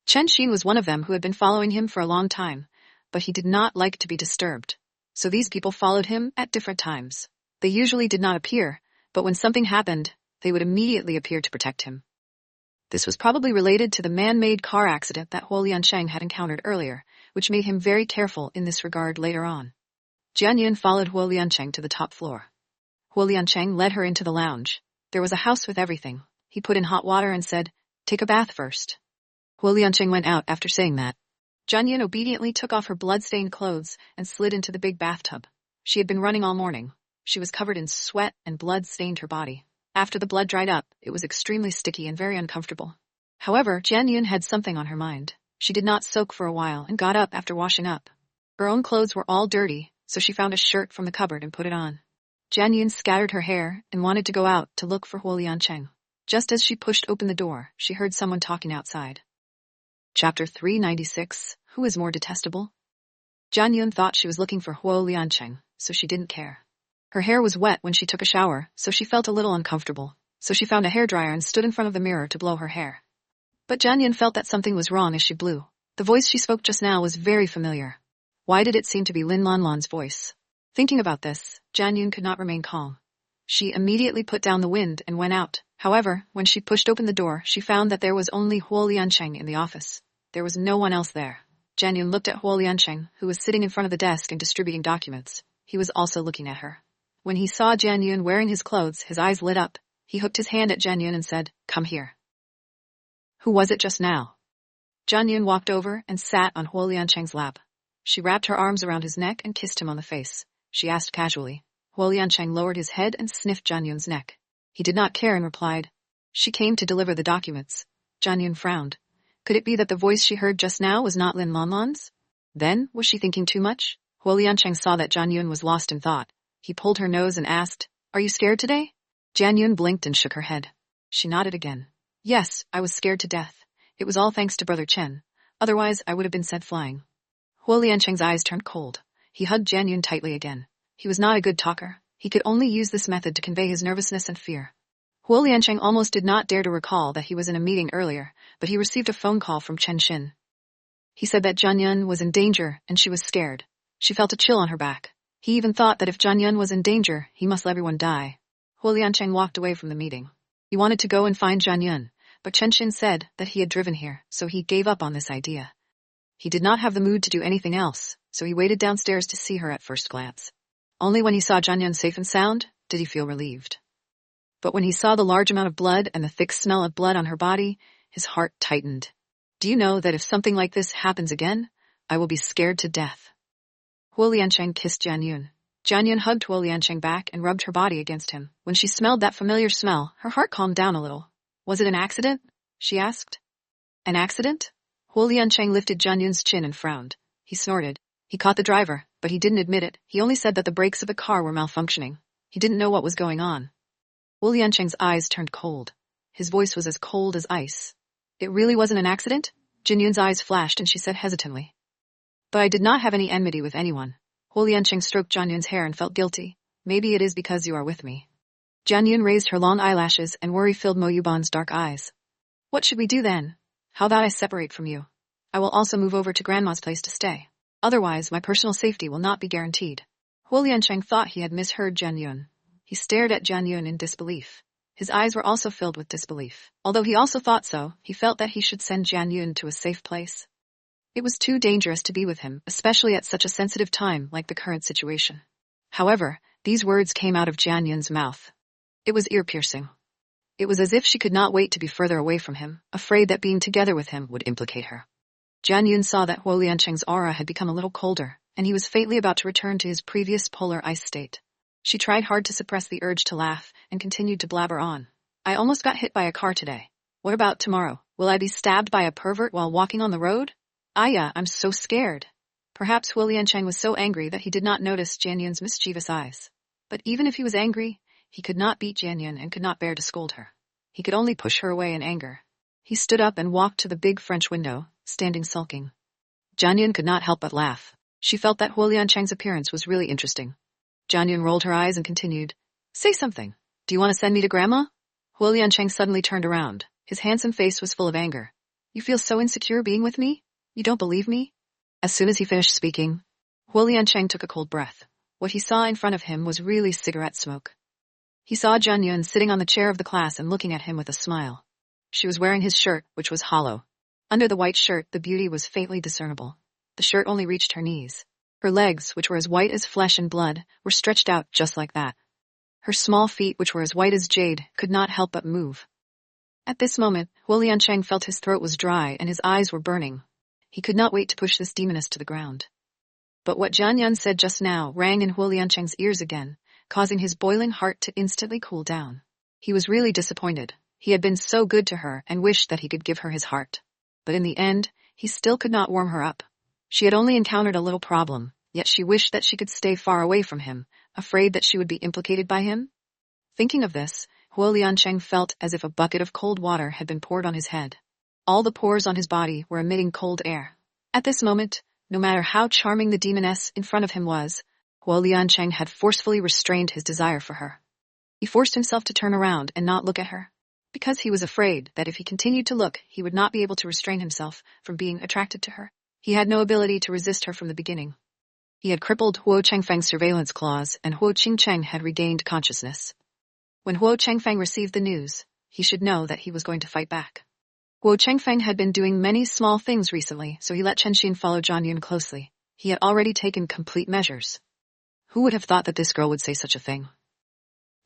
Chen Xin was one of them who had been following him for a long time, but he did not like to be disturbed. So these people followed him at different times. They usually did not appear, but when something happened, they would immediately appear to protect him. This was probably related to the man-made car accident that Huo Liancheng had encountered earlier, which made him very careful in this regard later on. Jian Yun followed Huo Liancheng to the top floor. Huo Liancheng led her into the lounge. There was a house with everything. He put in hot water and said, Take a bath first. Huo Liancheng went out after saying that. Jian Yun obediently took off her blood-stained clothes and slid into the big bathtub. She had been running all morning. She was covered in sweat and blood stained her body. After the blood dried up, it was extremely sticky and very uncomfortable. However, Jian Yun had something on her mind. She did not soak for a while and got up after washing up. Her own clothes were all dirty, so she found a shirt from the cupboard and put it on. Jian Yun scattered her hair and wanted to go out to look for Huo Liancheng. Just as she pushed open the door, she heard someone talking outside. Chapter 396, Who is More Detestable? Jian Yun thought she was looking for Huo Liancheng, so she didn't care. Her hair was wet when she took a shower, so she felt a little uncomfortable, so she found a hairdryer and stood in front of the mirror to blow her hair. But Jian Yun felt that something was wrong as she blew. The voice she spoke just now was very familiar. Why did it seem to be Lin Lanlan's voice? Thinking about this, Jian Yun could not remain calm. She immediately put down the wind and went out. However, when she pushed open the door, she found that there was only Huo Liancheng in the office. There was no one else there. Jian Yun looked at Huo Liancheng, who was sitting in front of the desk and distributing documents. He was also looking at her. When he saw Jian Yun wearing his clothes, his eyes lit up. He hooked his hand at Jian Yun and said, "Come here." "Who was it just now?" Jian Yun walked over and sat on Huo Liancheng's lap. She wrapped her arms around his neck and kissed him on the face. She asked casually. Huo Liancheng lowered his head and sniffed Jian Yun's neck. He did not care and replied, "She came to deliver the documents." Jian Yun frowned. Could it be that the voice she heard just now was not Lin Lanlan's? Then, was she thinking too much? Huo Liancheng saw that Jian Yun was lost in thought. He pulled her nose and asked, "Are you scared today?" Jian Yun blinked and shook her head. She nodded again. "Yes, I was scared to death. It was all thanks to Brother Chen. Otherwise, I would have been sent flying." Huo Liancheng's eyes turned cold. He hugged Jian Yun tightly again. He was not a good talker. He could only use this method to convey his nervousness and fear. Huo Liancheng almost did not dare to recall that he was in a meeting earlier, but he received a phone call from Chen Xin. He said that Jian Yun was in danger, and she was scared. She felt a chill on her back. He even thought that if Jian Yun was in danger, he must let everyone die. Huo Liancheng walked away from the meeting. He wanted to go and find Jian Yun, but Chen Xin said that he had driven here, so he gave up on this idea. He did not have the mood to do anything else, so he waited downstairs to see her at first glance. Only when he saw Jian Yun safe and sound did he feel relieved. But when he saw the large amount of blood and the thick smell of blood on her body, his heart tightened. "Do you know that if something like this happens again, I will be scared to death?" Huo Liancheng kissed Jian Yun. Jian Yun hugged Huo Liancheng back and rubbed her body against him. When she smelled that familiar smell, her heart calmed down a little. "Was it an accident?" she asked. "An accident?" Huo Liancheng lifted Jian Yun's chin and frowned. He snorted. He caught the driver, but he didn't admit it. He only said that the brakes of the car were malfunctioning. He didn't know what was going on. Huo Liancheng's eyes turned cold. His voice was as cold as ice. "It really wasn't an accident?" Jian Yun's eyes flashed and she said hesitantly. "But I did not have any enmity with anyone." Huo Liancheng stroked Jian Yun's hair and felt guilty. "Maybe it is because you are with me." Jian Yun raised her long eyelashes and worry filled Mo Yuban's dark eyes. "What should we do then? How about I separate from you? I will also move over to Grandma's place to stay. Otherwise, my personal safety will not be guaranteed." Huo Liancheng thought he had misheard Jian Yun. He stared at Jian Yun in disbelief. His eyes were also filled with disbelief. Although he also thought so, he felt that he should send Jian Yun to a safe place. It was too dangerous to be with him, especially at such a sensitive time like the current situation. However, these words came out of Jian Yun's mouth. It was ear-piercing. It was as if she could not wait to be further away from him, afraid that being together with him would implicate her. Jian Yun saw that Huo Liancheng's aura had become a little colder, and he was faintly about to return to his previous polar ice state. She tried hard to suppress the urge to laugh, and continued to blabber on. "I almost got hit by a car today. What about tomorrow? Will I be stabbed by a pervert while walking on the road? Aya, I'm so scared." Perhaps Huo Liancheng was so angry that he did not notice Jian Yun's mischievous eyes. But even if he was angry, he could not beat Jian Yun and could not bear to scold her. He could only push her away in anger. He stood up and walked to the big French window, standing sulking. Jian Yun could not help but laugh. She felt that Huo Liancheng's appearance was really interesting. Jian Yun rolled her eyes and continued, "Say something. Do you want to send me to Grandma?" Huo Liancheng suddenly turned around. His handsome face was full of anger. "You feel so insecure being with me? You don't believe me?" As soon as he finished speaking, Huo Liancheng took a cold breath. What he saw in front of him was really cigarette smoke. He saw Jian Yun sitting on the chair of the class and looking at him with a smile. She was wearing his shirt, which was hollow. Under the white shirt, the beauty was faintly discernible. The shirt only reached her knees. Her legs, which were as white as flesh and blood, were stretched out just like that. Her small feet, which were as white as jade, could not help but move. At this moment, Huo Liancheng felt his throat was dry and his eyes were burning. He could not wait to push this demoness to the ground. But what Jian Yun said just now rang in Huo Liancheng's ears again, causing his boiling heart to instantly cool down. He was really disappointed. He had been so good to her and wished that he could give her his heart. But in the end, he still could not warm her up. She had only encountered a little problem, yet she wished that she could stay far away from him, afraid that she would be implicated by him. Thinking of this, Huo Liancheng felt as if a bucket of cold water had been poured on his head. All the pores on his body were emitting cold air. At this moment, no matter how charming the demoness in front of him was, Huo Liancheng had forcefully restrained his desire for her. He forced himself to turn around and not look at her, because he was afraid that if he continued to look, he would not be able to restrain himself from being attracted to her. He had no ability to resist her from the beginning. He had crippled Huo Chengfeng's surveillance claws, and Huo Qingcheng had regained consciousness. When Huo Chengfeng received the news, he should know that he was going to fight back. Guo Chengfeng had been doing many small things recently, so he let Chen Xin follow Zhan Yun closely. He had already taken complete measures. Who would have thought that this girl would say such a thing?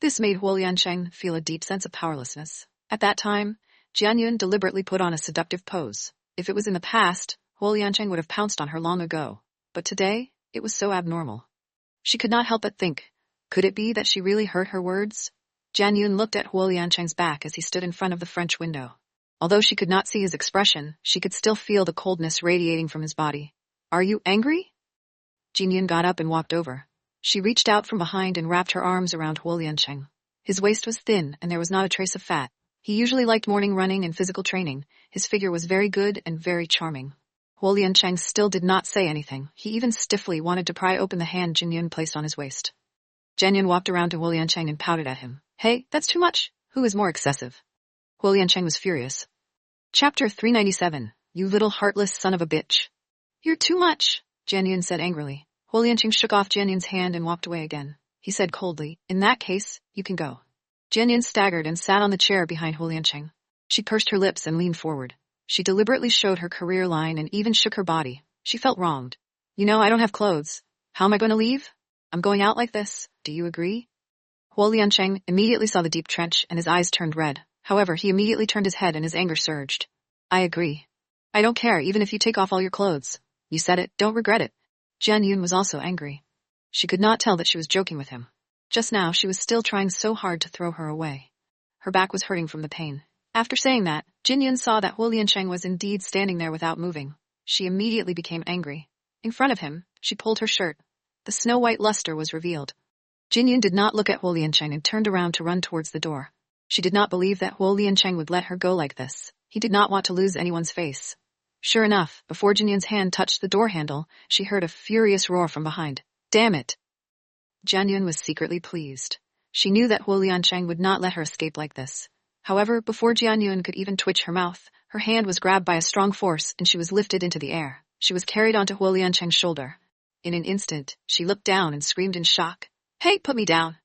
This made Huo Liancheng feel a deep sense of powerlessness. At that time, Jian Yun deliberately put on a seductive pose. If it was in the past, Huo Liancheng would have pounced on her long ago. But today, it was so abnormal. She could not help but think, could it be that she really heard her words? Jian Yun looked at Huo Liancheng's back as he stood in front of the French window. Although she could not see his expression, she could still feel the coldness radiating from his body. Are you angry? Jian Yun got up and walked over. She reached out from behind and wrapped her arms around Huo Liancheng. His waist was thin and there was not a trace of fat. He usually liked morning running and physical training. His figure was very good and very charming. Huo Liancheng still did not say anything. He even stiffly wanted to pry open the hand Jian Yun placed on his waist. Jian Yun walked around to Huo Liancheng and pouted at him. Hey, that's too much. Who is more excessive? Huo Liancheng was furious. Chapter 397. You little heartless son of a bitch. You're too much, Jian Yun said angrily. Huo Liancheng shook off Jian Yun's hand and walked away again. He said coldly, in that case, you can go. Jian Yun staggered and sat on the chair behind Huo Liancheng. She pursed her lips and leaned forward. She deliberately showed her career line and even shook her body. She felt wronged. You know, I don't have clothes. How am I going to leave? I'm going out like this. Do you agree? Huo Liancheng immediately saw the deep trench and his eyes turned red. However, he immediately turned his head and his anger surged. I agree. I don't care even if you take off all your clothes. You said it, don't regret it. Jian Yun was also angry. She could not tell that she was joking with him. Just now she was still trying so hard to throw her away. Her back was hurting from the pain. After saying that, Jian Yun saw that Huo Liancheng was indeed standing there without moving. She immediately became angry. In front of him, she pulled her shirt. The snow-white luster was revealed. Jian Yun did not look at Huo Liancheng and turned around to run towards the door. She did not believe that Huo Liancheng would let her go like this. He did not want to lose anyone's face. Sure enough, before Jian Yun's hand touched the door handle, she heard a furious roar from behind. Damn it! Jian Yun was secretly pleased. She knew that Huo Liancheng would not let her escape like this. However, before Jian Yun could even twitch her mouth, her hand was grabbed by a strong force and she was lifted into the air. She was carried onto Huo Liancheng's shoulder. In an instant, she looked down and screamed in shock. Hey, put me down!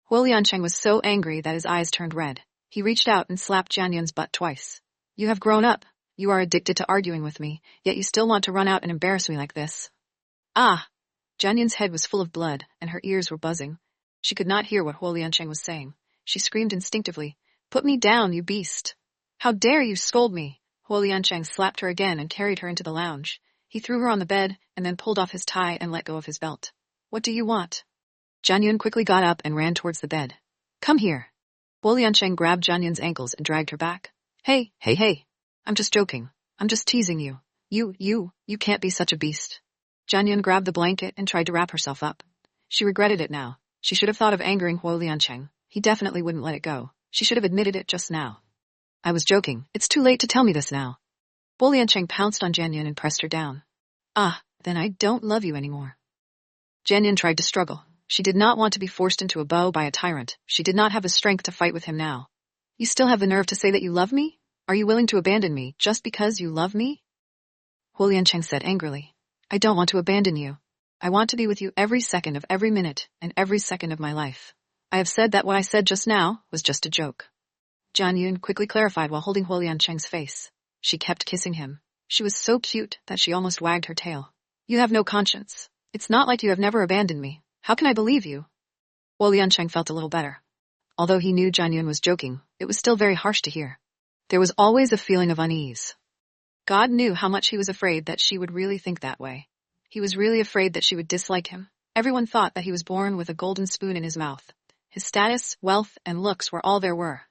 Huo Liancheng was so angry that his eyes turned red. He reached out and slapped Jian Yun's butt twice. You have grown up. You are addicted to arguing with me, yet you still want to run out and embarrass me like this. Ah! Jian Yun's head was full of blood, and her ears were buzzing. She could not hear what Huo Liancheng was saying. She screamed instinctively, Put me down, you beast! How dare you scold me! Huo Liancheng slapped her again and carried her into the lounge. He threw her on the bed, and then pulled off his tie and let go of his belt. What do you want? Jian Yun quickly got up and ran towards the bed. Come here. Huo Liancheng grabbed Jian Yun's ankles and dragged her back. Hey! I'm just joking. I'm just teasing you. You can't be such a beast. Jian Yun grabbed the blanket and tried to wrap herself up. She regretted it now. She should have thought of angering Huo Liancheng. He definitely wouldn't let it go. She should have admitted it just now. I was joking. It's too late to tell me this now. Huo Liancheng pounced on Jian Yun and pressed her down. Ah, then I don't love you anymore. Jian Yun tried to struggle. She did not want to be forced into a bow by a tyrant. She did not have the strength to fight with him now. You still have the nerve to say that you love me? Are you willing to abandon me just because you love me? Huo Liancheng said angrily. I don't want to abandon you. I want to be with you every second of every minute and every second of my life. I have said that what I said just now was just a joke. Jian Yun quickly clarified while holding Huo Liancheng's face. She kept kissing him. She was so cute that she almost wagged her tail. You have no conscience. It's not like you have never abandoned me. How can I believe you? Huo Liancheng felt a little better. Although he knew Jian Yun was joking, it was still very harsh to hear. There was always a feeling of unease. God knew how much he was afraid that she would really think that way. He was really afraid that she would dislike him. Everyone thought that he was born with a golden spoon in his mouth. His status, wealth, and looks were all there were.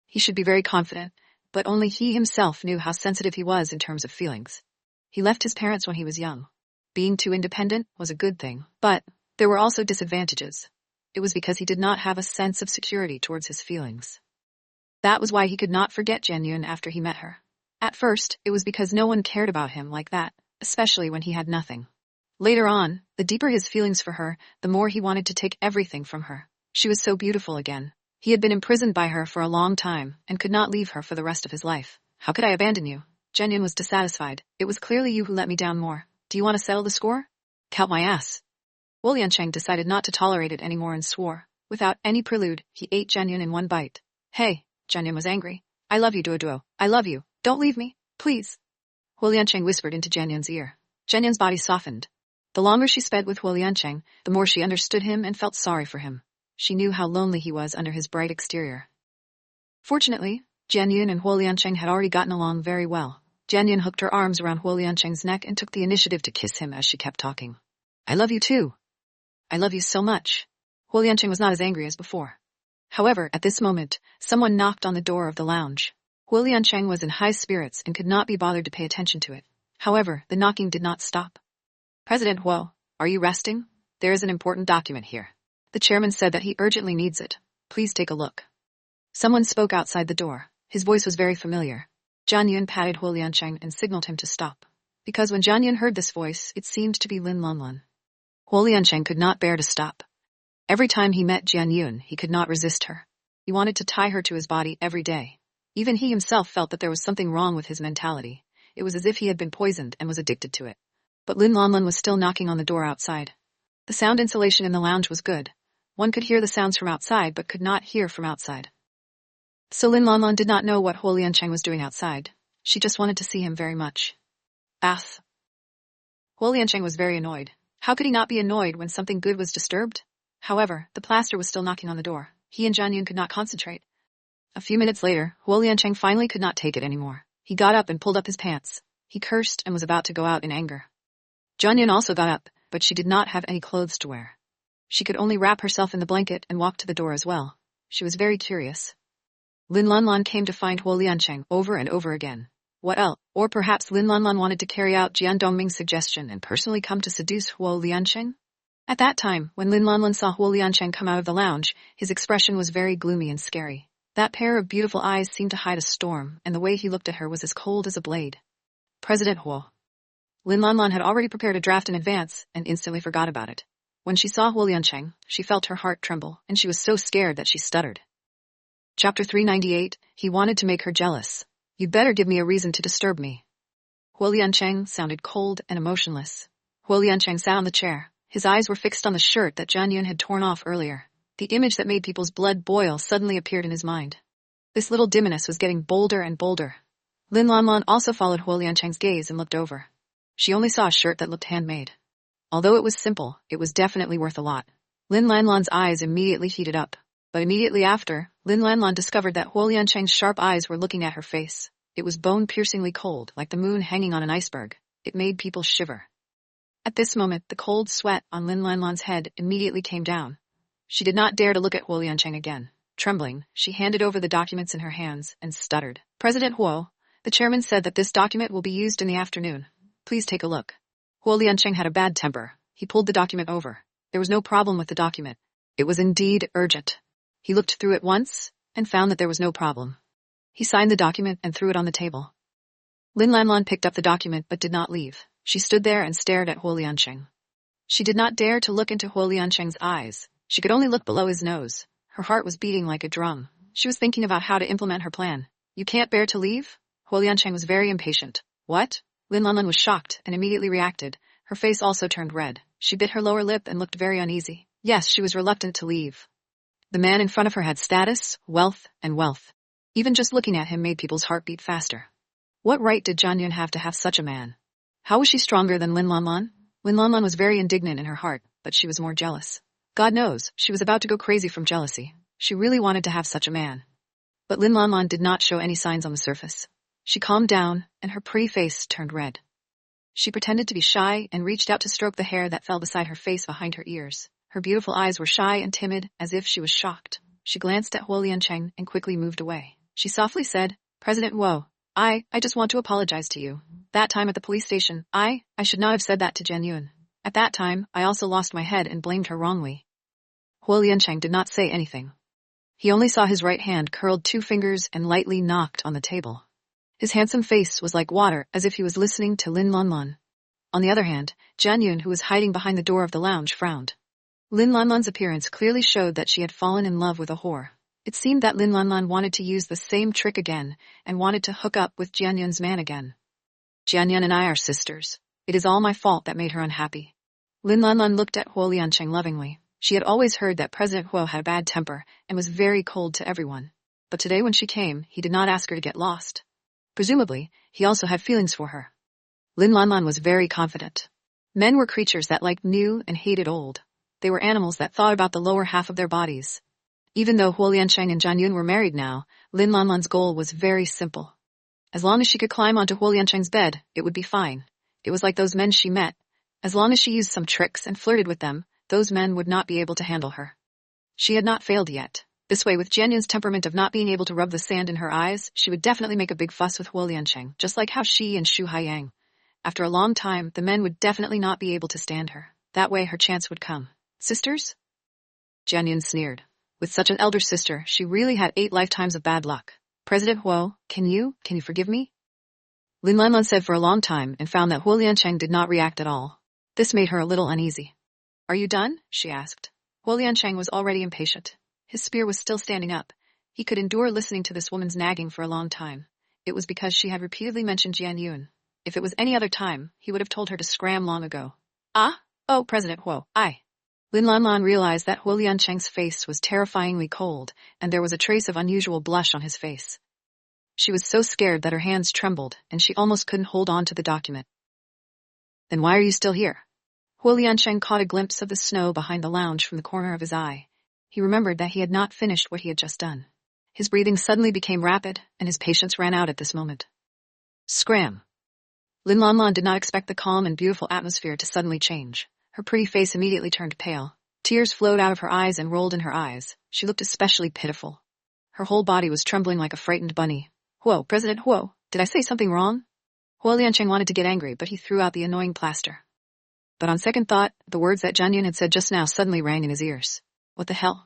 He should be very confident, but only he himself knew how sensitive he was in terms of feelings. He left his parents when he was young. Being too independent was a good thing, but there were also disadvantages. It was because he did not have a sense of security towards his feelings. That was why he could not forget Jian Yun after he met her. At first, it was because no one cared about him like that, especially when he had nothing. Later on, the deeper his feelings for her, the more he wanted to take everything from her. She was so beautiful again. He had been imprisoned by her for a long time and could not leave her for the rest of his life. How could I abandon you? Jian Yun was dissatisfied. It was clearly you who let me down more. Do you want to settle the score? Count my ass. Huo Liancheng decided not to tolerate it anymore and swore. Without any prelude, he ate Jian Yun in one bite. Hey, Jian Yun was angry. I love you, Duo Duo. I love you. Don't leave me, please. Huo Liancheng whispered into Jian Yun's ear. Jian Yun's body softened. The longer she spent with Huo Liancheng, the more she understood him and felt sorry for him. She knew how lonely he was under his bright exterior. Fortunately, Jian Yun and Huo Liancheng had already gotten along very well. Jian Yun hooked her arms around Huo Liancheng's neck and took the initiative to kiss him as she kept talking. I love you too. I love you so much. Huo Liancheng was not as angry as before. However, at this moment, someone knocked on the door of the lounge. Huo Liancheng was in high spirits and could not be bothered to pay attention to it. However, the knocking did not stop. President Huo, are you resting? There is an important document here. The chairman said that he urgently needs it. Please take a look. Someone spoke outside the door. His voice was very familiar. Jian Yun patted Huo Liancheng and signaled him to stop. Because when Jian Yun heard this voice, it seemed to be Lin Lanlan. Huo Liancheng could not bear to stop. Every time he met Jian Yun, he could not resist her. He wanted to tie her to his body every day. Even he himself felt that there was something wrong with his mentality. It was as if he had been poisoned and was addicted to it. But Lin Lanlan was still knocking on the door outside. The sound insulation in the lounge was good. One could hear the sounds from outside but could not hear from outside. So Lin Lanlan did not know what Huo Liancheng was doing outside. She just wanted to see him very much. Huo Liancheng was very annoyed. How could he not be annoyed when something good was disturbed? However, the plaster was still knocking on the door. He and Jian Yun could not concentrate. A few minutes later, Huo Liancheng finally could not take it anymore. He got up and pulled up his pants. He cursed and was about to go out in anger. Jian Yun also got up, but she did not have any clothes to wear. She could only wrap herself in the blanket and walk to the door as well. She was very curious. Lin Lanlan came to find Huo Liancheng over and over again. What else? Or perhaps Lin Lanlan wanted to carry out Jian Dongming's suggestion and personally come to seduce Huo Liancheng? At that time, when Lin Lanlan saw Huo Liancheng come out of the lounge, his expression was very gloomy and scary. That pair of beautiful eyes seemed to hide a storm, and the way he looked at her was as cold as a blade. President Huo. Lin Lanlan had already prepared a draft in advance and instantly forgot about it. When she saw Huo Liancheng, she felt her heart tremble, and she was so scared that she stuttered. Chapter 398, he wanted to make her jealous. You'd better give me a reason to disturb me. Huo Liancheng sounded cold and emotionless. Huo Liancheng sat on the chair. His eyes were fixed on the shirt that Jian Yun had torn off earlier. The image that made people's blood boil suddenly appeared in his mind. This little dimness was getting bolder and bolder. Lin Lanlan also followed Huo Liancheng's gaze and looked over. She only saw a shirt that looked handmade. Although it was simple, it was definitely worth a lot. Lin Lanlan's eyes immediately heated up. But immediately after, Lin Lanlan discovered that Huo Liancheng's sharp eyes were looking at her face. It was bone-piercingly cold, like the moon hanging on an iceberg. It made people shiver. At this moment, the cold sweat on Lin Lanlan's head immediately came down. She did not dare to look at Huo Liancheng again. Trembling, she handed over the documents in her hands and stuttered. President Huo, the chairman said that this document will be used in the afternoon. Please take a look. Huo Liancheng had a bad temper. He pulled the document over. There was no problem with the document. It was indeed urgent. He looked through it once and found that there was no problem. He signed the document and threw it on the table. Lin Lanlan picked up the document but did not leave. She stood there and stared at Huo Liancheng. She did not dare to look into Huo Liancheng's eyes. She could only look below his nose. Her heart was beating like a drum. She was thinking about how to implement her plan. You can't bear to leave? Huo Liancheng was very impatient. What? Lin Lanlan was shocked and immediately reacted. Her face also turned red. She bit her lower lip and looked very uneasy. Yes, she was reluctant to leave. The man in front of her had status, wealth, and wealth. Even just looking at him made people's heart beat faster. What right did Jian Yun have to have such a man? How was she stronger than Lin Lanlan? Lin Lanlan was very indignant in her heart, but she was more jealous. God knows, she was about to go crazy from jealousy. She really wanted to have such a man. But Lin Lanlan did not show any signs on the surface. She calmed down, and her pretty face turned red. She pretended to be shy and reached out to stroke the hair that fell beside her face behind her ears. Her beautiful eyes were shy and timid, as if she was shocked. She glanced at Huo Liancheng and quickly moved away. She softly said, President Huo, I just want to apologize to you. That time at the police station, I should not have said that to Jian Yun. At that time, I also lost my head and blamed her wrongly. Huo Liancheng did not say anything. He only saw his right hand curled 2 fingers and lightly knocked on the table. His handsome face was like water, as if he was listening to Lin Lanlan. On the other hand, Jian Yun, who was hiding behind the door of the lounge, frowned. Lin Lanlan's appearance clearly showed that she had fallen in love with a whore. It seemed that Lin Lanlan wanted to use the same trick again and wanted to hook up with Jian Yun's man again. Jian Yun and I are sisters. It is all my fault that made her unhappy. Lin Lanlan looked at Huo Liancheng lovingly. She had always heard that President Huo had a bad temper and was very cold to everyone. But today when she came, he did not ask her to get lost. Presumably, he also had feelings for her. Lin Lanlan was very confident. Men were creatures that liked new and hated old. They were animals that thought about the lower half of their bodies. Even though Huo Liancheng and Jian Yun were married now, Lin Lanlan's goal was very simple. As long as she could climb onto Huo Liancheng's bed, it would be fine. It was like those men she met. As long as she used some tricks and flirted with them, those men would not be able to handle her. She had not failed yet. This way, with Jian Yun's temperament of not being able to rub the sand in her eyes, she would definitely make a big fuss with Huo Liancheng, just like how she and Shu Haiyang. After a long time, the men would definitely not be able to stand her. That way her chance would come. Sisters? Jian Yun sneered. With such an elder sister, she really had 8 lifetimes of bad luck. President Huo, can you forgive me? Lin Lanlan said for a long time and found that Huo Liancheng did not react at all. This made her a little uneasy. Are you done? She asked. Huo Liancheng was already impatient. His spear was still standing up. He could endure listening to this woman's nagging for a long time. It was because she had repeatedly mentioned Jian Yun. If it was any other time, he would have told her to scram long ago. Oh, President Huo, Lin Lanlan realized that Huo Liancheng's face was terrifyingly cold, and there was a trace of unusual blush on his face. She was so scared that her hands trembled, and she almost couldn't hold on to the document. Then why are you still here? Huo Liancheng caught a glimpse of the snow behind the lounge from the corner of his eye. He remembered that he had not finished what he had just done. His breathing suddenly became rapid, and his patience ran out at this moment. Scram! Lin Lanlan did not expect the calm and beautiful atmosphere to suddenly change. Her pretty face immediately turned pale. Tears flowed out of her eyes and rolled in her eyes. She looked especially pitiful. Her whole body was trembling like a frightened bunny. Huo, President Huo, did I say something wrong? Huo Liancheng wanted to get angry, but he threw out the annoying plaster. But on second thought, the words that Jian Yun had said just now suddenly rang in his ears. What the hell?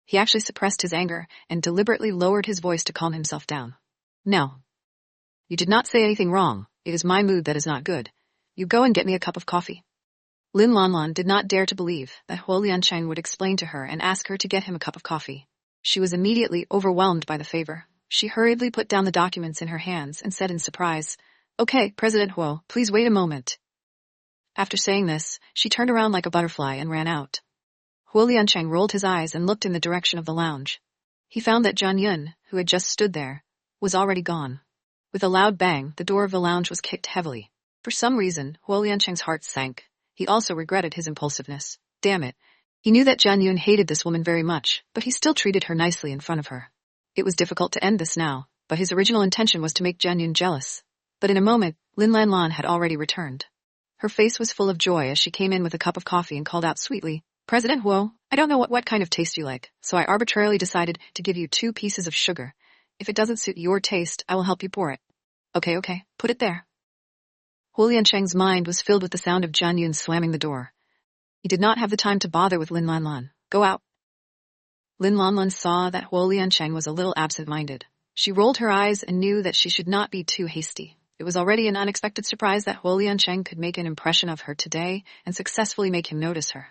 He actually suppressed his anger and deliberately lowered his voice to calm himself down. No. You did not say anything wrong. It is my mood that is not good. You go and get me a cup of coffee. Lin Lanlan did not dare to believe that Huo Liancheng would explain to her and ask her to get him a cup of coffee. She was immediately overwhelmed by the favor. She hurriedly put down the documents in her hands and said in surprise, Okay, President Huo, please wait a moment. After saying this, she turned around like a butterfly and ran out. Huo Liancheng rolled his eyes and looked in the direction of the lounge. He found that Jian Yun, who had just stood there, was already gone. With a loud bang, the door of the lounge was kicked heavily. For some reason, Huo Liancheng's heart sank. He also regretted his impulsiveness. Damn it. He knew that Jian Yun hated this woman very much, but he still treated her nicely in front of her. It was difficult to end this now, but his original intention was to make Jian Yun jealous. But in a moment, Lin Lanlan had already returned. Her face was full of joy as she came in with a cup of coffee and called out sweetly, President Huo, I don't know what kind of taste you like, so I arbitrarily decided to give you 2 pieces of sugar. If it doesn't suit your taste, I will help you pour it. Okay, put it there. Huo Liancheng's mind was filled with the sound of Jian Yun slamming the door. He did not have the time to bother with Lin Lanlan. Go out. Lin Lanlan saw that Huo Liancheng was a little absent-minded. She rolled her eyes and knew that she should not be too hasty. It was already an unexpected surprise that Huo Liancheng could make an impression of her today and successfully make him notice her.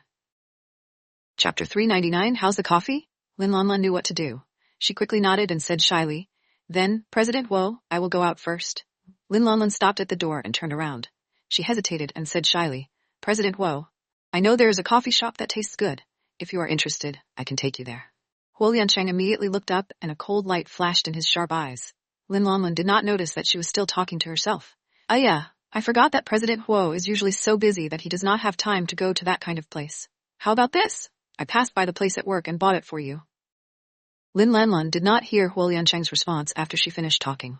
Chapter 399, How's the coffee? Lin Lanlan knew what to do. She quickly nodded and said shyly, Then, President Huo, I will go out first. Lin Lanlan stopped at the door and turned around. She hesitated and said shyly, President Huo, I know there is a coffee shop that tastes good. If you are interested, I can take you there. Huo Liancheng immediately looked up and a cold light flashed in his sharp eyes. Lin Lanlan did not notice that she was still talking to herself. Yeah, I forgot that President Huo is usually so busy that he does not have time to go to that kind of place. How about this? I passed by the place at work and bought it for you. Lin Lanlan did not hear Huo Liancheng's response after she finished talking.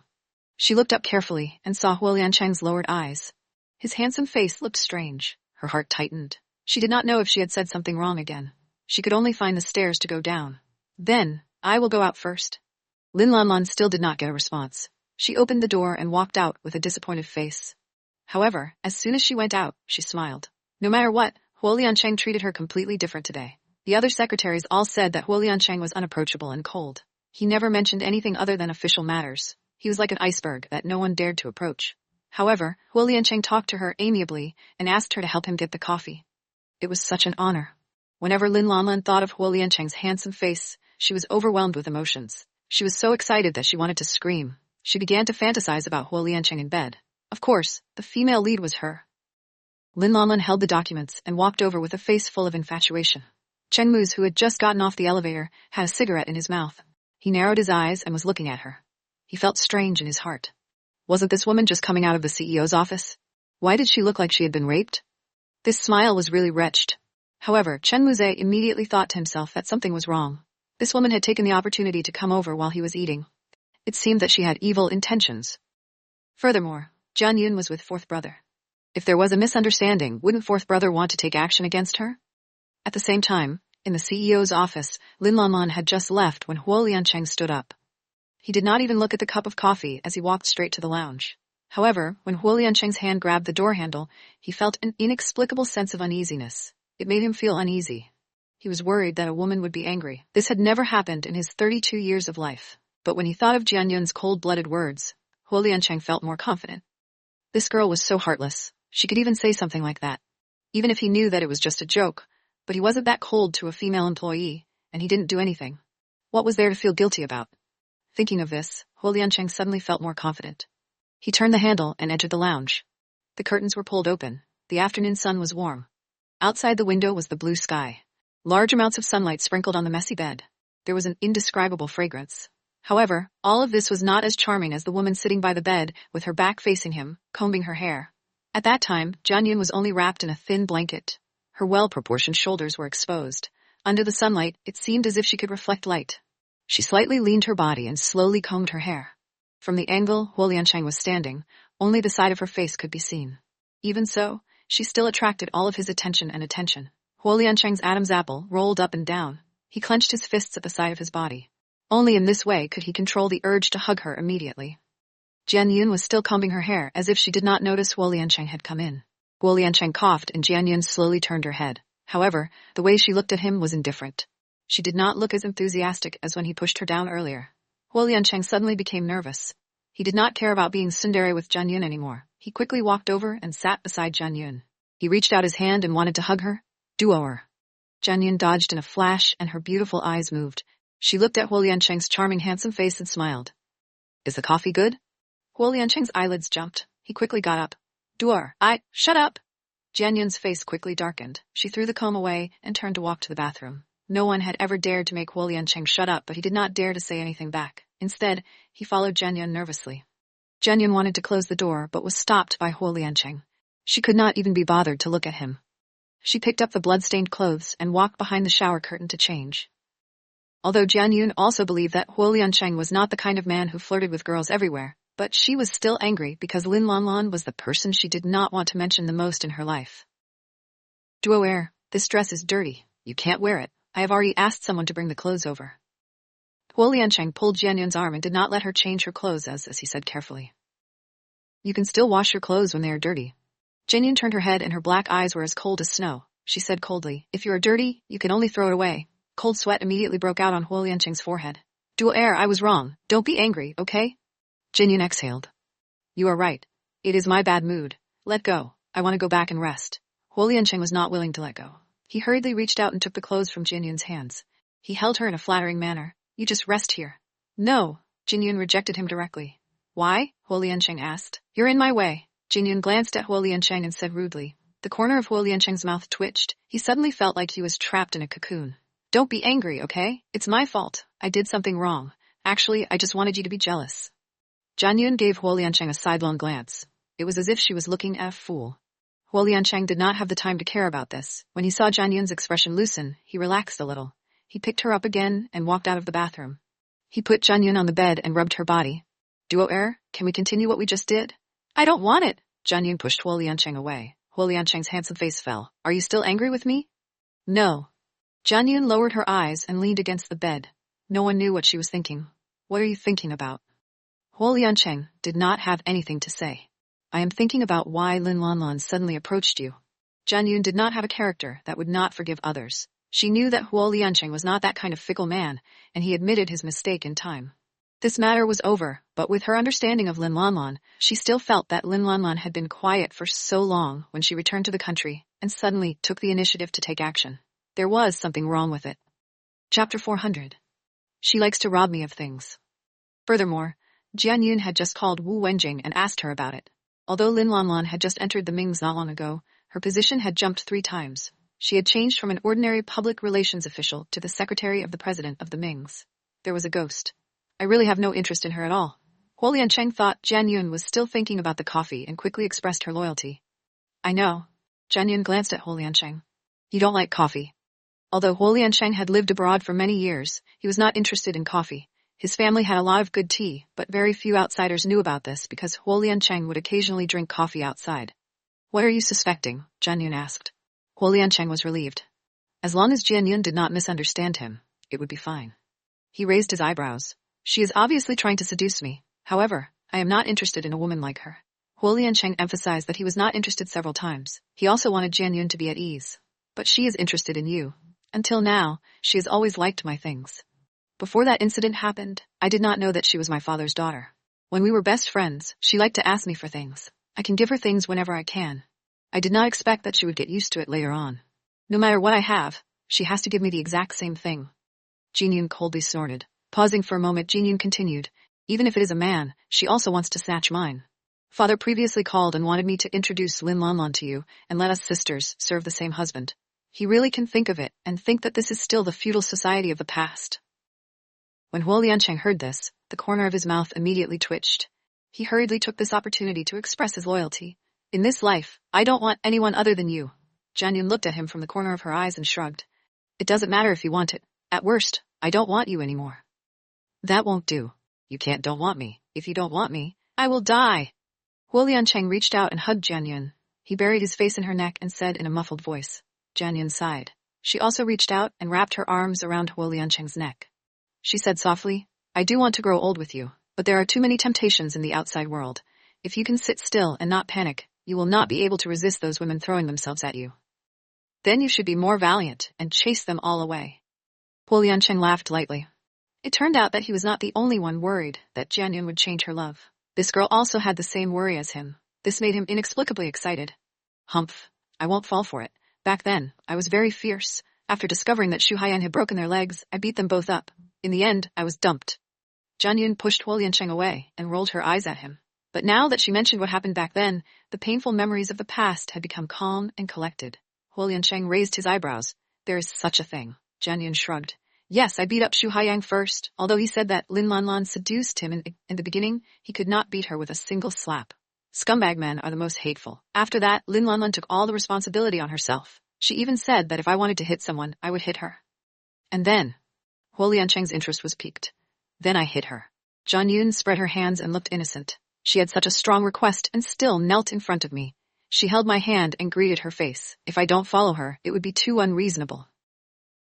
She looked up carefully and saw Huo Liancheng's lowered eyes. His handsome face looked strange. Her heart tightened. She did not know if she had said something wrong again. She could only find the stairs to go down. Then, I will go out first. Lin Lanlan still did not get a response. She opened the door and walked out with a disappointed face. However, as soon as she went out, she smiled. No matter what, Huo Liancheng treated her completely different today. The other secretaries all said that Huo Liancheng was unapproachable and cold. He never mentioned anything other than official matters. He was like an iceberg that no one dared to approach. However, Huo Liancheng talked to her amiably and asked her to help him get the coffee. It was such an honor. Whenever Lin Lanlan thought of Huo Liancheng's handsome face, she was overwhelmed with emotions. She was so excited that she wanted to scream. She began to fantasize about Huo Liancheng in bed. Of course, the female lead was her. Lin Lanlan held the documents and walked over with a face full of infatuation. Cheng Mu's, who had just gotten off the elevator, had a cigarette in his mouth. He narrowed his eyes and was looking at her. He felt strange in his heart. Wasn't this woman just coming out of the CEO's office? Why did she look like she had been raped? This smile was really wretched. However, Chen Muzhe immediately thought to himself that something was wrong. This woman had taken the opportunity to come over while he was eating. It seemed that she had evil intentions. Furthermore, Jian Yun was with fourth brother. If there was a misunderstanding, wouldn't fourth brother want to take action against her? At the same time, in the CEO's office, Lin Lanlan had just left when Huo Liancheng stood up. He did not even look at the cup of coffee as he walked straight to the lounge. However, when Huo Liancheng's hand grabbed the door handle, he felt an inexplicable sense of uneasiness. It made him feel uneasy. He was worried that a woman would be angry. This had never happened in his 32 years of life. But when he thought of Jian Yun's cold-blooded words, Huo Liancheng felt more confident. This girl was so heartless. She could even say something like that. Even if he knew that it was just a joke, but he wasn't that cold to a female employee, and he didn't do anything. What was there to feel guilty about? Thinking of this, Huo Liancheng suddenly felt more confident. He turned the handle and entered the lounge. The curtains were pulled open. The afternoon sun was warm. Outside the window was the blue sky. Large amounts of sunlight sprinkled on the messy bed. There was an indescribable fragrance. However, all of this was not as charming as the woman sitting by the bed with her back facing him, combing her hair. At that time, Jian Yun was only wrapped in a thin blanket. Her well-proportioned shoulders were exposed. Under the sunlight, it seemed as if she could reflect light. She slightly leaned her body and slowly combed her hair. From the angle Huo Liancheng was standing, only the side of her face could be seen. Even so, she still attracted all of his attention and attention. Huo Liancheng's Adam's apple rolled up and down. He clenched his fists at the side of his body. Only in this way could he control the urge to hug her immediately. Jian Yun was still combing her hair as if she did not notice Huo Liancheng had come in. Huo Liancheng coughed and Jian Yun slowly turned her head. However, the way she looked at him was indifferent. She did not look as enthusiastic as when he pushed her down earlier. Huo Liancheng suddenly became nervous. He did not care about being tsundere with Jian Yun anymore. He quickly walked over and sat beside Jian Yun. He reached out his hand and wanted to hug her. Duoer. Jian Yun dodged in a flash and her beautiful eyes moved. She looked at Huo Liancheng's charming handsome face and smiled. Is the coffee good? Huo Liancheng's eyelids jumped. He quickly got up. Duoer, shut up! Jian Yun's face quickly darkened. She threw the comb away and turned to walk to the bathroom. No one had ever dared to make Huo Liancheng shut up, but he did not dare to say anything back. Instead, he followed Jian Yun nervously. Jian Yun wanted to close the door, but was stopped by Huo Liancheng. She could not even be bothered to look at him. She picked up the blood-stained clothes and walked behind the shower curtain to change. Although Jian Yun also believed that Huo Liancheng was not the kind of man who flirted with girls everywhere, but she was still angry because Lin Lanlan was the person she did not want to mention the most in her life. Duoer, this dress is dirty. You can't wear it. I have already asked someone to bring the clothes over. Huo Liancheng pulled Jian Yun's arm and did not let her change her clothes as he said carefully. You can still wash your clothes when they are dirty. Jian Yun turned her head and her black eyes were as cold as snow. She said coldly, if you are dirty, you can only throw it away. Cold sweat immediately broke out on Huo Liancheng's forehead. Duoer, I was wrong. Don't be angry, okay? Jian Yun exhaled. You are right. It is my bad mood. Let go. I want to go back and rest. Huo Liancheng was not willing to let go. He hurriedly reached out and took the clothes from Jian Yun's hands. He held her in a flattering manner. You just rest here. No. Jian Yun rejected him directly. Why? Huo Liancheng asked. You're in my way. Jian Yun glanced at Huo Liancheng and said rudely. The corner of Huo Liancheng's mouth twitched. He suddenly felt like he was trapped in a cocoon. Don't be angry, okay? It's my fault. I did something wrong. Actually, I just wanted you to be jealous. Jian Yun gave Huo Liancheng a sidelong glance. It was as if she was looking at a fool. Huo Liancheng did not have the time to care about this. When he saw Jian Yun's expression loosen, he relaxed a little. He picked her up again and walked out of the bathroom. He put Jian Yun on the bed and rubbed her body. Duoer, can we continue what we just did? I don't want it. Jian Yun pushed Huo Liancheng away. Huo Liancheng's handsome face fell. Are you still angry with me? No. Jian Yun lowered her eyes and leaned against the bed. No one knew what she was thinking. What are you thinking about? Huo Liancheng did not have anything to say. I am thinking about why Lin Lanlan suddenly approached you. Jian Yun did not have a character that would not forgive others. She knew that Huo Liancheng was not that kind of fickle man, and he admitted his mistake in time. This matter was over, but with her understanding of Lin Lanlan, she still felt that Lin Lanlan had been quiet for so long when she returned to the country and suddenly took the initiative to take action. There was something wrong with it. Chapter 400. She likes to rob me of things. Furthermore, Jian Yun had just called Wu Wenjing and asked her about it. Although Lin Lanlan had just entered the Mings not long ago, her position had jumped 3 times. She had changed from an ordinary public relations official to the secretary of the president of the Mings. There was a ghost. I really have no interest in her at all. Huo Huo Liancheng thought Jian Yun was still thinking about the coffee and quickly expressed her loyalty. I know. Jian Yun glanced at Huo Liancheng. You don't like coffee. Although Huo Liancheng had lived abroad for many years, he was not interested in coffee. His family had a lot of good tea, but very few outsiders knew about this because Huo Liancheng would occasionally drink coffee outside. What are you suspecting? Jian Yun asked. Huo Liancheng was relieved. As long as Jian Yun did not misunderstand him, it would be fine. He raised his eyebrows. She is obviously trying to seduce me. However, I am not interested in a woman like her. Huo Liancheng emphasized that he was not interested several times. He also wanted Jian Yun to be at ease. But she is interested in you. Until now, she has always liked my things. Before that incident happened, I did not know that she was my father's daughter. When we were best friends, she liked to ask me for things. I can give her things whenever I can. I did not expect that she would get used to it later on. No matter what I have, she has to give me the exact same thing. Jian Yun coldly snorted. Pausing for a moment, Jian Yun continued. Even if it is a man, she also wants to snatch mine. Father previously called and wanted me to introduce Lin Lanlan to you and let us sisters serve the same husband. He really can think of it and think that this is still the feudal society of the past. When Huo Liancheng heard this, the corner of his mouth immediately twitched. He hurriedly took this opportunity to express his loyalty. In this life, I don't want anyone other than you. Jian Yun looked at him from the corner of her eyes and shrugged. It doesn't matter if you want it. At worst, I don't want you anymore. That won't do. You don't want me. If you don't want me, I will die. Huo Liancheng reached out and hugged Jian Yun. He buried his face in her neck and said in a muffled voice. Jian Yun sighed. She also reached out and wrapped her arms around Huo Liancheng's neck. She said softly, I do want to grow old with you, but there are too many temptations in the outside world. If you can sit still and not panic, you will not be able to resist those women throwing themselves at you. Then you should be more valiant and chase them all away. Huo Liancheng laughed lightly. It turned out that he was not the only one worried that Jian Yun would change her love. This girl also had the same worry as him. This made him inexplicably excited. Humph, I won't fall for it. Back then, I was very fierce. After discovering that Xu Haiyan had broken their legs, I beat them both up. In the end, I was dumped. Jian Yun pushed Huo Liancheng away and rolled her eyes at him. But now that she mentioned what happened back then, the painful memories of the past had become calm and collected. Huo Liancheng raised his eyebrows. There is such a thing. Jian Yun shrugged. Yes, I beat up Xu Haiyang first. Although he said that Lin Lanlan seduced him in the beginning, he could not beat her with a single slap. Scumbag men are the most hateful. After that, Lin Lanlan took all the responsibility on herself. She even said that if I wanted to hit someone, I would hit her. And then, Huo Liancheng's interest was piqued. Then I hit her. Jian Yun spread her hands and looked innocent. She had such a strong request and still knelt in front of me. She held my hand and greeted her face. If I don't follow her, it would be too unreasonable.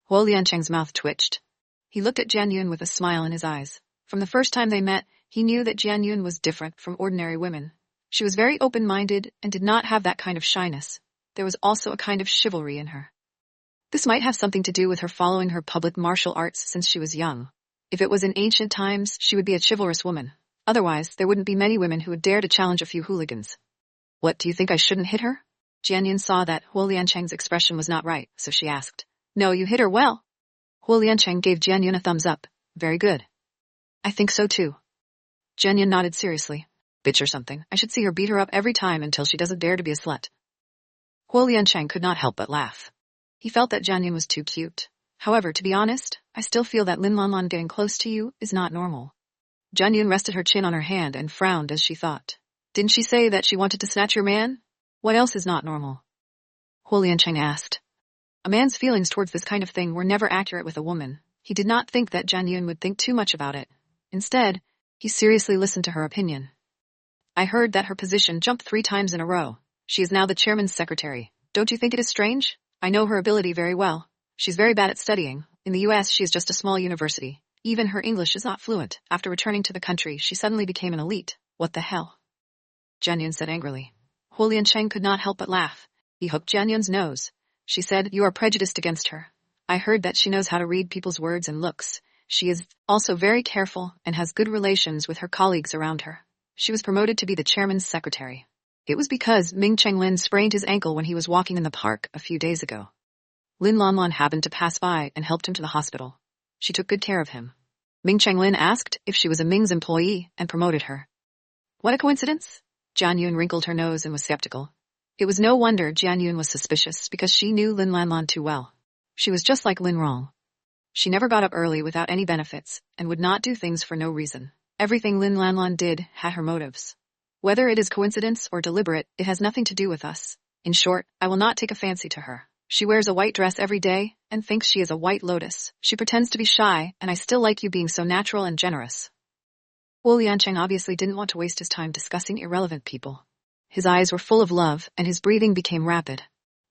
Huo Liancheng's mouth twitched. He looked at Jian Yun with a smile in his eyes. From the first time they met, he knew that Jian Yun was different from ordinary women. She was very open-minded and did not have that kind of shyness. There was also a kind of chivalry in her. This might have something to do with her following her public martial arts since she was young. If it was in ancient times, she would be a chivalrous woman. Otherwise, there wouldn't be many women who would dare to challenge a few hooligans. What, do you think I shouldn't hit her? Jian Yun saw that Huo Liancheng's expression was not right, so she asked. No, you hit her well. Huo Liancheng gave Jian Yun a thumbs up. Very good. I think so too. Jian Yun nodded seriously. Bitch or something. I should see her beat her up every time until she doesn't dare to be a slut. Huo Liancheng could not help but laugh. He felt that Jian Yun was too cute. However, to be honest, I still feel that Lin Lanlan getting close to you is not normal. Jian Yun rested her chin on her hand and frowned as she thought. Didn't she say that she wanted to snatch your man? What else is not normal? Huo Liancheng asked. A man's feelings towards this kind of thing were never accurate with a woman. He did not think that Jian Yun would think too much about it. Instead, he seriously listened to her opinion. I heard that her position jumped 3 times in a row. She is now the chairman's secretary. Don't you think it is strange? I know her ability very well. She's very bad at studying. In the US, she is just a small university. Even her English is not fluent. After returning to the country, she suddenly became an elite. What the hell? Jian Yun said angrily. Huo Liancheng could not help but laugh. He hooked Jian Yun's nose. She said, you are prejudiced against her. I heard that she knows how to read people's words and looks. She is also very careful and has good relations with her colleagues around her. She was promoted to be the chairman's secretary. It was because Ming Chenglin sprained his ankle when he was walking in the park a few days ago. Lin Lanlan happened to pass by and helped him to the hospital. She took good care of him. Ming Chenglin asked if she was a Ming's employee and promoted her. What a coincidence? Jian Yun wrinkled her nose and was skeptical. It was no wonder Jian Yun was suspicious because she knew Lin Lanlan too well. She was just like Lin Rong. She never got up early without any benefits and would not do things for no reason. Everything Lin Lanlan did had her motives. Whether it is coincidence or deliberate, it has nothing to do with us. In short, I will not take a fancy to her. She wears a white dress every day and thinks she is a white lotus. She pretends to be shy, and I still like you being so natural and generous. Wu Liancheng obviously didn't want to waste his time discussing irrelevant people. His eyes were full of love, and his breathing became rapid.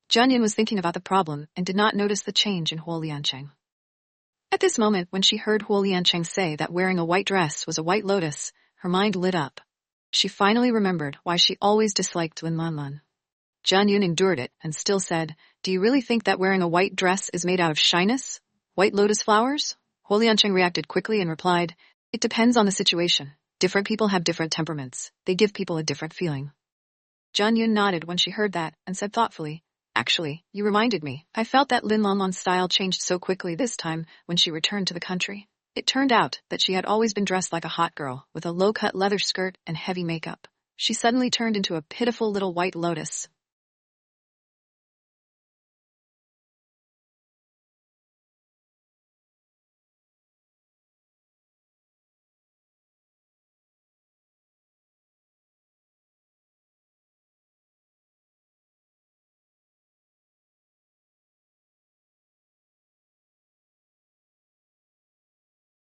Jianyan was thinking about the problem and did not notice the change in Hu Liancheng. At this moment, when she heard Hu Liancheng say that wearing a white dress was a white lotus, her mind lit up. She finally remembered why she always disliked Lin Lanlan. Jianyan endured it and still said, "Do you really think that wearing a white dress is made out of shyness? White lotus flowers?" Hu Liancheng reacted quickly and replied, "It depends on the situation. Different people have different temperaments. They give people a different feeling." Jianyan nodded when she heard that and said thoughtfully, "Actually, you reminded me. I felt that Lin Lanlan's style changed so quickly this time when she returned to the country. It turned out that she had always been dressed like a hot girl, with a low-cut leather skirt and heavy makeup. She suddenly turned into a pitiful little white lotus,